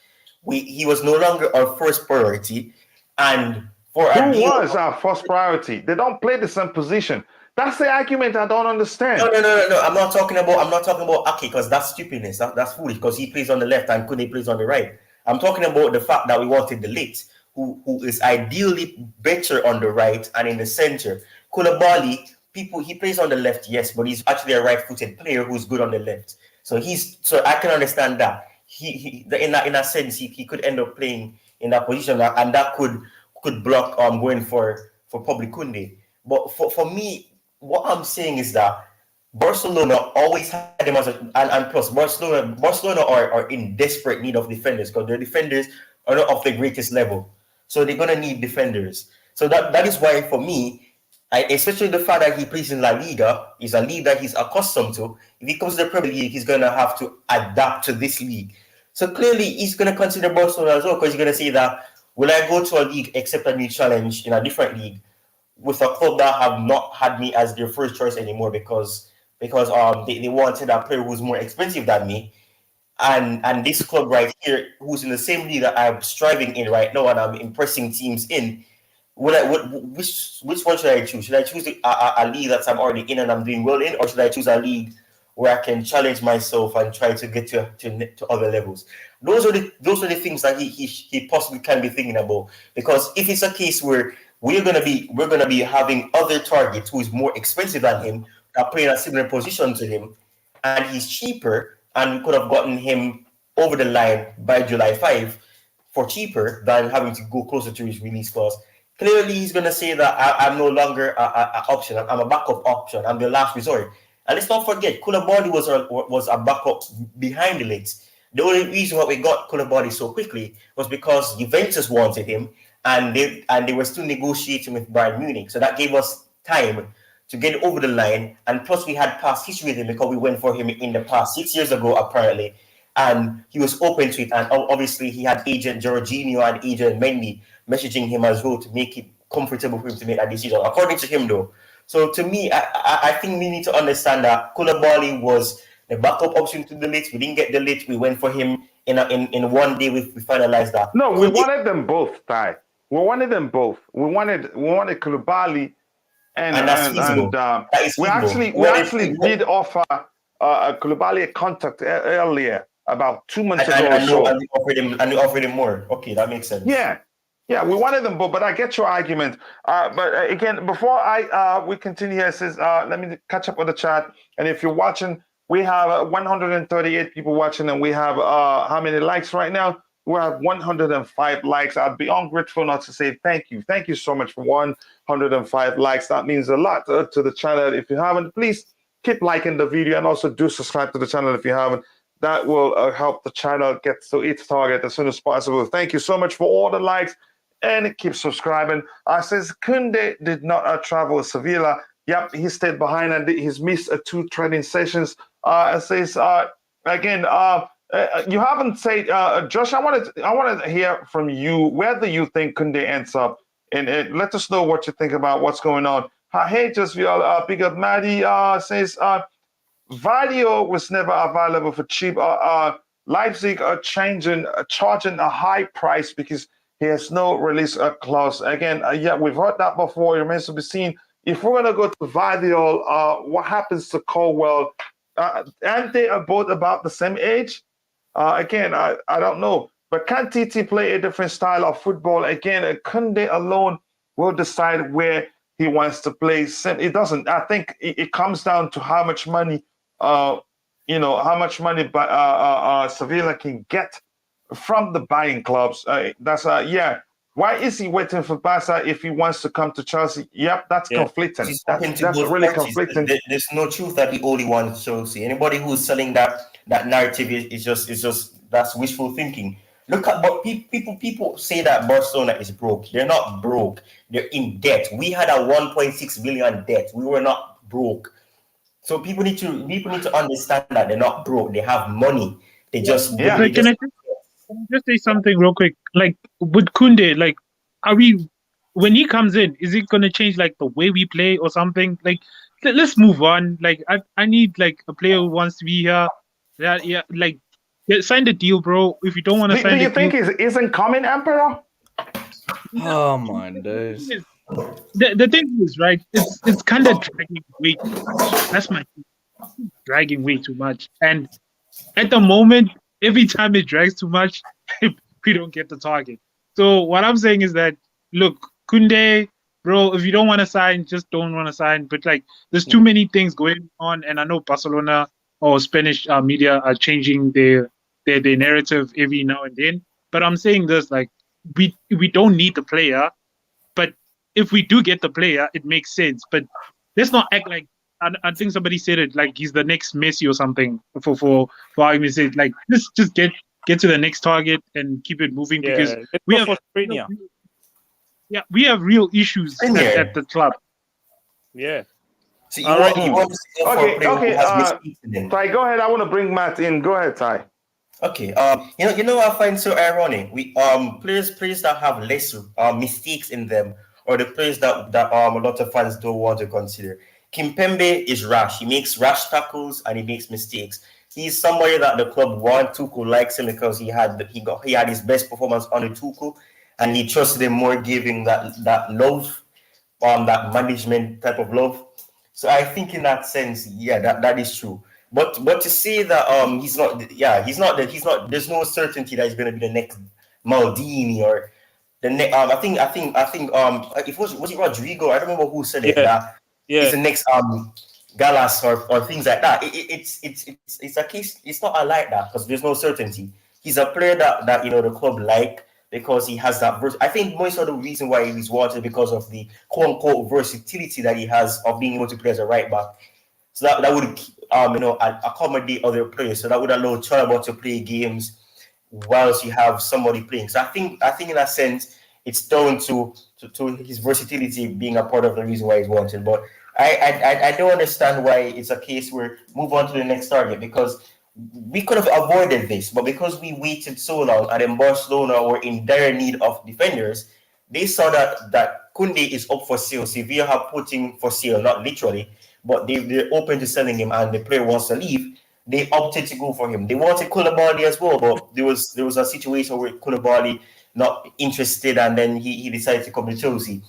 He was no longer our first priority, and who was our first priority? They don't play the same position. That's the argument I don't understand. No. I'm not talking about Ake, because that's stupidness. That's foolish, because he plays on the left and Koundé plays on the right. I'm talking about the fact that we wanted the late, who is ideally better on the right and in the center. Koulibaly, he plays on the left, yes, but he's actually a right-footed player who's good on the left. So I can understand that. In that sense, he could end up playing in that position, and that could block going for probably Koundé. But for me, what I'm saying is that Barcelona always had them and plus Barcelona are in desperate need of defenders because their defenders are not of the greatest level. So they're gonna need defenders. So that is why for me, especially the fact that he plays in La Liga, is a league that he's accustomed to. If he comes to the Premier League, he's gonna have to adapt to this league. So clearly, he's gonna consider Barcelona as well because he's gonna say that, will I go to a league, accept a new challenge in a different league with a club that have not had me as their first choice anymore because they wanted a player who's more expensive than me, and this club right here, who's in the same league that I'm striving in right now and I'm impressing teams in. Which one should I choose? Should I choose a league that I'm already in and I'm doing well in, or should I choose a league where I can challenge myself and try to get to other levels? Those are the things that he possibly can be thinking about. Because if it's a case where we're gonna be having other targets who is more expensive than him, are playing a similar position to him, and he's cheaper, and we could have gotten him over the line by July 5 for cheaper than having to go closer to his release clause. Clearly, he's going to say that I'm no longer an option. I'm a backup option. I'm the last resort. And let's not forget, Koulibaly was a backup behind the legs. The only reason why we got Koulibaly so quickly was because Juventus wanted him, and they were still negotiating with Bayern Munich. So that gave us time to get over the line. And plus, we had past history with him because we went for him in the past 6 years ago, apparently. And he was open to it. And obviously, he had agent Jorginho and agent Mendy messaging him as well to make it comfortable for him to make that decision, according to him, though. So to me, I think we need to understand that Koulibaly was the backup option to the Ligt. We didn't get the Ligt. We went for him in one day. We finalized that. No, we wanted them both, Ty. We wanted them both. We wanted Koulibaly, and that's feasible. That is feasible. we actually did offer Koulibaly a contact earlier, about 2 months ago or so. And we offered him more. Okay, that makes sense. Yeah, we wanted them both, but I get your argument. But again, before we continue here, it says, let me catch up with the chat. And if you're watching, we have 138 people watching, and we have how many likes right now? We have 105 likes. I'd be ungrateful not to say thank you. Thank you so much for 105 likes. That means a lot to the channel. If you haven't, please keep liking the video, and also do subscribe to the channel if you haven't. That will help the channel get to its target as soon as possible. Thank you so much for all the likes. And keep subscribing. Says Koundé did not travel to Sevilla. Yep, he stayed behind and he's missed 2 training sessions. Says again, you haven't said, Josh. I wanted to hear from you. Where do you think Koundé ends up? And let us know what you think about what's going on. Hey, just big up Maddie. Says Gvardiol was never available for cheap. Leipzig are charging a high price because he has no release clause. Again, yeah, we've heard that before. It remains to be seen. If we're going to go to Gvardiol, what happens to Colwell? Aren't they both about the same age? Again, I don't know. But can TT play a different style of football? Again, Koundé alone will decide where he wants to play. It doesn't. I think it comes down to how much money, how much money Sevilla can get from the buying clubs. Why is he waiting for Barca if he wants to come to Chelsea? Yep, that's conflicting. That's really conflicting. There's no truth that he only wants Chelsea. Anybody who's selling that narrative is just that's wishful thinking. Look at what people say that Barcelona is broke. They're not broke. They're in debt. We had a 1.6 billion debt. We were not broke. So people need to understand that they're not broke. They have money. They just Can I just say something real quick? Like with Koundé, like when he comes in, is it gonna change like the way we play or something? Like let's move on. Like I need like a player who wants to be here. Sign the deal, bro. If you don't want to sign the deal, do you think he isn't coming, Emperor? Oh my days. The thing is, right? It's kind of dragging way too much. That's my thing. Dragging way too much. And at the moment, every time it drags too much, we don't get the target. So what I'm saying is that, look, Koundé, bro, if you don't want to sign, just don't want to sign. But like, there's too many things going on, and I know Barcelona or Spanish media are changing their narrative every now and then. But I'm saying this, like, we don't need the player, but if we do get the player, it makes sense. But let's not act like, I think somebody said it, like he's the next Messi or something. For argument's sake, like let's just get to the next target and keep it moving, because let's we go have for Rafinha. we have real issues at the club. Yeah. So you All want, right. you want to see a Okay, player okay. who has mistakes in them. Ty, go ahead. I want to bring Matt in. Go ahead, Ty. Okay. You know what I find so ironic? We players that have less mistakes in them, or the players that a lot of fans don't want to consider. Kimpembe is rash. He makes rash tackles and he makes mistakes. He's somebody that the club want. Tuchel likes him because he had his best performance under Tuchel, and he trusted him more, giving that love, that management type of love. So I think in that sense, yeah, that is true. But to say that there's no certainty that he's going to be the next Maldini or the next. I think it was it Rodrigo? I don't remember who said it. That he's the next Gallagher or things like that. It's a case. It's not like that because there's no certainty. He's a player that the club like, because he has that I think most of the reason why he's wanted, because of the quote-unquote versatility that he has of being able to play as a right back. So that would accommodate other players. So that would allow Chalobah to play games whilst you have somebody playing. So I think in that sense it's down to his versatility being a part of the reason why he's wanted. But I don't understand why it's a case where move on to the next target, because we could have avoided this, but because we waited so long and then Barcelona were in dire need of defenders, they saw that Koundé is up for sale. Sevilla have put him for sale, not literally, but they're open to selling him, and the player wants to leave. They opted to go for him. They wanted Koulibaly as well, but there was a situation where Koulibaly not interested, and then he decided to come to Chelsea.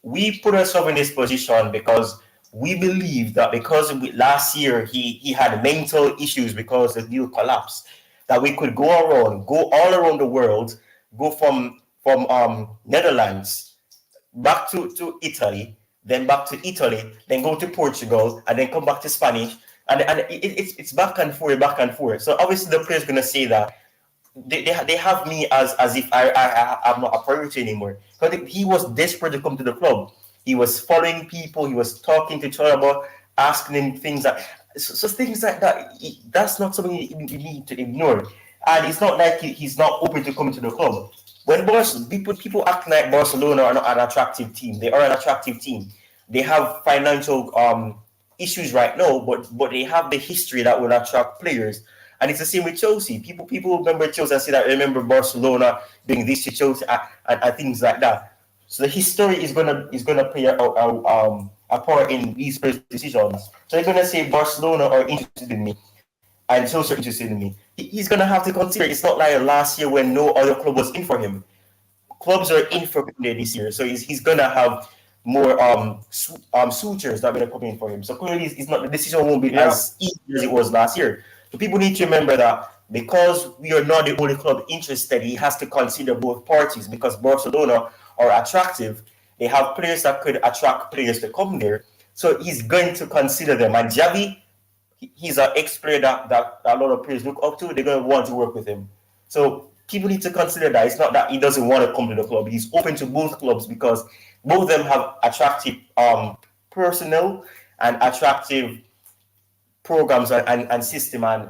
We put ourselves in this position because we believe that because last year he had mental issues because the deal collapsed, that we could go all around the world, go from Netherlands back to Italy, then back to Italy, then go to Portugal, and then come back to Spanish, and it's back and forth. So obviously the player's gonna say that they have me as if I'm not a priority anymore. Because he was desperate to come to the club. He was following people. He was talking to Chalobah, asking him things so things like that. That's not something you need to ignore. And it's not like he's not open to coming to the club. When people act like Barcelona are not an attractive team, they are an attractive team. They have financial issues right now, but they have the history that will attract players. And it's the same with Chelsea. People remember Chelsea and say that remember Barcelona doing this to Chelsea and things like that. So the history is gonna play a part in these players' decisions. So they're gonna say Barcelona are interested in me, and Chelsea are interested in me. He's gonna have to consider. It's not like last year when no other club was in for him. Clubs are in for Koundé this year, so he's gonna have more sutures that are gonna come in for him. So clearly, it's not the decision won't be as easy as it was last year. So people need to remember that because we are not the only club interested, he has to consider both parties, because Barcelona are attractive. They have players that could attract players to come there. So he's going to consider them. And Xavi, he's an ex-player that a lot of players look up to. They're going to want to work with him. So people need to consider that. It's not that he doesn't want to come to the club. He's open to both clubs because both of them have attractive personnel and attractive programs and system and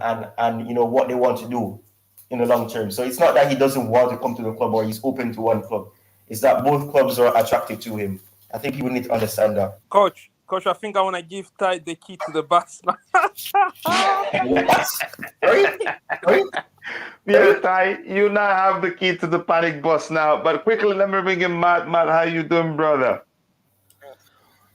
what they want to do in the long term. So it's not that he doesn't want to come to the club or he's open to one club. It's that both clubs are attractive to him. I think people need to understand that. Coach, I think I want to give Ty the key to the bus. Yeah, Ty, you now have the key to the panic bus now. But quickly, let me bring in Matt. Matt, how you doing, brother?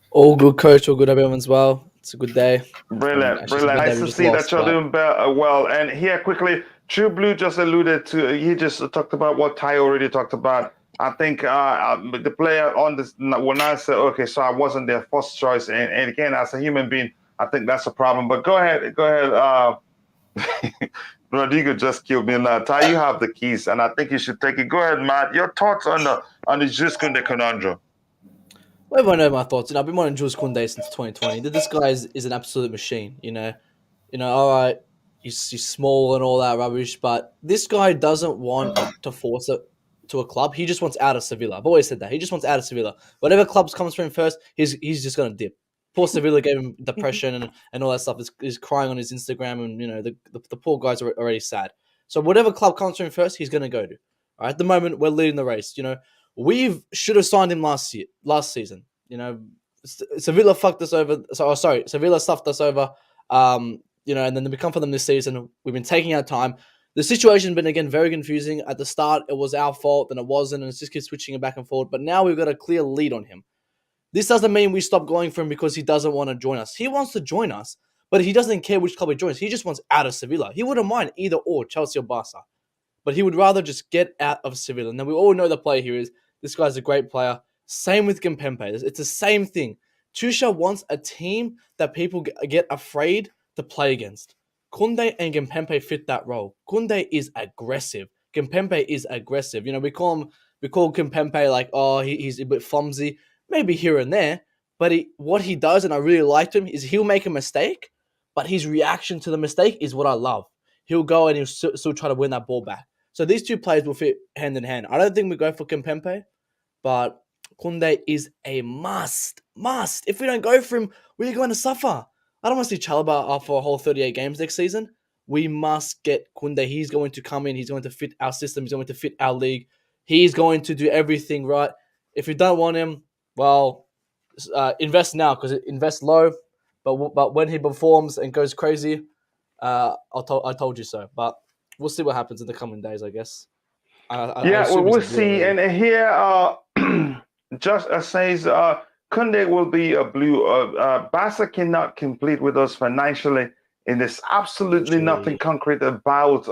All good, coach. All good, everyone's well. It's a good day. Brilliant. Nice to see that you're doing well. And here, quickly, True Blue just alluded to, he just talked about what Ty already talked about. I think the player on this will not say, okay, so I wasn't their first choice. And again, as a human being, I think that's a problem. But go ahead. Rodrigo just killed me now. Ty, you have the keys, and I think you should take it. Go ahead, Matt. Your thoughts on the Jules Kounde conundrum? Well, everyone knows my thoughts. I've been wanting Jules Kounde since 2020. This guy is an absolute machine. all right, he's small and all that rubbish, but this guy doesn't want to force it to a club. He just wants out of Sevilla. I've always said that. He just wants out of Sevilla. Whatever clubs comes for him first, he's just going to dip. Poor Sevilla gave him depression and all that stuff. He's crying on his Instagram, and the poor guy's already sad. So whatever club comes for him first, he's going to go to. All right, at the moment, we're leading the race. We should have signed him last season. Sevilla fucked us over. Sevilla stuffed us over. And then we come for them this season. We've been taking our time. The situation's been, again, very confusing. At the start, it was our fault, then it wasn't, and it just keeps switching it back and forth. But now we've got a clear lead on him. This doesn't mean we stop going for him because he doesn't want to join us. He wants to join us, but he doesn't care which club he joins. He just wants out of Sevilla. He wouldn't mind either or, Chelsea or Barca. But he would rather just get out of Sevilla. And then we all know the player here is. This guy's a great player. Same with Kimpembe. It's the same thing. Tuchel wants a team that people get afraid to play against. Koundé and Kimpembe fit that role. Koundé is aggressive. Kimpembe is aggressive. We call Kimpembe like, oh, he's a bit clumsy, maybe here and there. But what he does, and I really liked him, is he'll make a mistake, but his reaction to the mistake is what I love. He'll go and he'll still try to win that ball back. So these two players will fit hand in hand. I don't think we go for Kimpembe, but Koundé is a must. If we don't go for him, we're going to suffer. I don't want to see Chalobah up for a whole 38 games next season. We must get Koundé. He's going to come in. He's going to fit our system. He's going to fit our league. He's going to do everything right. If you don't want him, well, invest now because invest low. But when he performs and goes crazy, I told you so. But we'll see what happens in the coming days, I guess. We'll see. And here, just says Koundé will be a blue. Barca cannot complete with us financially, and there's absolutely nothing concrete about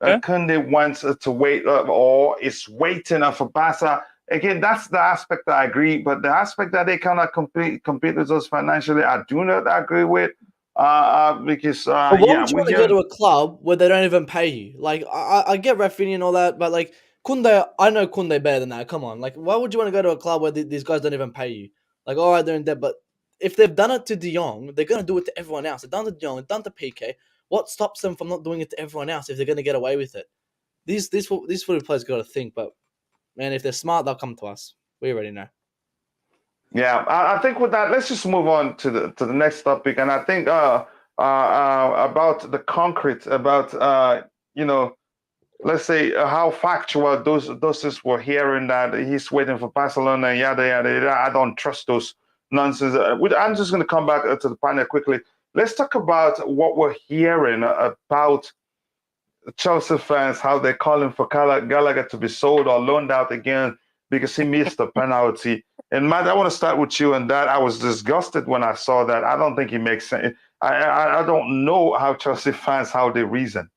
Koundé wants to wait or is waiting for Barca. Again, that's the aspect that I agree, but the aspect that they cannot compete with us financially, I do not agree with. Because why would you want to go to a club where they don't even pay you? Like, I get Raphinha and all that, but like Koundé, I know Koundé better than that. Come on, like, why would you want to go to a club where these guys don't even pay you? Like, all right, they're in debt, but if they've done it to De Jong, they're gonna do it to everyone else. They've done it to De Jong, they've done it to PK. What stops them from not doing it to everyone else if they're gonna get away with it? These footy players got to think, but man, if they're smart, they'll come to us. We already know. Yeah, I think with that, let's just move on to the next topic, and I think about the concrete, about let's say how factual those were hearing that he's waiting for Barcelona, yada yada yada. I don't trust those nonsense. I'm just going to come back to the panel quickly. Let's talk about what we're hearing about Chelsea fans, how they're calling for Gallagher to be sold or loaned out again because he missed the penalty. And Matt, I want to start with you on that. I was disgusted when I saw that. I don't think it makes sense. I don't know how Chelsea fans, how they reason.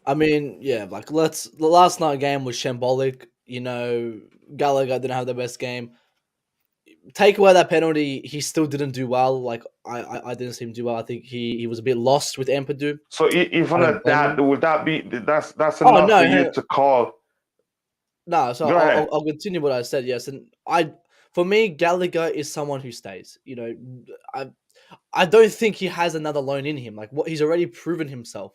I mean, yeah, like the last night game was shambolic. Gallagher didn't have the best game. Take away that penalty, he still didn't do well. Like I didn't see him do well. I think he was a bit lost with Ampadu. So even at that, would that be that's enough for you to call? No, so I'll continue what I said. Yes, and for me, Gallagher is someone who stays. I don't think he has another loan in him. Like what he's already proven himself.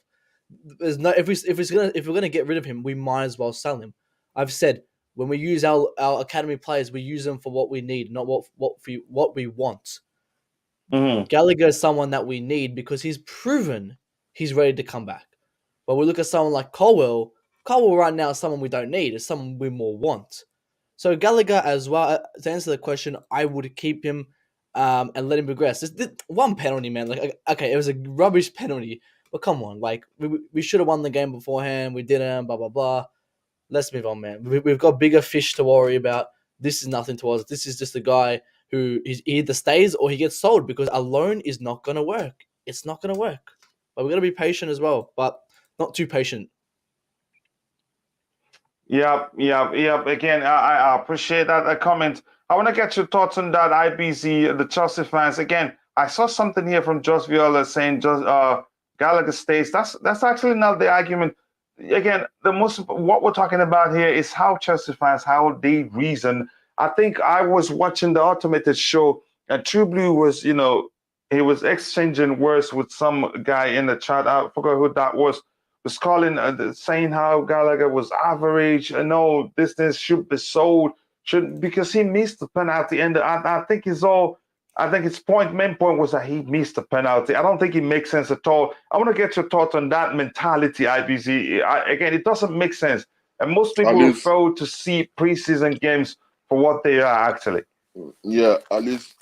There's no if we're gonna get rid of him, we might as well sell him. I've said when we use our academy players, we use them for what we need, not what we want. Mm-hmm. Gallagher is someone that we need because he's proven he's ready to come back. But we look at someone like Colwell. Colwell right now is someone we don't need. It's someone we more want. So Gallagher as well. To answer the question, I would keep him and let him progress. This one penalty, man. Like, okay, it was a rubbish penalty, but come on, like we should have won the game beforehand. We didn't. Blah blah blah. Let's move on, man. We've got bigger fish to worry about. This is nothing to us. This is just a guy who either stays or he gets sold because a loan is not going to work. It's not going to work. But we've got to be patient as well, but not too patient. Yeah. Again, I appreciate that comment. I want to get your thoughts on that, IBZ, the Chelsea fans. Again, I saw something here from Josh Viola saying Gallagher stays. That's actually not the argument. Again, what we're talking about here is how Chelsea fans, how they reason. I think I was watching the automated show, and True Blue was, he was exchanging words with some guy in the chat. I forgot who that was calling, saying how Gallagher was average. No, this should be sold, should, because he missed the penalty. And I think his main point was that he missed the penalty. I don't think it makes sense at all. I want to get your thoughts on that mentality, IBZ. Again, it doesn't make sense. And most people fail to see preseason games for what they are actually. Yeah, I lose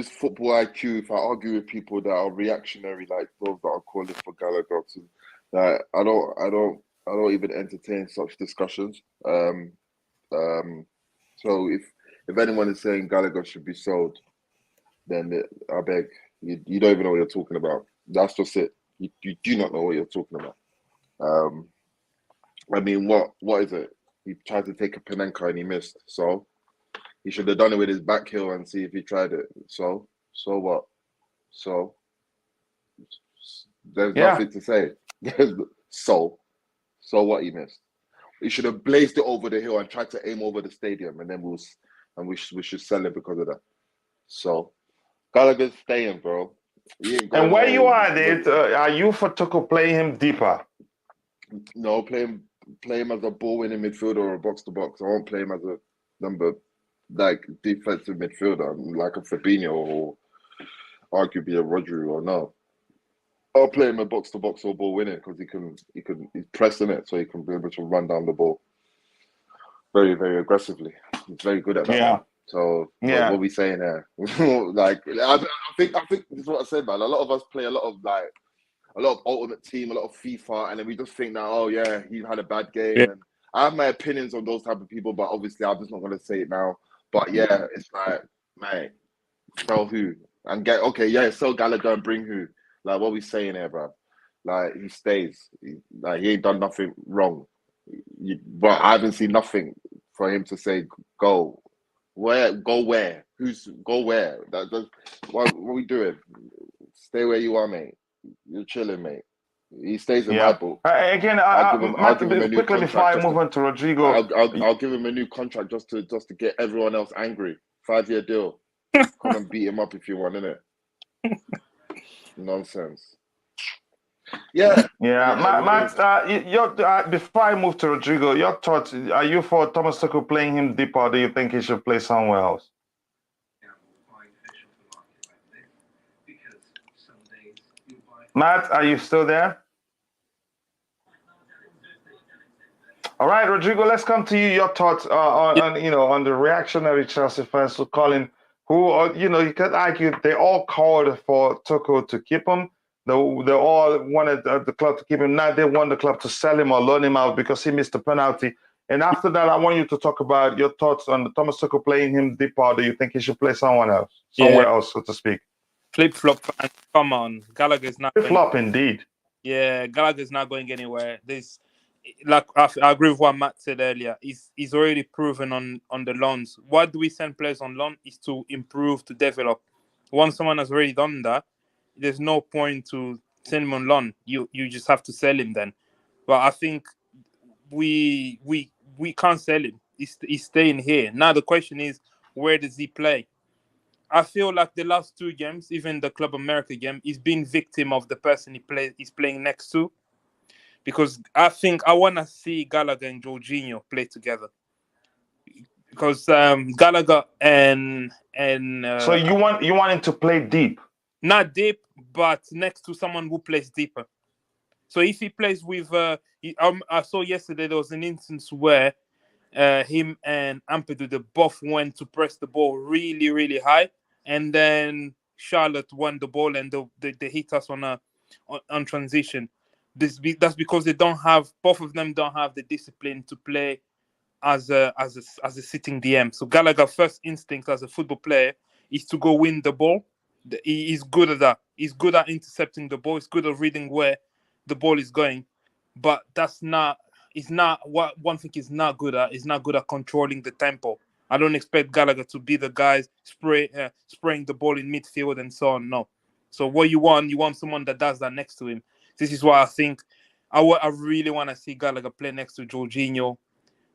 football IQ if I argue with people that are reactionary, like those that are calling for Gallagher to. I don't even entertain such discussions. So if anyone is saying Gallagher should be sold, then I beg you don't even know what you're talking about. That's just it. You do not know what you're talking about. I mean, what is it? He tried to take a Panenka and he missed. So he should have done it with his back heel and see if he tried it. So what? So there's nothing to say. So what he missed? He should have blazed it over the hill and tried to aim over the stadium, and then we should sell it because of that. So Gallagher's staying, bro. And where you are, are you for Tuchel playing him deeper? No, play him as a ball-winning midfielder or a box-to-box. I won't play him as a number, like, defensive midfielder, like a Fabinho or arguably a Rodri or no. I'll play him a box-to-box or ball-winning because he's pressing it, so he can be able to run down the ball very, very aggressively. He's very good at that. Yeah. So what are we saying there? Like, I think this is what I said, man. A lot of us play a lot of Ultimate Team, a lot of FIFA, and then we just think that, oh yeah, he had a bad game. Yeah. And I have my opinions on those type of people, but obviously I'm just not going to say it now. But yeah, it's like, mate, sell who? And sell Gallagher and bring who? Like, what are we saying here, bro? Like, he stays. He ain't done nothing wrong. But I haven't seen nothing for him to say, go. Where? Go where? Go where? What are we doing? Stay where you are, mate. You're chilling, mate. He stays in my book. Again, I'll give him a new quickly before I move on to Rodrigo. I'll give him a new contract just to get everyone else angry. 5-year deal. Come and beat him up if you want, innit? Nonsense. Yeah. Matt, before I move to Rodrigo, your thoughts, are you for Thomas Tuchel playing him deeper, or do you think he should play somewhere else? Matt, are you still there? All right, Rodrigo, let's come to you. Your thoughts on the reactionary Chelsea fans who calling, who you could argue they all called for Tuchel to keep him. They all wanted the club to keep him. Now they want the club to sell him or loan him out because he missed the penalty. And after that, I want you to talk about your thoughts on Thomas Tuchel playing him deeper. Do you think he should play somewhere else, so to speak? Flip-flop, come on. Gallagher's not flip-flop indeed. Yeah, Gallagher's not going anywhere. I agree with what Matt said earlier. He's already proven on the loans. Why do we send players on loan? Is to improve, to develop. Once someone has already done that, there's no point to send him on loan. You just have to sell him then. But I think we can't sell him. He's staying here. Now the question is, where does he play? I feel like the last 2 games, even the Club America game, he's been victim of the person he's playing next to. Because I think I want to see Gallagher and Jorginho play together. Because Gallagher and so you want him to play deep? Not deep, but next to someone who plays deeper. So if he plays with, I saw yesterday there was an instance where him and Ampadu, they both went to press the ball really, really high, and then Charlotte won the ball and they hit us on transition. That's because both of them don't have the discipline to play as a sitting DM. So Gallagher's first instinct as a football player is to go win the ball. He's good at that. He's good at intercepting the ball. He's good at reading where the ball is going. But it's not what one thing is not good at. He's not good at controlling the tempo. I don't expect Gallagher to be the guy spraying the ball in midfield and so on. No. So what you want someone that does that next to him. This is why I think I really want to see Gallagher play next to Jorginho,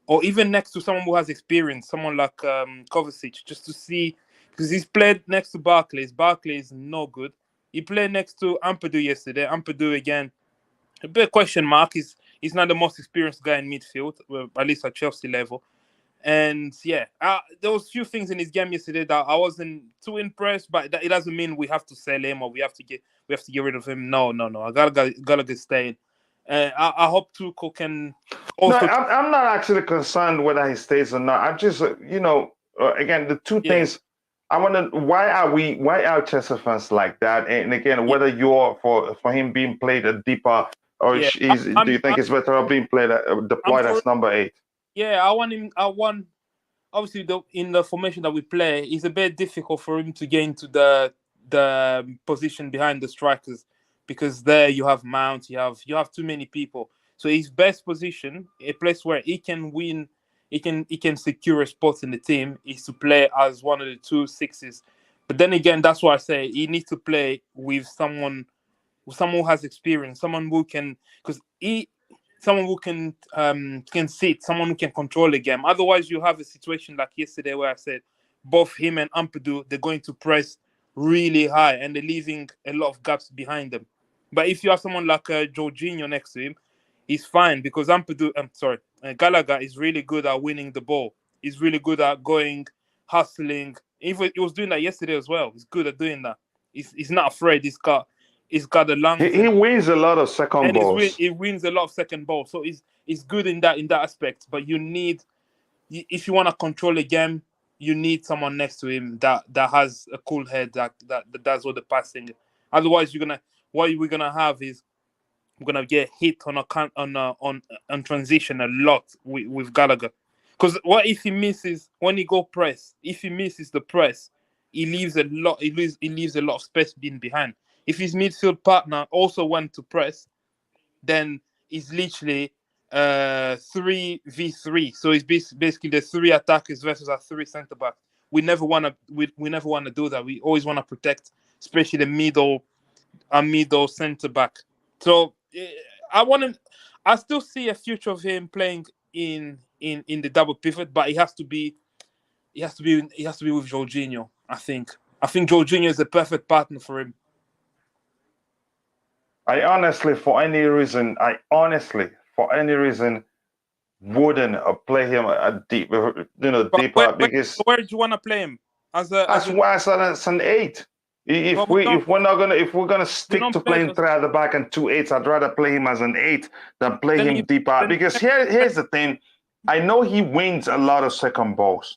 or even next to someone who has experience, someone like Kovacic, just to see. because he's played next to Barkley. Barkley is no good. He played next to Ampadu yesterday. Ampadu again, a bit question mark. He's not the most experienced guy in midfield, well, at least at Chelsea level. And yeah, there was few things in his game yesterday that I wasn't too impressed, but it doesn't mean we have to sell him or we have to get rid of him. No. Gallagher staying. I hope Tuchel can also. No, I'm not actually concerned whether he stays or not. I'm just, again, the two things. I wonder why are Chelsea fans like that? And again, whether you're for him being played a deeper, or do you think it's better off being deployed as number 8? Yeah, I want. Obviously, in the formation that we play, it's a bit difficult for him to get into the position behind the strikers, because there you have Mount, you have too many people. So his best position, a place where he can win, he can secure a spot in the team, is to play as one of the 2 6s. But then again, that's why I say he needs to play with someone who has experience, someone who can, someone who can sit, someone who can control the game. Otherwise, you have a situation like yesterday where I said both him and Ampadu, they're going to press really high and they're leaving a lot of gaps behind them. But if you have someone like Jorginho next to him, he's fine, because Gallagher is really good at winning the ball. He's really good at going, hustling. He was doing that yesterday as well. He's good at doing that. He's not afraid. He's got the lungs. He wins a lot of second balls. He wins a lot of second balls. So he's good in that aspect. But you need, if you want to control a game, you need someone next to him that has a cool head that does all the passing. Otherwise, what we're gonna have is we're gonna get hit on transition a lot with Gallagher. Because what if he misses when he go press? If he misses the press, he leaves a lot of space being behind. If his midfield partner also went to press, then it's literally 3v3. So it's basically the 3 attackers versus our 3 centre backs. We never want to do that. We always want to protect, especially our middle centre back. So I still see a future of him playing in the double pivot, but he has to be with Jorginho. I think Jorginho is the perfect partner for him. I honestly, for any reason, wouldn't play him deeper, because where do you want to play him? As an 8. If we're gonna stick to playing 3 at the back and 2 8s, I'd rather play him as an 8 than play him deeper. Because here's the thing, I know he wins a lot of second balls,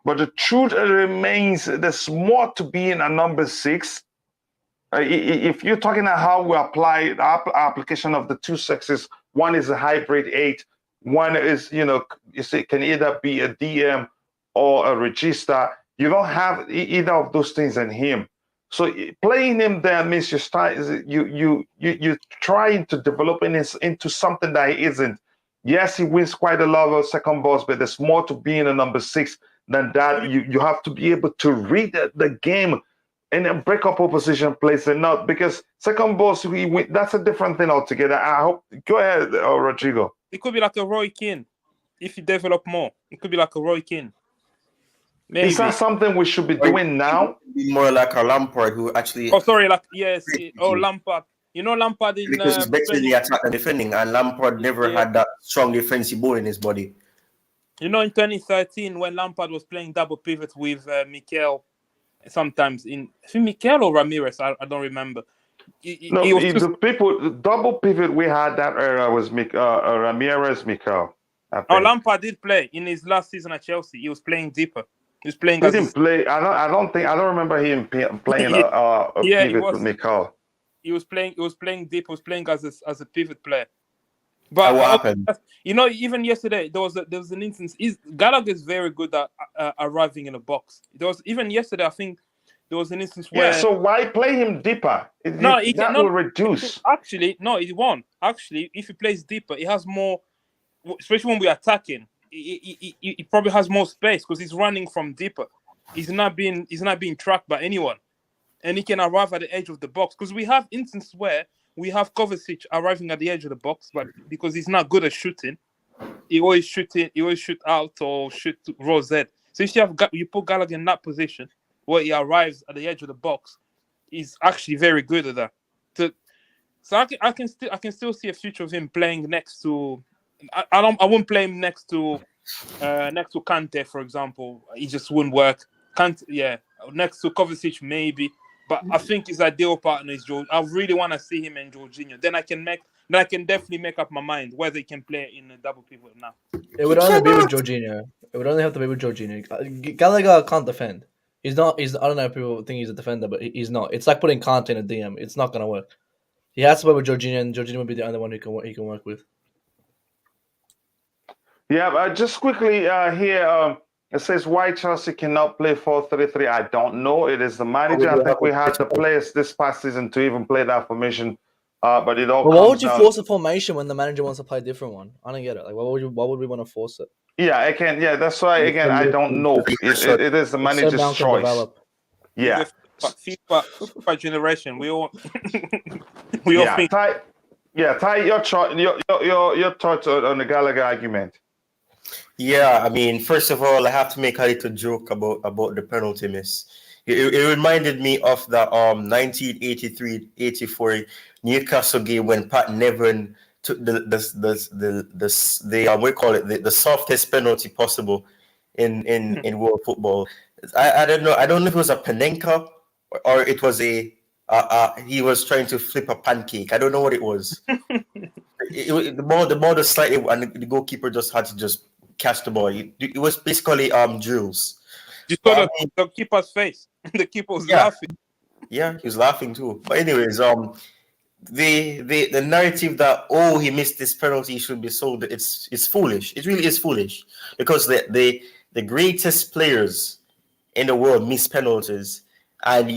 but the truth remains there's more to being a number 6. If you're talking about how we apply the application of the 2 6s, one is a hybrid 8, one is, it can either be a DM or a register. You don't have either of those things in him. So playing him there means you're trying to develop into something that he isn't. Yes, he wins quite a lot of second balls, but there's more to being a number 6 than that. You have to be able to read the game and then break up opposition plays and not, because second balls, that's a different thing altogether. I hope. Go ahead, Rodrigo. It could be like a Roy Keane if you develop more. It could be like a Roy Keane. Maybe. Is that something we should be doing now? Be more like a Lampard who actually. Oh, sorry, Lampard. Lampard in because he's better in the attack than defending, and Lampard never had that strong defensive ball in his body. In 2013, when Lampard was playing double pivot with Mikel. Sometimes Mikel or Ramirez, I don't remember. The double pivot we had that era was Ramirez, Mikel. Lampard did play in his last season at Chelsea. He was playing deeper. He was playing. He didn't play. I don't remember him playing a pivot with Mikel. He was playing deep. He was playing as a pivot player. But what happened? Even yesterday there was an instance. Gallagher is very good at arriving in a box. Even yesterday, I think there was an instance where. Yeah. So why play him deeper? That will reduce. Actually, no, it won't. Actually, if he plays deeper, he has more. Especially when we're attacking, he probably has more space because he's running from deeper. He's not being tracked by anyone, and he can arrive at the edge of the box. Because we have instances where we have Kovacic arriving at the edge of the box, but because he's not good at shooting, he always shoot out or shoot to row Z. So if you put Gallagher in that position, where he arrives at the edge of the box, he's actually very good at that. So I can still see a future of him playing next to. I won't play him next to Kante, for example. He just wouldn't work. Next to Kovacic maybe, but I think his ideal partner is George. I really want to see him and Jorginho. Then I can definitely make up my mind whether he can play in a double pivot now. It would only be with Jorginho. It would only have to be with Jorginho. Gallagher can't defend. He's not. I don't know if people think he's a defender, but he's not. It's like putting Kante in a DM. It's not gonna work. He has to play with Jorginho, and Jorginho would be the only one he can work with. Yeah, just quickly here, it says why Chelsea cannot play 4-3-3. I don't know. It is the manager. I think we had the players this past season to even play that formation, but it all. Well, why would you force a formation when the manager wants to play a different one? I don't get it. Like, why would we want to force it? Yeah, again, that's why. Again, I don't know. It is the manager's choice. Yeah. FIFA generation. We all think. Ty, your thoughts on the Gallagher argument. Yeah, I mean, first of all, I have to make a little joke about the penalty miss. It reminded me of the 1983-84 Newcastle game when Pat Nevin took the we call it the softest penalty possible in world football. I don't know. I don't know if it was a Panenka or it was he was trying to flip a pancake. I don't know what it was. The ball was slightly, and the goalkeeper just had to just catch the ball. It was basically Jules. You saw the keeper's face. The keeper was laughing. Yeah, he was laughing too. But anyways, the narrative that he missed this penalty should be sold. It's foolish. It really is foolish because the greatest players in the world miss penalties, and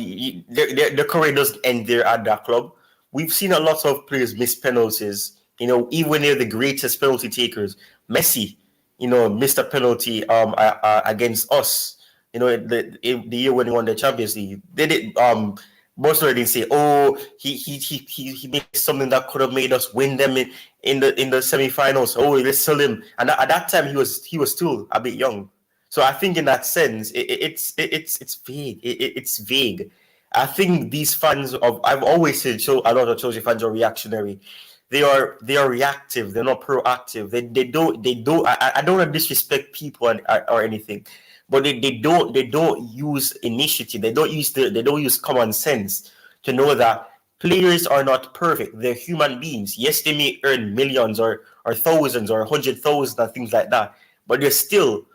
their career doesn't end there at that club. We've seen a lot of players miss penalties. Even when they're the greatest penalty takers, Messi, missed a penalty against us. The year when he won the Champions League, they did. Most of them say, he made something that could have made us win them in the semi-finals. Let's sell him. And at that time, he was still a bit young. So I think in that sense, it's vague. It's vague. I think these fans I've always said, a lot of Chelsea fans are reactionary. They are reactive. They're not proactive. They don't. I don't want to disrespect people or anything. But they don't use initiative. They don't use common sense to know that players are not perfect. They're human beings. Yes, they may earn millions or thousands or 100,000 and things like that, but they're still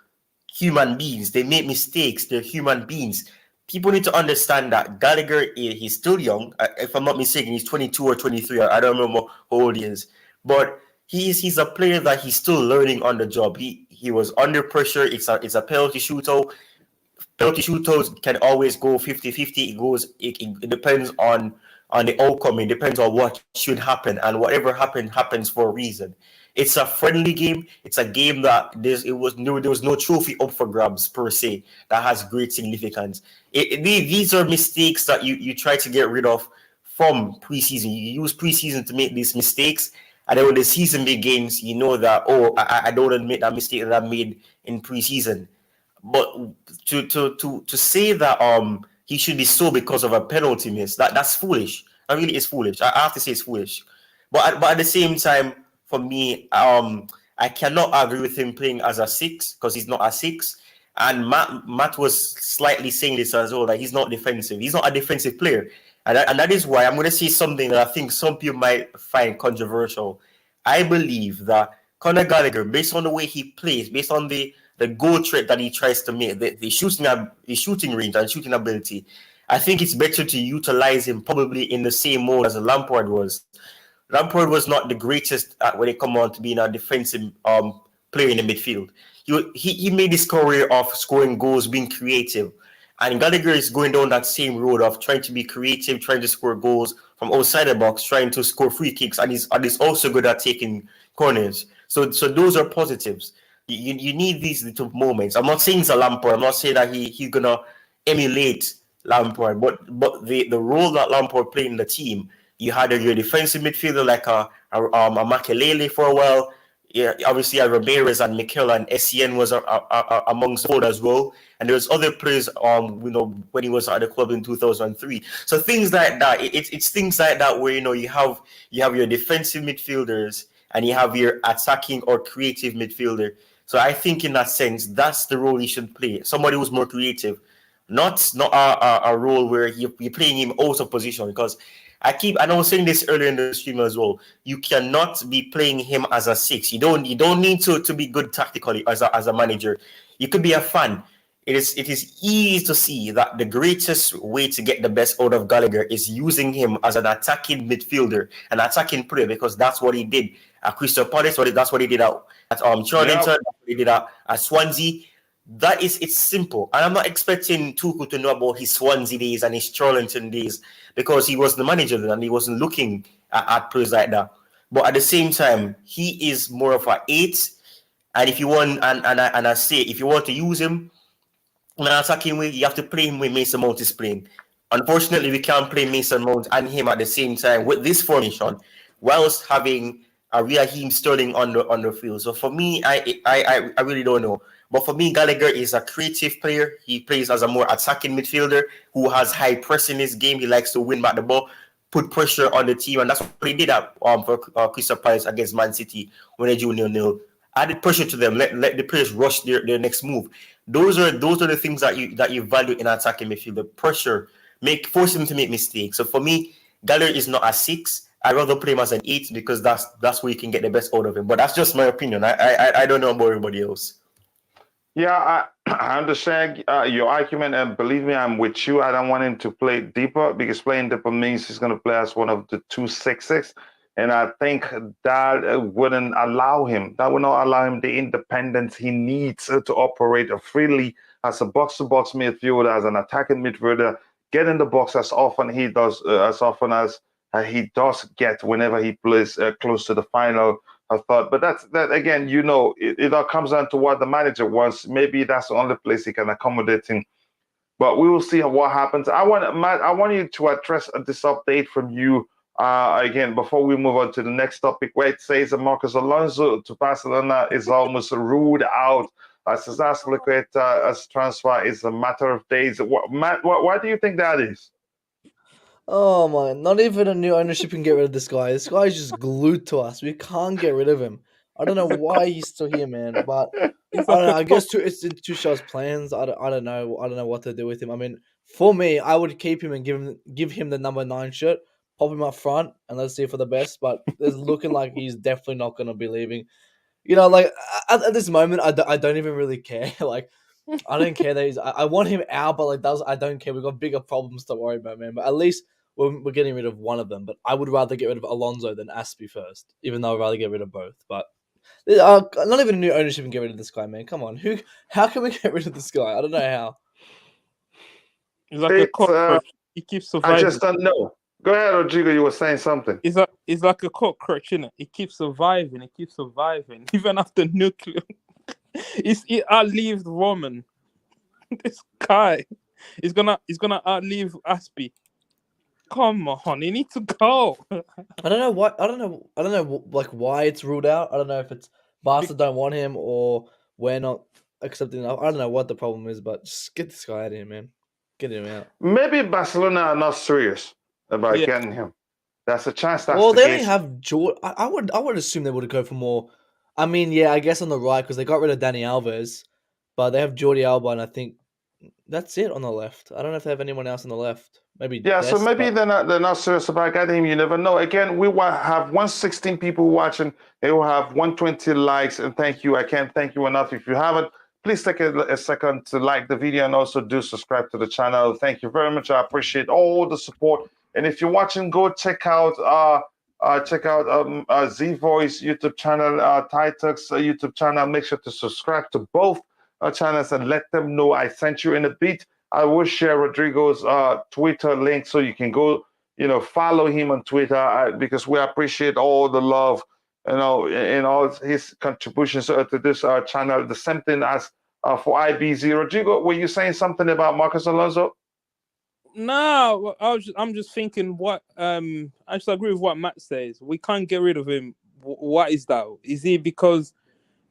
human beings. They make mistakes. They're human beings. People need to understand that Gallagher, he's still young. If I'm not mistaken, he's 22 or 23. I don't remember how old he is, but he's a player that he's still learning on the job. He was under pressure. It's a penalty shootout. Penalty shootouts can always go 50-50. It depends on the outcome. It depends on what should happen, and whatever happens for a reason. It's a friendly game. It's a game that there was no trophy up for grabs per se that has great significance. These are mistakes that you try to get rid of from preseason. You use preseason to make these mistakes. And then when the season begins, you know that, I don't admit that mistake that I made in preseason. But to say that he should be sold because of a penalty miss, that's foolish. That really is foolish. I have to say it's foolish. But at the same time, for me, I cannot agree with him playing as a 6 because he's not a 6. And Matt was slightly saying this as well, that he's not defensive. He's not a defensive player. And that is why I'm going to say something that I think some people might find controversial. I believe that Conor Gallagher, based on the way he plays, based on the goal threat that he tries to make, the shooting range and shooting ability, I think it's better to utilize him probably in the same mode as Lampard was. Lampard was not the greatest when it comes on to being a defensive player in the midfield. He made his career of scoring goals, being creative. And Gallagher is going down that same road of trying to be creative, trying to score goals from outside the box, trying to score free kicks, and he's also good at taking corners. So those are positives. You need these little moments. I'm not saying it's a Lampard. I'm not saying that he's gonna emulate Lampard, but the role that Lampard played in the team, you had your defensive midfielder like a Makelele for a while. Yeah, obviously, Ramirez and Mikel and Essien was amongst the fold as well, and there was other players. When he was at the club in 2003. So things like that. It's things like that where you have your defensive midfielders and you have your attacking or creative midfielder. So I think in that sense, that's the role he should play. Somebody who's more creative, not a role where you're playing him out of position because. I was saying this earlier in the stream as well. You cannot be playing him as a 6. You don't need to be good tactically as a manager. You could be a fan. It is easy to see that the greatest way to get the best out of Gallagher is using him as an attacking midfielder, an attacking player, because that's what he did at Crystal Palace. That's what he did at Charlton. That's what he did at Swansea. It's simple. And I'm not expecting Tuchel to know about his Swansea days and his Charlton days because he was the manager then and he wasn't looking at players like that. But at the same time, he is more of an 8. And if you want, and I say, if you want to use him in an attacking way, you have to play him when Mason Mount is playing. Unfortunately, we can't play Mason Mount and him at the same time with this formation, whilst having a Raheem Sterling on the field. So for me, I really don't know. But for me, Gallagher is a creative player. He plays as a more attacking midfielder who has high press in his game. He likes to win back the ball, put pressure on the team, and that's what he did for Crystal Palace against Man City when they drew 0-0. Added pressure to them. Let the players rush their next move. Those are the things that you value in attacking midfield. The pressure, force him to make mistakes. So for me, Gallagher is not a 6. I'd rather play him as an 8 because that's where you can get the best out of him. But that's just my opinion. I don't know about everybody else. Yeah, I understand your argument, and believe me, I'm with you. I don't want him to play deeper because playing deeper means he's going to play as one of the 2 6s, and I think that wouldn't allow him. That would not allow him the independence he needs to operate freely as a box-to-box midfielder, as an attacking midfielder, get in the box as often as he does get whenever he plays close to the final. I thought, but that again, it all comes down to what the manager wants. Maybe that's the only place he can accommodate him. But we will see what happens. Matt, I want you to address this update from you again before we move on to the next topic, where it says that Marcos Alonso to Barcelona is almost ruled out. Cesar's as transfer is a matter of days. Matt, why do you think that is? Oh man, not even a new ownership can get rid of this guy. This guy is just glued to us. We can't get rid of him. I don't know why he's still here, man. But I don't know. I guess it's in Tuchel's plans. I don't know. I don't know what to do with him. I mean, for me, I would keep him and give him the number 9 shirt, pop him up front, and let's see for the best. But it's looking like he's definitely not going to be leaving. Like at this moment, I don't even really care. Like I don't care that I want him out, but I don't care. We've got bigger problems to worry about, man. But at least we're getting rid of one of them. But I would rather get rid of Alonso than Aspie first, even though I'd rather get rid of both. But not even a new ownership can get rid of this guy, man. Come on, how can we get rid of this guy? I don't know how. He's like a cockroach. He keeps surviving. I just don't know. Go ahead, Rodrigo. You were saying something. He's like a cockroach, innit? He keeps surviving. Even after nuclear. He outlived Roman. This guy is gonna outlive Aspie. Come on, he needs to go. I don't know why it's ruled out. I don't know if it's Barca don't want him or we're not accepting enough. I don't know what the problem is, but just get this guy out of here, man. Get him out. Maybe Barcelona are not serious about getting him. That's a chance. They only have George. I would assume they would go for more. I mean, yeah, I guess on the right because they got rid of Dani Alves, but they have Jordi Alba, and I think that's it on the left. I don't know if they have anyone else on the left. Maybe so maybe they're not serious about getting him. You never know. Again, we will have 116 people watching. They will have 120 likes, and thank you. I can't thank you enough. If you haven't, please take a second to like the video and also do subscribe to the channel. Thank you very much. I appreciate all the support. And if you're watching, go check out Z Voice YouTube channel, Titux YouTube channel. Make sure to subscribe to both channels and let them know I sent you in a bit. I will share Rodrigo's Twitter link so you can go, follow him on Twitter because we appreciate all the love, and all his contributions to this channel. The same thing as for IBZ. Rodrigo, were you saying something about Marcos Alonso? No, I'm just thinking what I just agree with what Matt says. We can't get rid of him. What is that? Is it because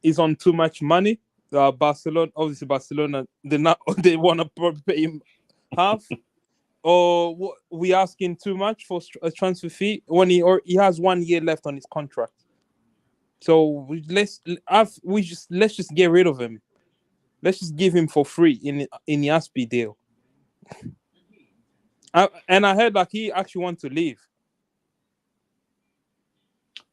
he's on too much money? Barcelona, obviously Barcelona, they want to pay him half, or what, we asking too much for a transfer fee when he has 1 year left on his contract. So let's just get rid of him. Let's just give him for free in the Aspi deal. And I heard like he actually wants to leave.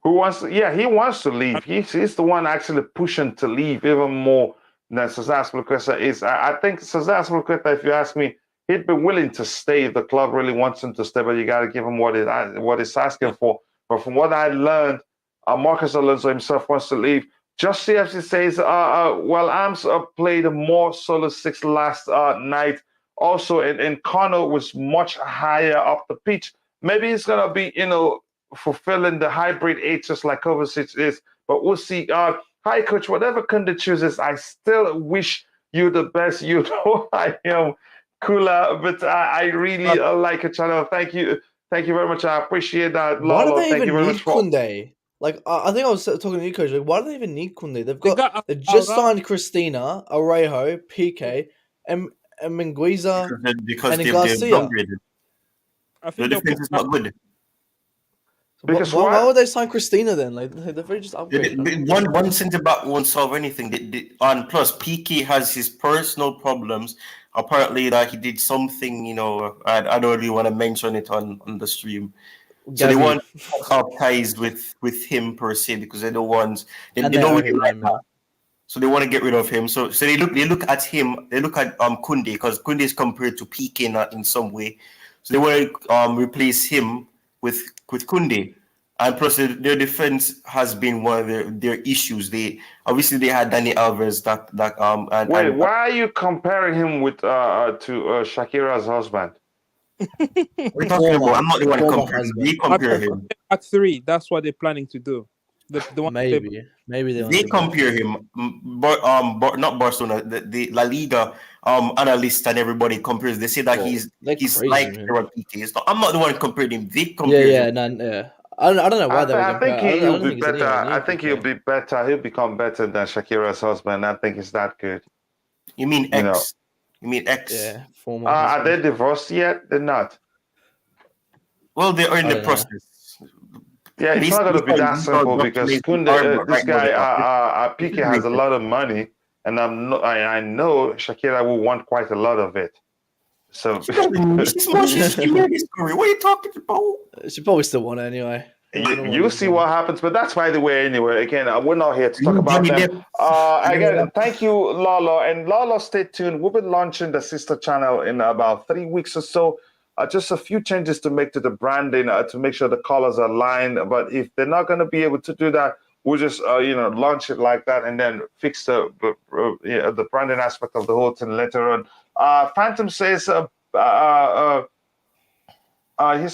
Who wants to? Yeah, he wants to leave. He's the one actually pushing to leave even more than Cesar Azpilicueta is. I think Cesar Azpilicueta, if you ask me, he'd be willing to stay if the club really wants him to stay, but you got to give him what it's asking for. But from what I learned, Marcus Alonso himself wants to leave. Just CFC says, well, Ams played more solo 6 last night. Also, and Connor was much higher up the pitch. Maybe it's going to be, fulfilling the hybrid 8 just like Kovacic is. But we'll see. Hi, Coach. Whatever Koundé chooses, I still wish you the best. You know I am cooler, but I really like a channel. Thank you. Thank you very much. I appreciate that. Why do Lolo, they thank even you very need much for... Koundé? Like, I think I was talking to you, Coach. Like, why do they even need Koundé? They just signed Cristina, Arejo, Piqué, and Minguiza, because and they've Garcia. downgraded. I The think defense is not good. Because why would they sign Cristina then? Like, they've already just upgraded. One centre back won't solve anything. And plus, Piqué has his personal problems. Apparently, like he did something. I don't really want to mention it on the stream. So they want to cut ties with him per se because they don't want they don't really like that. So they want to get rid of him. So they look at him. They look at Koundé because Koundé is compared to Piqué in some way. So they want to replace him with Koundé. And plus their defense has been one of their issues. They had Dani Alves why are you comparing him with to Shakira's husband? What are you talking about? I'm not the one comparing him. They compare him. At 3, that's what they're planning to do. The one maybe they compare him. Not Barcelona. The La Liga analysts and everybody compares. They say that he's crazy, like Piqué. I'm not the one comparing him. They compare him. Yeah. I don't know why they would compare. I think he'll be better. I think he'll be better. He'll become better than Shakira's husband. I think he's that good. You mean X? You mean X? Yeah. Are they divorced yet? They're not. Well, they are in the process. Yeah, it's not going to be that simple because Koundé, this guy, Piqué has a lot of money, and I know Shakira will want quite a lot of it. So she's married this career. What are you talking about? She probably still want it anyway. You see what happens, but that's by the way. Anyway, again, we're not here to talk about them. Again, thank you, Lolo, and Lolo. Stay tuned. We'll be launching the sister channel in about 3 weeks or so. Just a few changes to make to the branding to make sure the colors are aligned. But if they're not going to be able to do that, we'll just launch it like that and then fix the branding aspect of the whole thing later on. Phantom says he's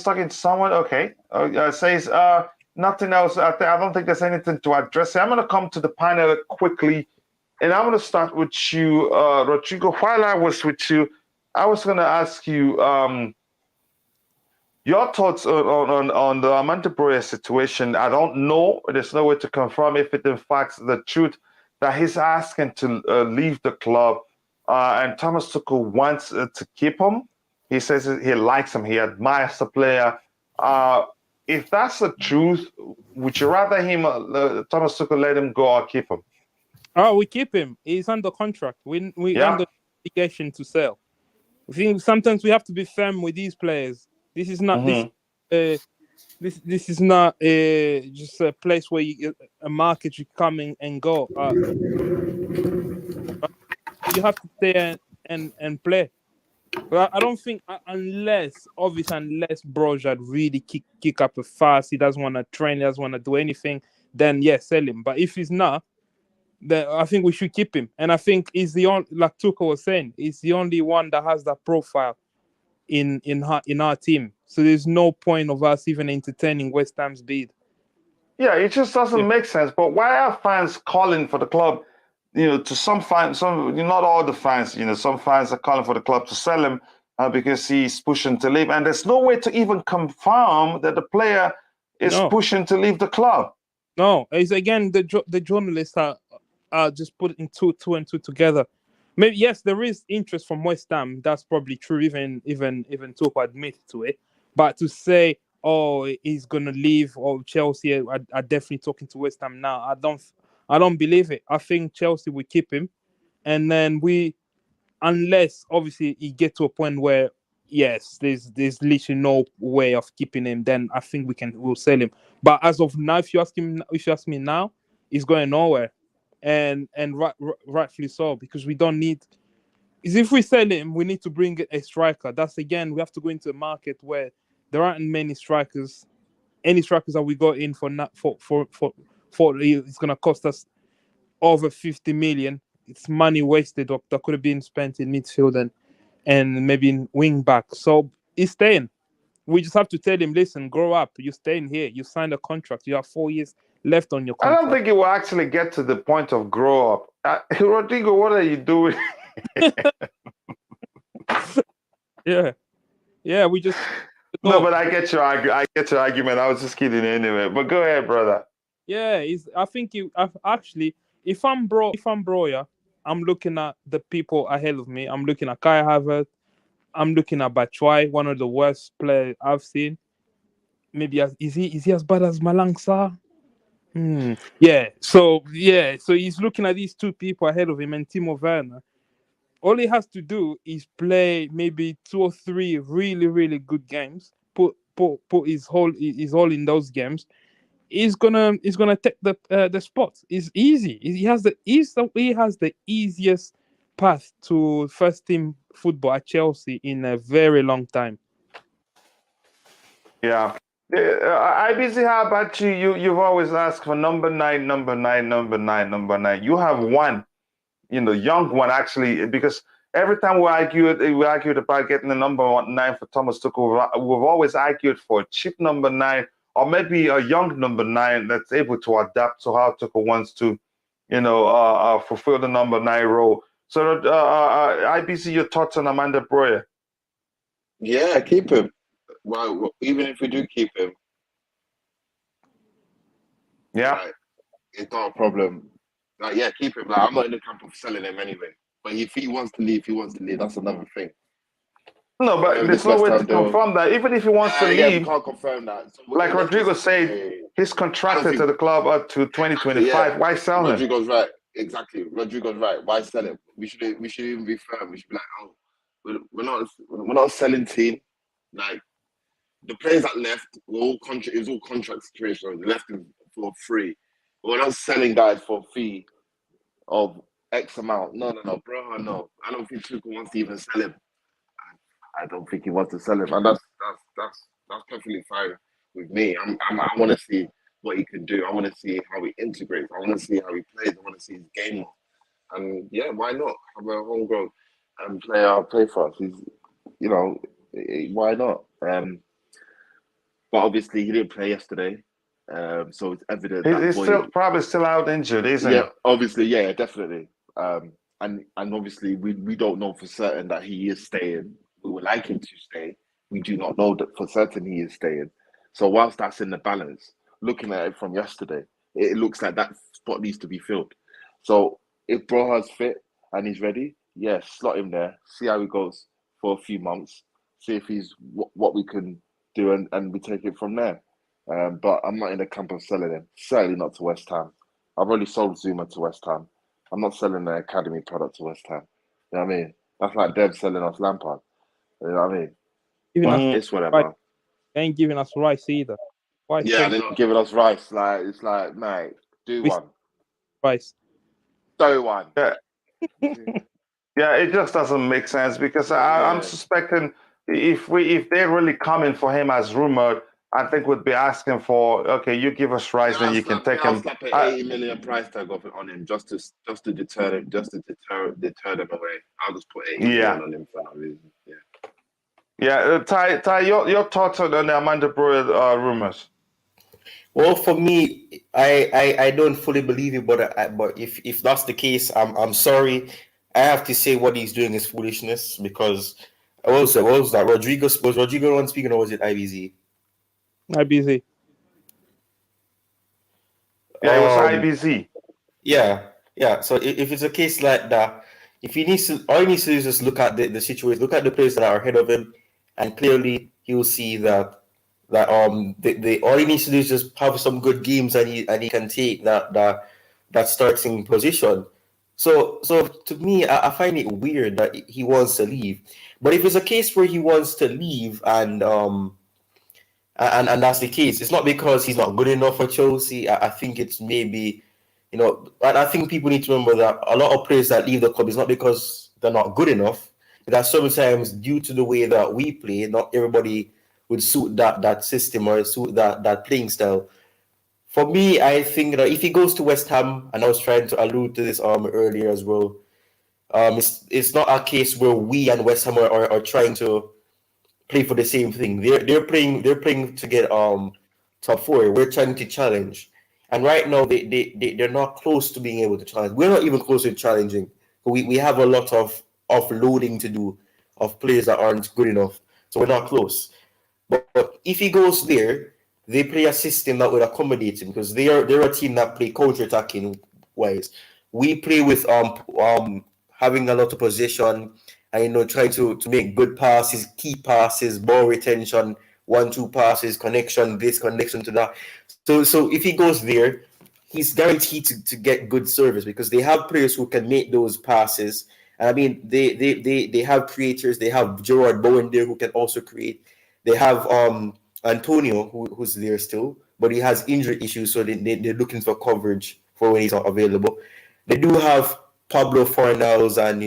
talking to someone. Okay, says nothing else. I don't think there's anything to address. I'm going to come to the panel quickly, and I'm going to start with you, Rodrigo. While I was with you, I was going to ask you your thoughts on the Armando Broja situation. I don't know. There's no way to confirm if it in fact the truth that he's asking to leave the club. And Thomas Tuchel wants to keep him. He says he likes him. He admires the player. If that's the truth, would you rather Thomas Tuchel let him go or keep him? Oh, we keep him. He's under contract. We under obligation to sell. I think sometimes we have to be firm with these players. This is not this is not just a place where a market you come in and go. You have to stay and play. But I don't think unless Broja really kick up a fuss, he doesn't want to train, he doesn't want to do anything, then yes, sell him. But if he's not, then I think we should keep him. And I think he's the only, like Tuchel was saying, he's the only one that has that profile in our team. So there's no point of us even entertaining West Ham's bid. Yeah, it just doesn't make sense. But why are fans calling for the club? To some fans, not all the fans. Some fans are calling for the club to sell him because he's pushing to leave, and there's no way to even confirm that the player is pushing to leave the club. No, it's again the journalists are just putting two and two together. Maybe yes, there is interest from West Ham. That's probably true. Even Tuchel admit to it. But to say, oh, he's gonna leave, or Chelsea are definitely talking to West Ham now. I don't believe it. I think Chelsea will keep him, and then unless obviously he get to a point where yes, there's literally no way of keeping him, then I think we'll sell him. But as of now, if you ask me now, he's going nowhere, and rightfully so, because we don't need. Is if we sell him, we need to bring a striker. That's again, we have to go into a market where there aren't many strikers. Any strikers that we got in for it's gonna cost us over 50 million. It's money wasted that could have been spent in midfield and maybe in wing back. So he's staying. We just have to tell him, listen, grow up. You're staying here. You signed a contract. You have 4 years left on your I contract. don't think it will actually get to the point of grow up. Rodrigo, what are you doing? Yeah. We just no, but I get your argument. I was just kidding anyway. But go ahead, brother. Yeah, I think actually, if I'm Broja, I'm looking at the people ahead of me. I'm looking at Kai Havertz. I'm looking at Batshuayi, one of the worst players I've seen. Maybe is he as bad as Malang Sarr? Yeah. So he's looking at these two people ahead of him and Timo Werner. All he has to do is play maybe 2 or 3 really, really good games. Put his all in those games. He's gonna take the spot. It's easy. He has the easiest path to first team football at Chelsea in a very long time. Yeah. IBC, how about you? You've always asked for number 9. You have one, young one actually, because every time we argued about getting the number 9 for Thomas Tuchel, we've always argued for a cheap number 9 or maybe a young number 9 that's able to adapt to how Tuchel wants to, fulfill the number 9 role. So, IBC, your thoughts on Armando Broja? Yeah, keep him. Well, even if we do keep him, yeah, it's not a problem. Yeah, keep him. I'm not in the camp of selling him anyway. But if he wants to leave, That's another thing. No, but there's no way to confirm that. Even if he wants to leave, we can't confirm that. So like Rodrigo said, he's contracted to the club up to 2025. Yeah. Why sell him? Rodrigo's right. Exactly. Rodrigo's right. Why sell him? We should even be firm. We should be like, we're not a selling team. Like the players that left were all contract. It was all contract situation. They left him for free. We're not selling guys for a fee of X amount. No, bro. No, I don't think Tuchel wants to even sell him. I don't think he wants to sell him, and that's perfectly fine with me. I want to see what he can do. I want to see how he integrates. I want to see how he plays. I want to see his game. And yeah, why not have a homegrown player play for us? Why not? But obviously he didn't play yesterday, so it's evident he's probably still out injured, isn't he? Yeah, obviously, yeah, definitely. And obviously we don't know for certain that he is staying. We would like him to stay. We do not know that for certain he is staying. So whilst that's in the balance, looking at it from yesterday, it looks like that spot needs to be filled. So if Broja's fit and he's ready, yes, slot him there. See how he goes for a few months. See if he's what we can do, and we take it from there. But I'm not in the camp of selling him. Certainly not to West Ham. I've already sold Zuma to West Ham. I'm not selling the academy product to West Ham. You know what I mean? That's like Dev selling us Lampard. You know what I mean? It's whatever. They ain't giving us Rice either. They're not giving us Rice. Like it's like, mate, do one. Rice. Do one. Yeah. Yeah, it just doesn't make sense because I'm suspecting if they're really coming for him as rumored, I think we'd be asking for, okay, you give us Rice, then you can take him. I'll slap an 80 million price tag on him just to deter him, just to deter them away. I'll just put 80 million on him for no reason. Yeah. Yeah, Ty, your thoughts on the Armando Broja rumors? Well, for me, I don't fully believe it, but if that's the case, I'm sorry. I have to say what he's doing is foolishness because what was that? Was Rodrigo the one speaking, or was it IBZ? IBZ. Yeah, it was Um, IBZ. yeah. So if it's a case like that, if he needs to, all he needs to do is just look at the situation, look at the players that are ahead of him, and clearly he will see that the all he needs to do is just have some good games, and he can take that starting position. So to me, I find it weird that he wants to leave. But if it's a case where he wants to leave and that's the case, it's not because he's not good enough for Chelsea. I think it's maybe, I think people need to remember that a lot of players that leave the club is not because they're not good enough. That sometimes due to the way that we play, not everybody would suit that system or suit that playing style. For me, I think that if he goes to West Ham, and I was trying to allude to this earlier as well, it's not a case where we and West Ham are trying to play for the same thing. They're playing to get top four. We're trying to challenge, and right now they're not close to being able to challenge. We're not even close to challenging. We have a lot of offloading to do of players that aren't good enough, so we're not close. But if he goes there, they play a system that would accommodate him because they're a team that play counter-attacking wise. We play with having a lot of possession and try to make good passes, key passes, ball retention, 1-2 passes, connection this, connection to that. So if he goes there, he's guaranteed to get good service because they have players who can make those passes. And I mean, they have creators. They have Gerard Bowen there who can also create. They have Antonio who's there still, but he has injury issues, so they're looking for coverage for when he's not available. They do have Pablo Fornals and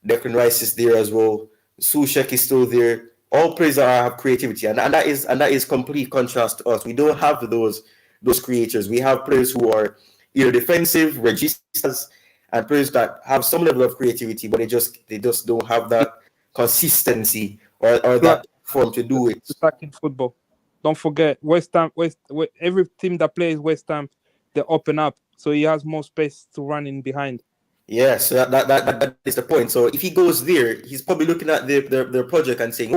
Declan Rice is there as well. Soucek is still there. All players have creativity, and that is complete contrast to us. We don't have those creators. We have players who are either defensive, registas, and players that have some level of creativity, but they just don't have that consistency or that form to do it. Attacking football. Don't forget West Ham. Every team that plays West Ham, they open up, so he has more space to run in behind. Yes, so that is the point. So if he goes there, he's probably looking at their project and saying,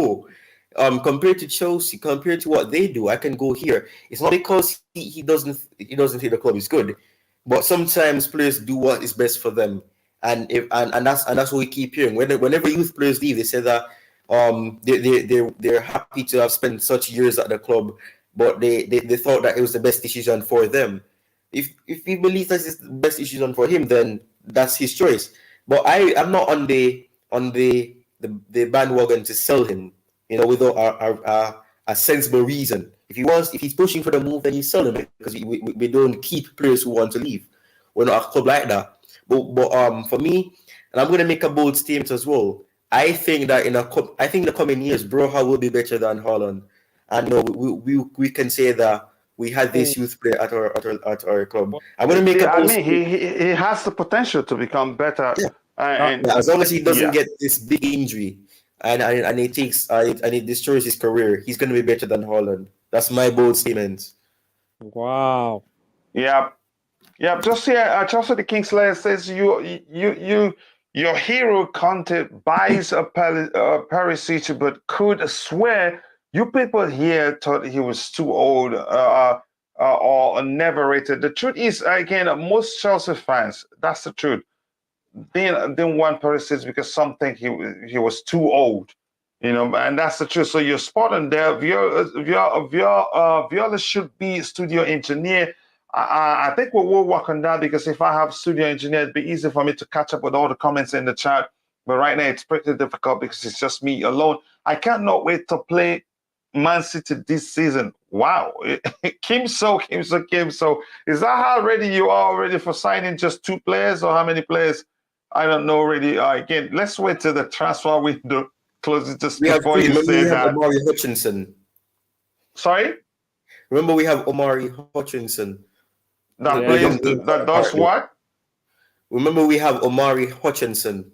compared to Chelsea, compared to what they do, I can go here. It's not because he doesn't think the club is good, but sometimes players do what is best for them, and that's what we keep hearing. Whenever youth players leave, they say that they're happy to have spent such years at the club, but they thought that it was the best decision for them. If he believes that it's the best decision for him, then that's his choice. But I'm not on the bandwagon to sell him, without a sensible reason. If he's pushing for the move, then you sell him because we don't keep players who want to leave. We're not a club like that. But for me, and I'm going to make a bold statement as well. I think that in the coming years, Broja will be better than Haaland. And we can say that we had this youth player at our club. I'm going to make a bold statement. He has the potential to become better. Yeah. And as long as he doesn't get this big injury and it destroys his career, he's going to be better than Haaland. That's my bold statement. Wow. Yeah. Just here, Chelsea the Kingslayer says your hero Koundé buys a Preseason, but could swear you people here thought he was too old or never rated. The truth is, again, most Chelsea fans, that's the truth, didn't want Preseason because some think he was too old, and that's the truth. So you're spot on there. Viola should be studio engineer. I think we'll work on that because if I have studio engineer, it'd be easy for me to catch up with all the comments in the chat. But right now it's pretty difficult because it's just me alone. I cannot wait to play Man City this season. Wow. Kim So. Is that how ready you are already for signing just 2 players or how many players? I don't know already. Again, let's wait till the transfer window closes just before you say that. Omari Hutchinson. Sorry? Remember, we have Omari Hutchinson. That does what? Remember, we have Omari Hutchinson.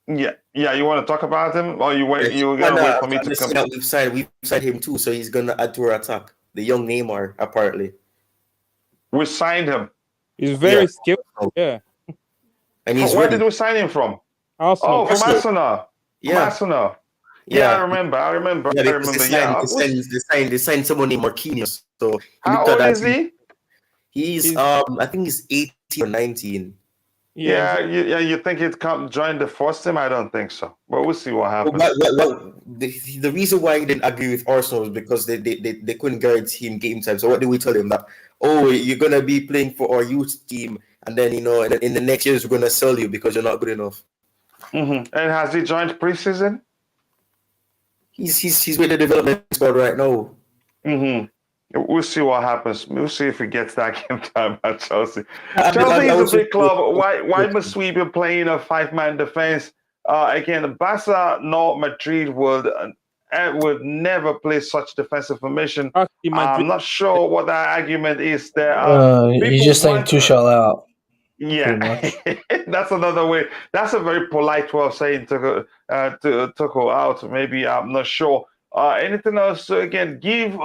Yeah. You want to talk about him, or you're gonna wait for me to come? We've signed him too, so he's gonna add to our attack. The young Neymar, apparently. We signed him. He's very skillful. Yeah. And where did we sign him from? Arsenal. Oh, from Arsenal. Yeah. Arsenal. Yeah, I remember. They signed someone named Marquinhos. So how old is he? He's I think he's 18 or 19. Yeah, you think he'd come join the first team? I don't think so. But we'll see what happens. The reason why he didn't agree with Arsenal is because they couldn't guarantee him game time. So what did we tell him? That, oh, you're gonna be playing for our youth team, and then in the next years we're gonna sell you because you're not good enough. And has he joined preseason? He's with the development squad right now. We'll see what happens. We'll see if he gets that game time at Chelsea. Chelsea is a big club. Why must we be playing a 5-man defense? Again, Barca nor Madrid would never play such defensive formation. I'm not sure what that argument is there. He's just saying Tuchel out. Yeah, that's another way. That's a very polite way of saying Tuchel out. Maybe, I'm not sure. Anything else? So again, give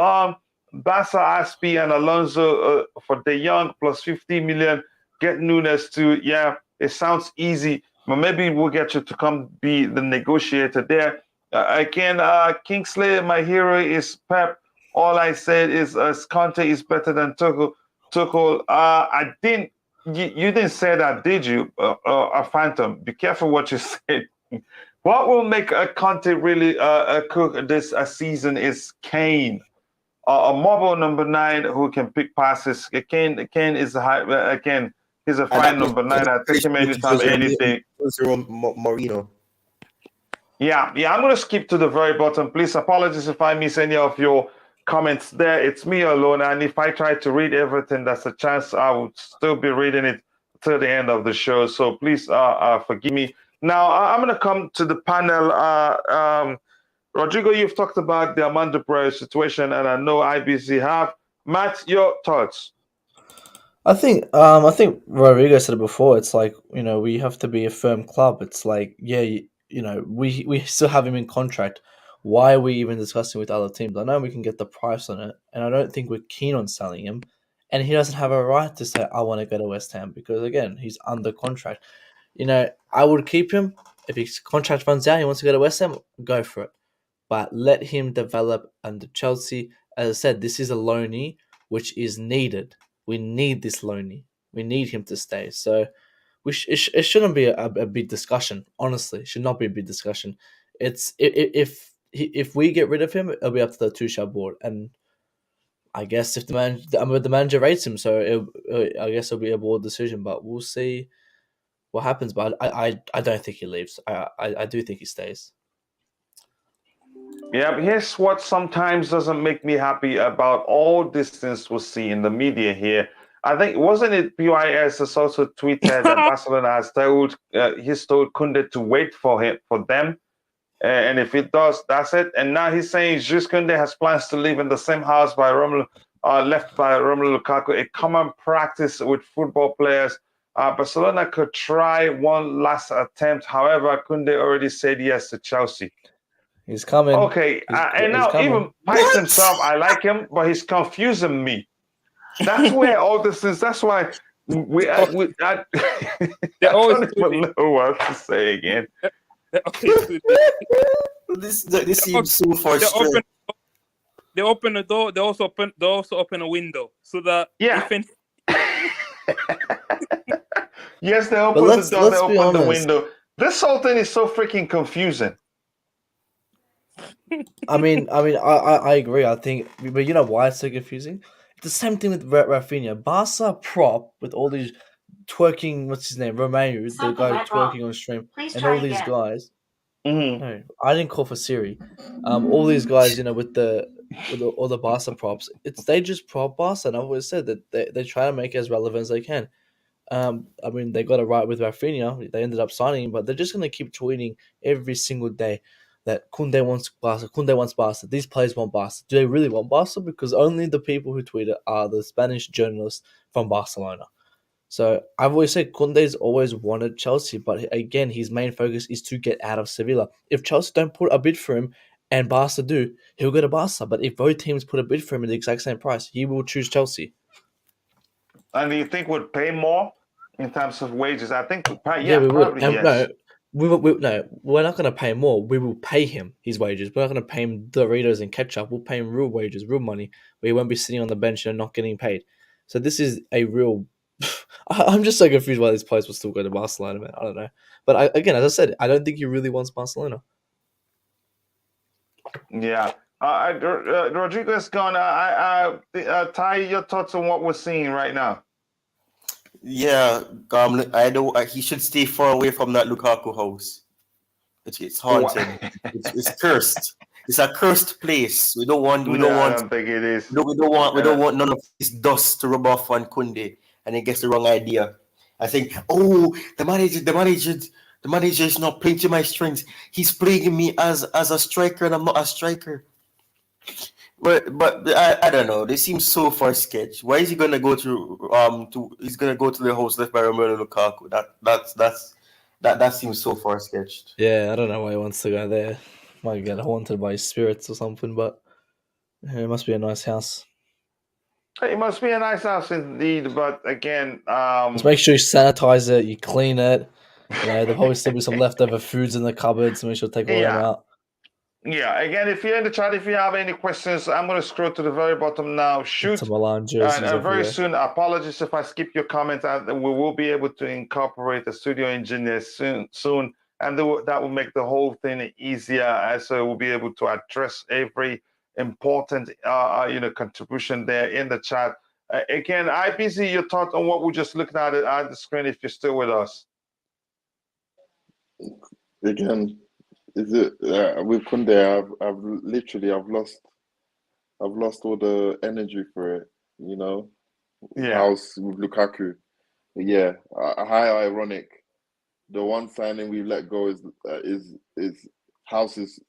Barca, Aspi, and Alonso for De Jong plus 50 million. Get Nunes to, it sounds easy, but maybe we'll get you to come be the negotiator there. Again, Kingsley, my hero is Pep. All I said is Koundé is better than Tuchel. You didn't say that, did you, Phantom? Be careful what you say. What will make Koundé really cook this season is Kane. A mobile number 9 who can pick passes. Kane is he's a fine number 9. I think he made it time anything. Marino. Yeah, I'm going to skip to the very bottom. Please, apologies if I miss any of your comments there. It's me alone, and if I try to read everything, that's a chance I would still be reading it till the end of the show. So please forgive me. Now, I'm going to come to the panel. Rodrigo, you've talked about the Armando Broja situation, and I know IBC have. Matt, your thoughts? I think Rodrigo said it before. It's like, we have to be a firm club. It's like, we still have him in contract. Why are we even discussing with other teams? I know we can get the price on it, and I don't think we're keen on selling him. And he doesn't have a right to say, I want to go to West Ham, because, again, he's under contract. I would keep him. If his contract runs out, he wants to go to West Ham, go for it. But let him develop under Chelsea. As I said, this is a loanee, which is needed. We need this loanee. We need him to stay. So it shouldn't be a big discussion. Honestly, it should not be a big discussion. It's if we get rid of him, it'll be up to the Tuchel board. And I guess if the manager rates him, so I guess it'll be a board decision. But we'll see what happens. But I don't think he leaves. I do think he stays. Yeah, but here's what sometimes doesn't make me happy about all these things we see in the media here. I think, wasn't it PYS has also tweeted that Barcelona has told Koundé to wait for them, and if it does, that's it. And now he's saying Jules Kounde has plans to live in the same house left by Romelu Lukaku, a common practice with football players. Barcelona could try one last attempt. However, Koundé already said yes to Chelsea. He's coming. Okay, and now coming. Even Pipes himself, I like him, but he's confusing me. That's where all this is. That's why I don't even know what to say again. This seems so far straight. They open the door. They also open a window so that yes, they open the door. They open the window. This whole thing is so freaking confusing. I agree. I think, but you know why it's so confusing? It's the same thing with Raphinha. Barca prop with all these twerking. What's his name? Romeo, the guy twerking on stream, and all these guys. No, I didn't call for Siri. All these guys, with all the Barca props. They just prop Barca, and I've always said that they try to make it as relevant as they can. They got it right with Raphinha. They ended up signing him, but they're just going to keep tweeting every single day that Koundé wants Barca, Koundé wants Barca, these players want Barca. Do they really want Barca? Because only the people who tweet it are the Spanish journalists from Barcelona. So I've always said Koundé's always wanted Chelsea, but again, his main focus is to get out of Sevilla. If Chelsea don't put a bid for him and Barca do, he'll go to Barca. But if both teams put a bid for him at the exact same price, he will choose Chelsea. And do you think would pay more in terms of wages? I think, we would. Probably, yes. No, we're not going to pay more. We will pay him his wages. We're not going to pay him Doritos and ketchup. We'll pay him real wages, real money, where he won't be sitting on the bench and not getting paid. So this is a real. I'm just so confused why these players will still go to Barcelona, man. I don't know. But again, as I said, I don't think he really wants Barcelona. Yeah. Rodrigo's gone. Ty, your thoughts on what we're seeing right now? Yeah, I know he should stay far away from that Lukaku house. It's haunted. It's cursed. It's a cursed place. We don't want. I don't think it is. We don't want none of this dust to rub off on Koundé, and he gets the wrong idea. I think, the manager is not playing to my strengths. He's playing me as a striker, and I'm not a striker. But I don't know. They seem so far sketched. Why is he gonna go he's gonna go to the house left by Romelu Lukaku? That seems so far sketched. Yeah, I don't know why he wants to go there. Might get haunted by spirits or something, but it must be a nice house. It must be a nice house indeed, but again, just make sure you sanitize it, you clean it. There'll probably still be some leftover foods in the cupboard, so make sure to take all them out. Yeah, again, if you're in the chat, if you have any questions, I'm going to scroll to the very bottom now. Shoot. Milan jerseys and very soon, apologies if I skip your comment. We will be able to incorporate the studio engineer soon. And that will make the whole thing easier. So we'll be able to address every important contribution there in the chat. Again, IPC, your thoughts on what we just looked at the screen if you're still with us. Again, is it with Koundé? I've lost all the energy for it. House with Lukaku. Yeah, how ironic. The one signing we let go is houses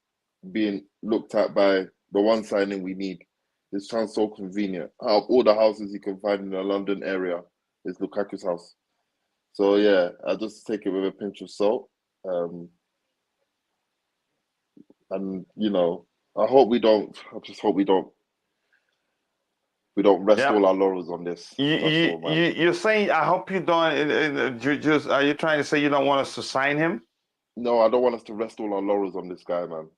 being looked at by the one signing we need. It sounds so convenient. Out of all the houses you can find in the London area, is Lukaku's house. So yeah, I just take it with a pinch of salt. And I just hope we don't rest all our laurels on this. You're saying, I hope you don't. Are you trying to say you don't want us to sign him? No, I don't want us to rest all our laurels on this guy, man.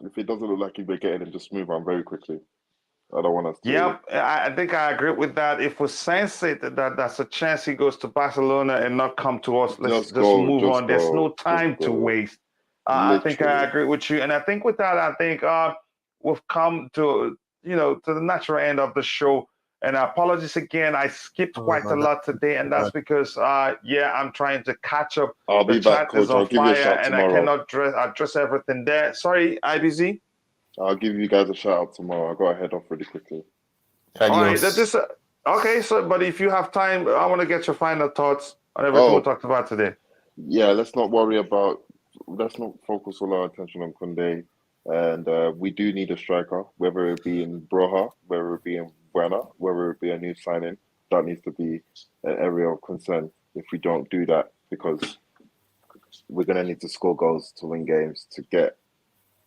If it doesn't look like we're getting him, just move on very quickly. I don't want us to. Yep, I think I agree with that. If we sense it that that's a chance he goes to Barcelona and not come to us, let's just move on. There's no time to waste. I think I agree with you, and I think with that, I think we've come to the natural end of the show. And apologies again, I skipped quite a lot today, and that's because I'm trying to catch up. I'll be back, Coach. I'll give you a shout and tomorrow. I cannot address everything there. Sorry, IBZ. I'll give you guys a shout out tomorrow. I got to head off really quickly. All right, okay. So, but if you have time, I want to get your final thoughts on everything we talked about today. Yeah, let's not focus all our attention on Koundé. And we do need a striker, whether it be in Broja, whether it be in Buena, whether it be a new signing. That needs to be an area of concern if we don't do that, because we're going to need to score goals to win games to get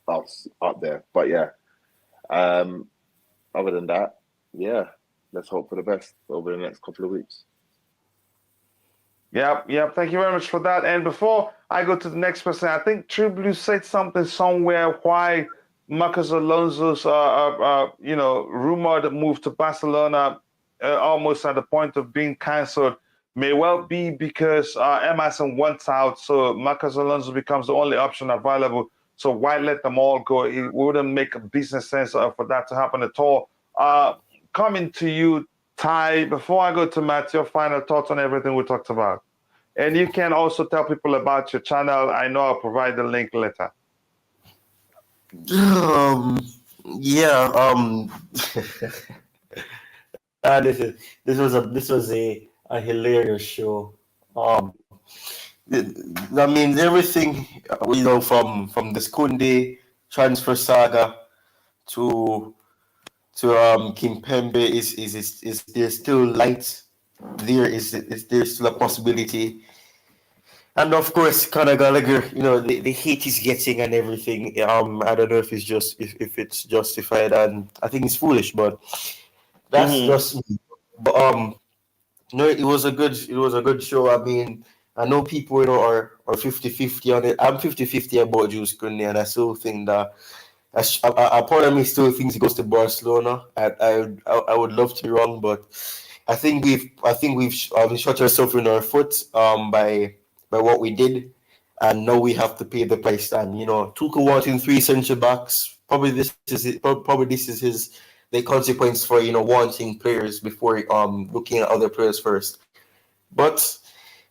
us up there. But yeah, other than that, let's hope for the best over the next couple of weeks. Yep. Thank you very much for that. And before I go to the next person, I think True Blue said something somewhere why Marcos Alonso's rumored move to Barcelona almost at the point of being cancelled may well be because Emerson wants out, so Marcos Alonso becomes the only option available. So why let them all go? It wouldn't make business sense for that to happen at all. Coming to you, Ty, before I go to Matt, your final thoughts on everything we talked about. And you can also tell people about your channel. I know I'll provide the link later. This was a hilarious show. I mean, everything from this Koundé transfer saga to Kimpembe is there's still light. There's still a possibility. And of course, Conor Gallagher, the hate he's getting and everything. I don't know if it's justified, and I think it's foolish, but that's just me. But it was a good show. I mean, I know people are 50-50 on it. I'm 50-50 about Jules Kounde, and I still think that a part of me still thinks he goes to Barcelona. I would love to be wrong, but I think we've shot ourselves in our foot by what we did, and now we have to pay the price. And Tuchel wanting 3 centre backs. Probably this is it. Probably this is the consequence for wanting players before looking at other players first. But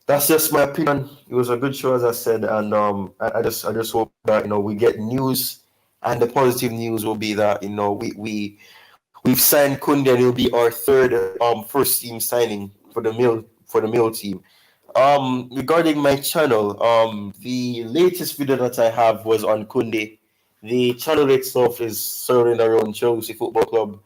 that's just my opinion. It was a good show, as I said, and I just hope that we get news, and the positive news will be that we've signed Koundé, and it'll be our third first team signing for the male team. Regarding my channel, the latest video that I have was on Koundé. The channel itself is serving around Chelsea Football Club,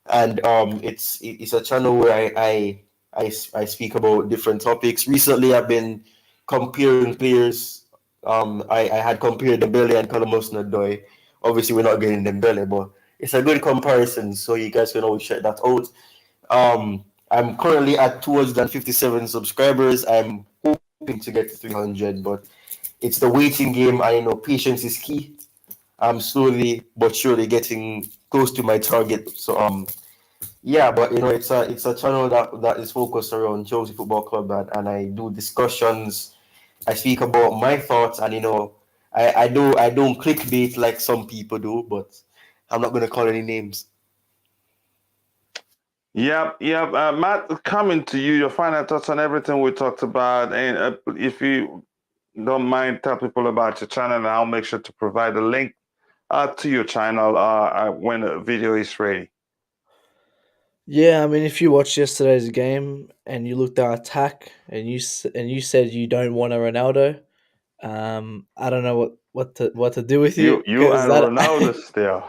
and it's a channel where I speak about different topics. Recently, I've been comparing players. I had compared Dembele and Columbus Nadoy. Obviously, we're not getting Dembele, but it's a good comparison, so you guys can always check that out. I'm currently at 257 subscribers. I'm hoping to get to 300, but it's the waiting game. I know patience is key. I'm slowly but surely getting close to my target. So yeah, but it's a channel that is focused around Chelsea Football Club, and I do discussions. I speak about my thoughts, and I don't clickbait like some people do, but I'm not gonna call any names. Yep. Matt, coming to you, your final thoughts on everything we talked about, and if you don't mind, tell people about your channel, and I'll make sure to provide a link to your channel when the video is ready. Yeah, I mean, if you watched yesterday's game and you looked at our attack and you said you don't want a Ronaldo, I don't know what to do with you. You 'Cause and that Ronaldo still.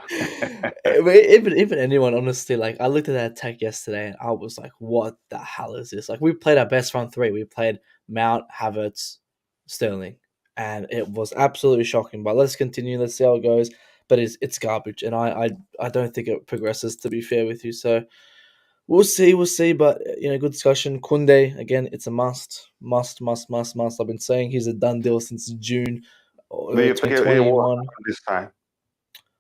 even anyone, honestly, like I looked at that attack yesterday and I was like, what the hell is this? Like we played our best front three. We played Mount, Havertz, Sterling, and it was absolutely shocking. But let's continue. Let's see how it goes. But it's garbage, and I don't think it progresses. To be fair with you, so we'll see. But good discussion. Koundé again, it's a must. I've been saying he's a done deal since June Do you think it will 2021. happen this time?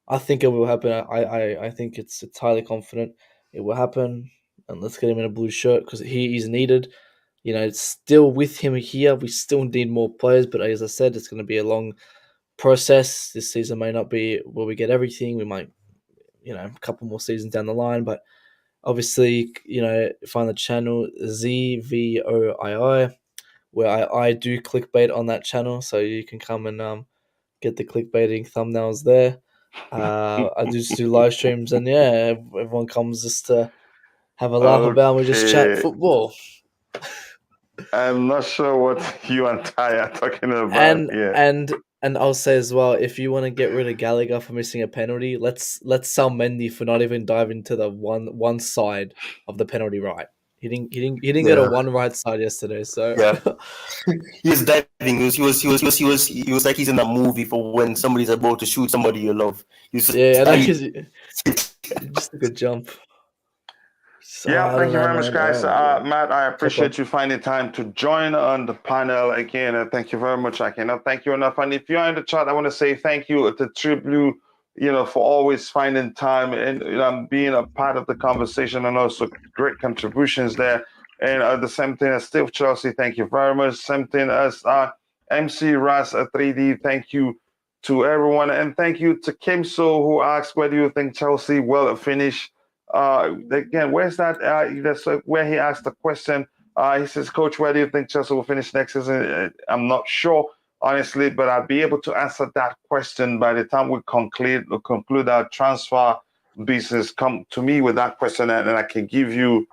I think it will happen. I think it's highly confident it will happen. And let's get him in a blue shirt because he is needed. It's still with him here. We still need more players, but as I said, it's going to be a long process. This season may not be where we get everything. We might, a couple more seasons down the line. But obviously, find the channel ZVOII, where I do clickbait on that channel, so you can come and get the clickbaiting thumbnails there. I just do live streams, and yeah, everyone comes just to have a laugh about. And we just chat Okay. football. I'm not sure what you and Ty are talking about. And I'll say as well, if you want to get rid of Gallagher for missing a penalty, let's sell Mendy for not even diving to the one side of the penalty right. He didn't get a one right side yesterday. So yeah, he was diving. He was like he's in a movie for when somebody's about to shoot somebody you love. Yeah, I know just took a jump. So, yeah, thank you very much, man. guys. Matt, I appreciate you finding time to join on the panel again. And thank you very much. I cannot thank you enough. And if you're in the chat, I want to say thank you to Triblu, for always finding time and being a part of the conversation and also great contributions there. And the same thing as Steve Chelsea, thank you very much. Same thing as MC Ras 3D, thank you to everyone. And thank you to Kim So, who asked, where do you think Chelsea will finish? Again, where's that? That's where he asked the question. He says, Coach, where do you think Chelsea will finish next season? I'm not sure, honestly, but I'll be able to answer that question by the time we conclude our transfer business. Come to me with that question, and I can give you,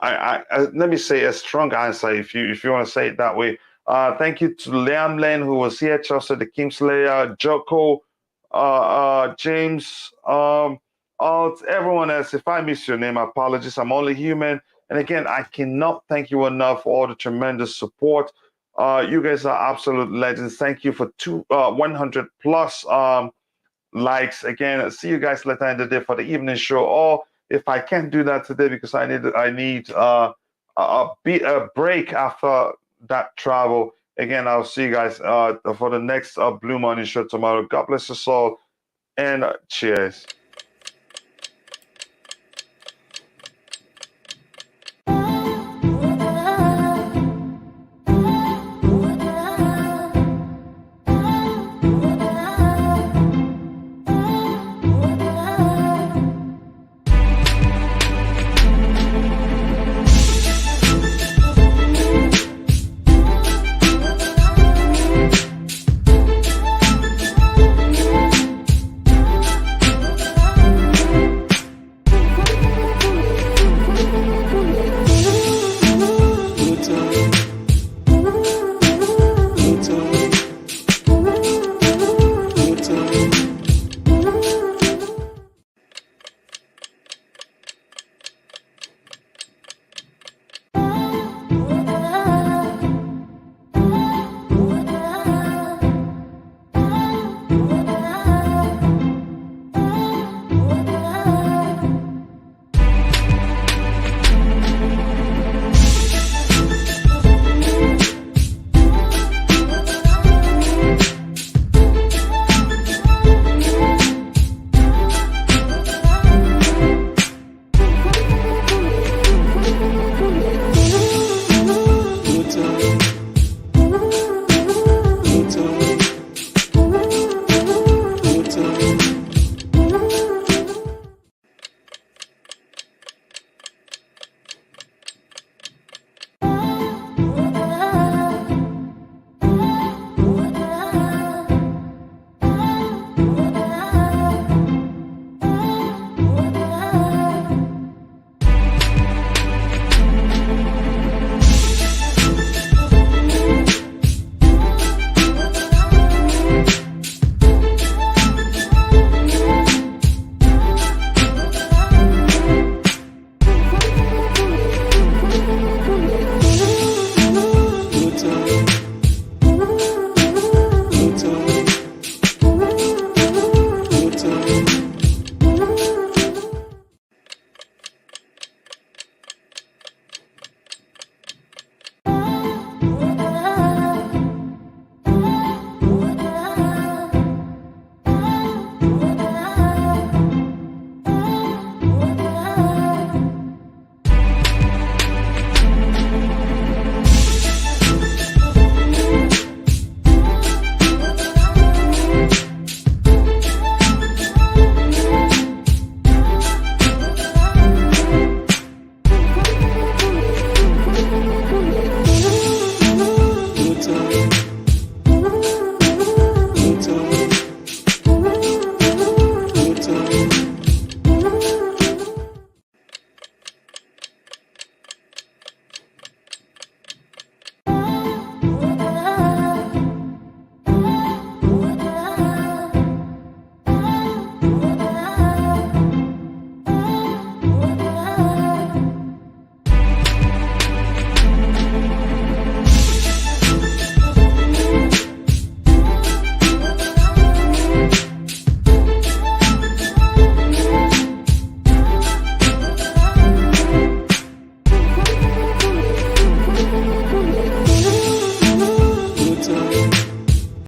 let me say, a strong answer if you want to say it that way. Thank you to Liam Lane, who was here, Chelsea the Kingslayer, Joko, James, everyone else. If I miss your name, apologies. I'm only human. And again, I cannot thank you enough for all the tremendous support. You guys are absolute legends. Thank you for 100 plus likes. Again, see you guys later in the day for the evening show. Or if I can't do that today because I need a break after that travel. Again, I'll see you guys for the next Blue Morning show tomorrow. God bless us all, and cheers. to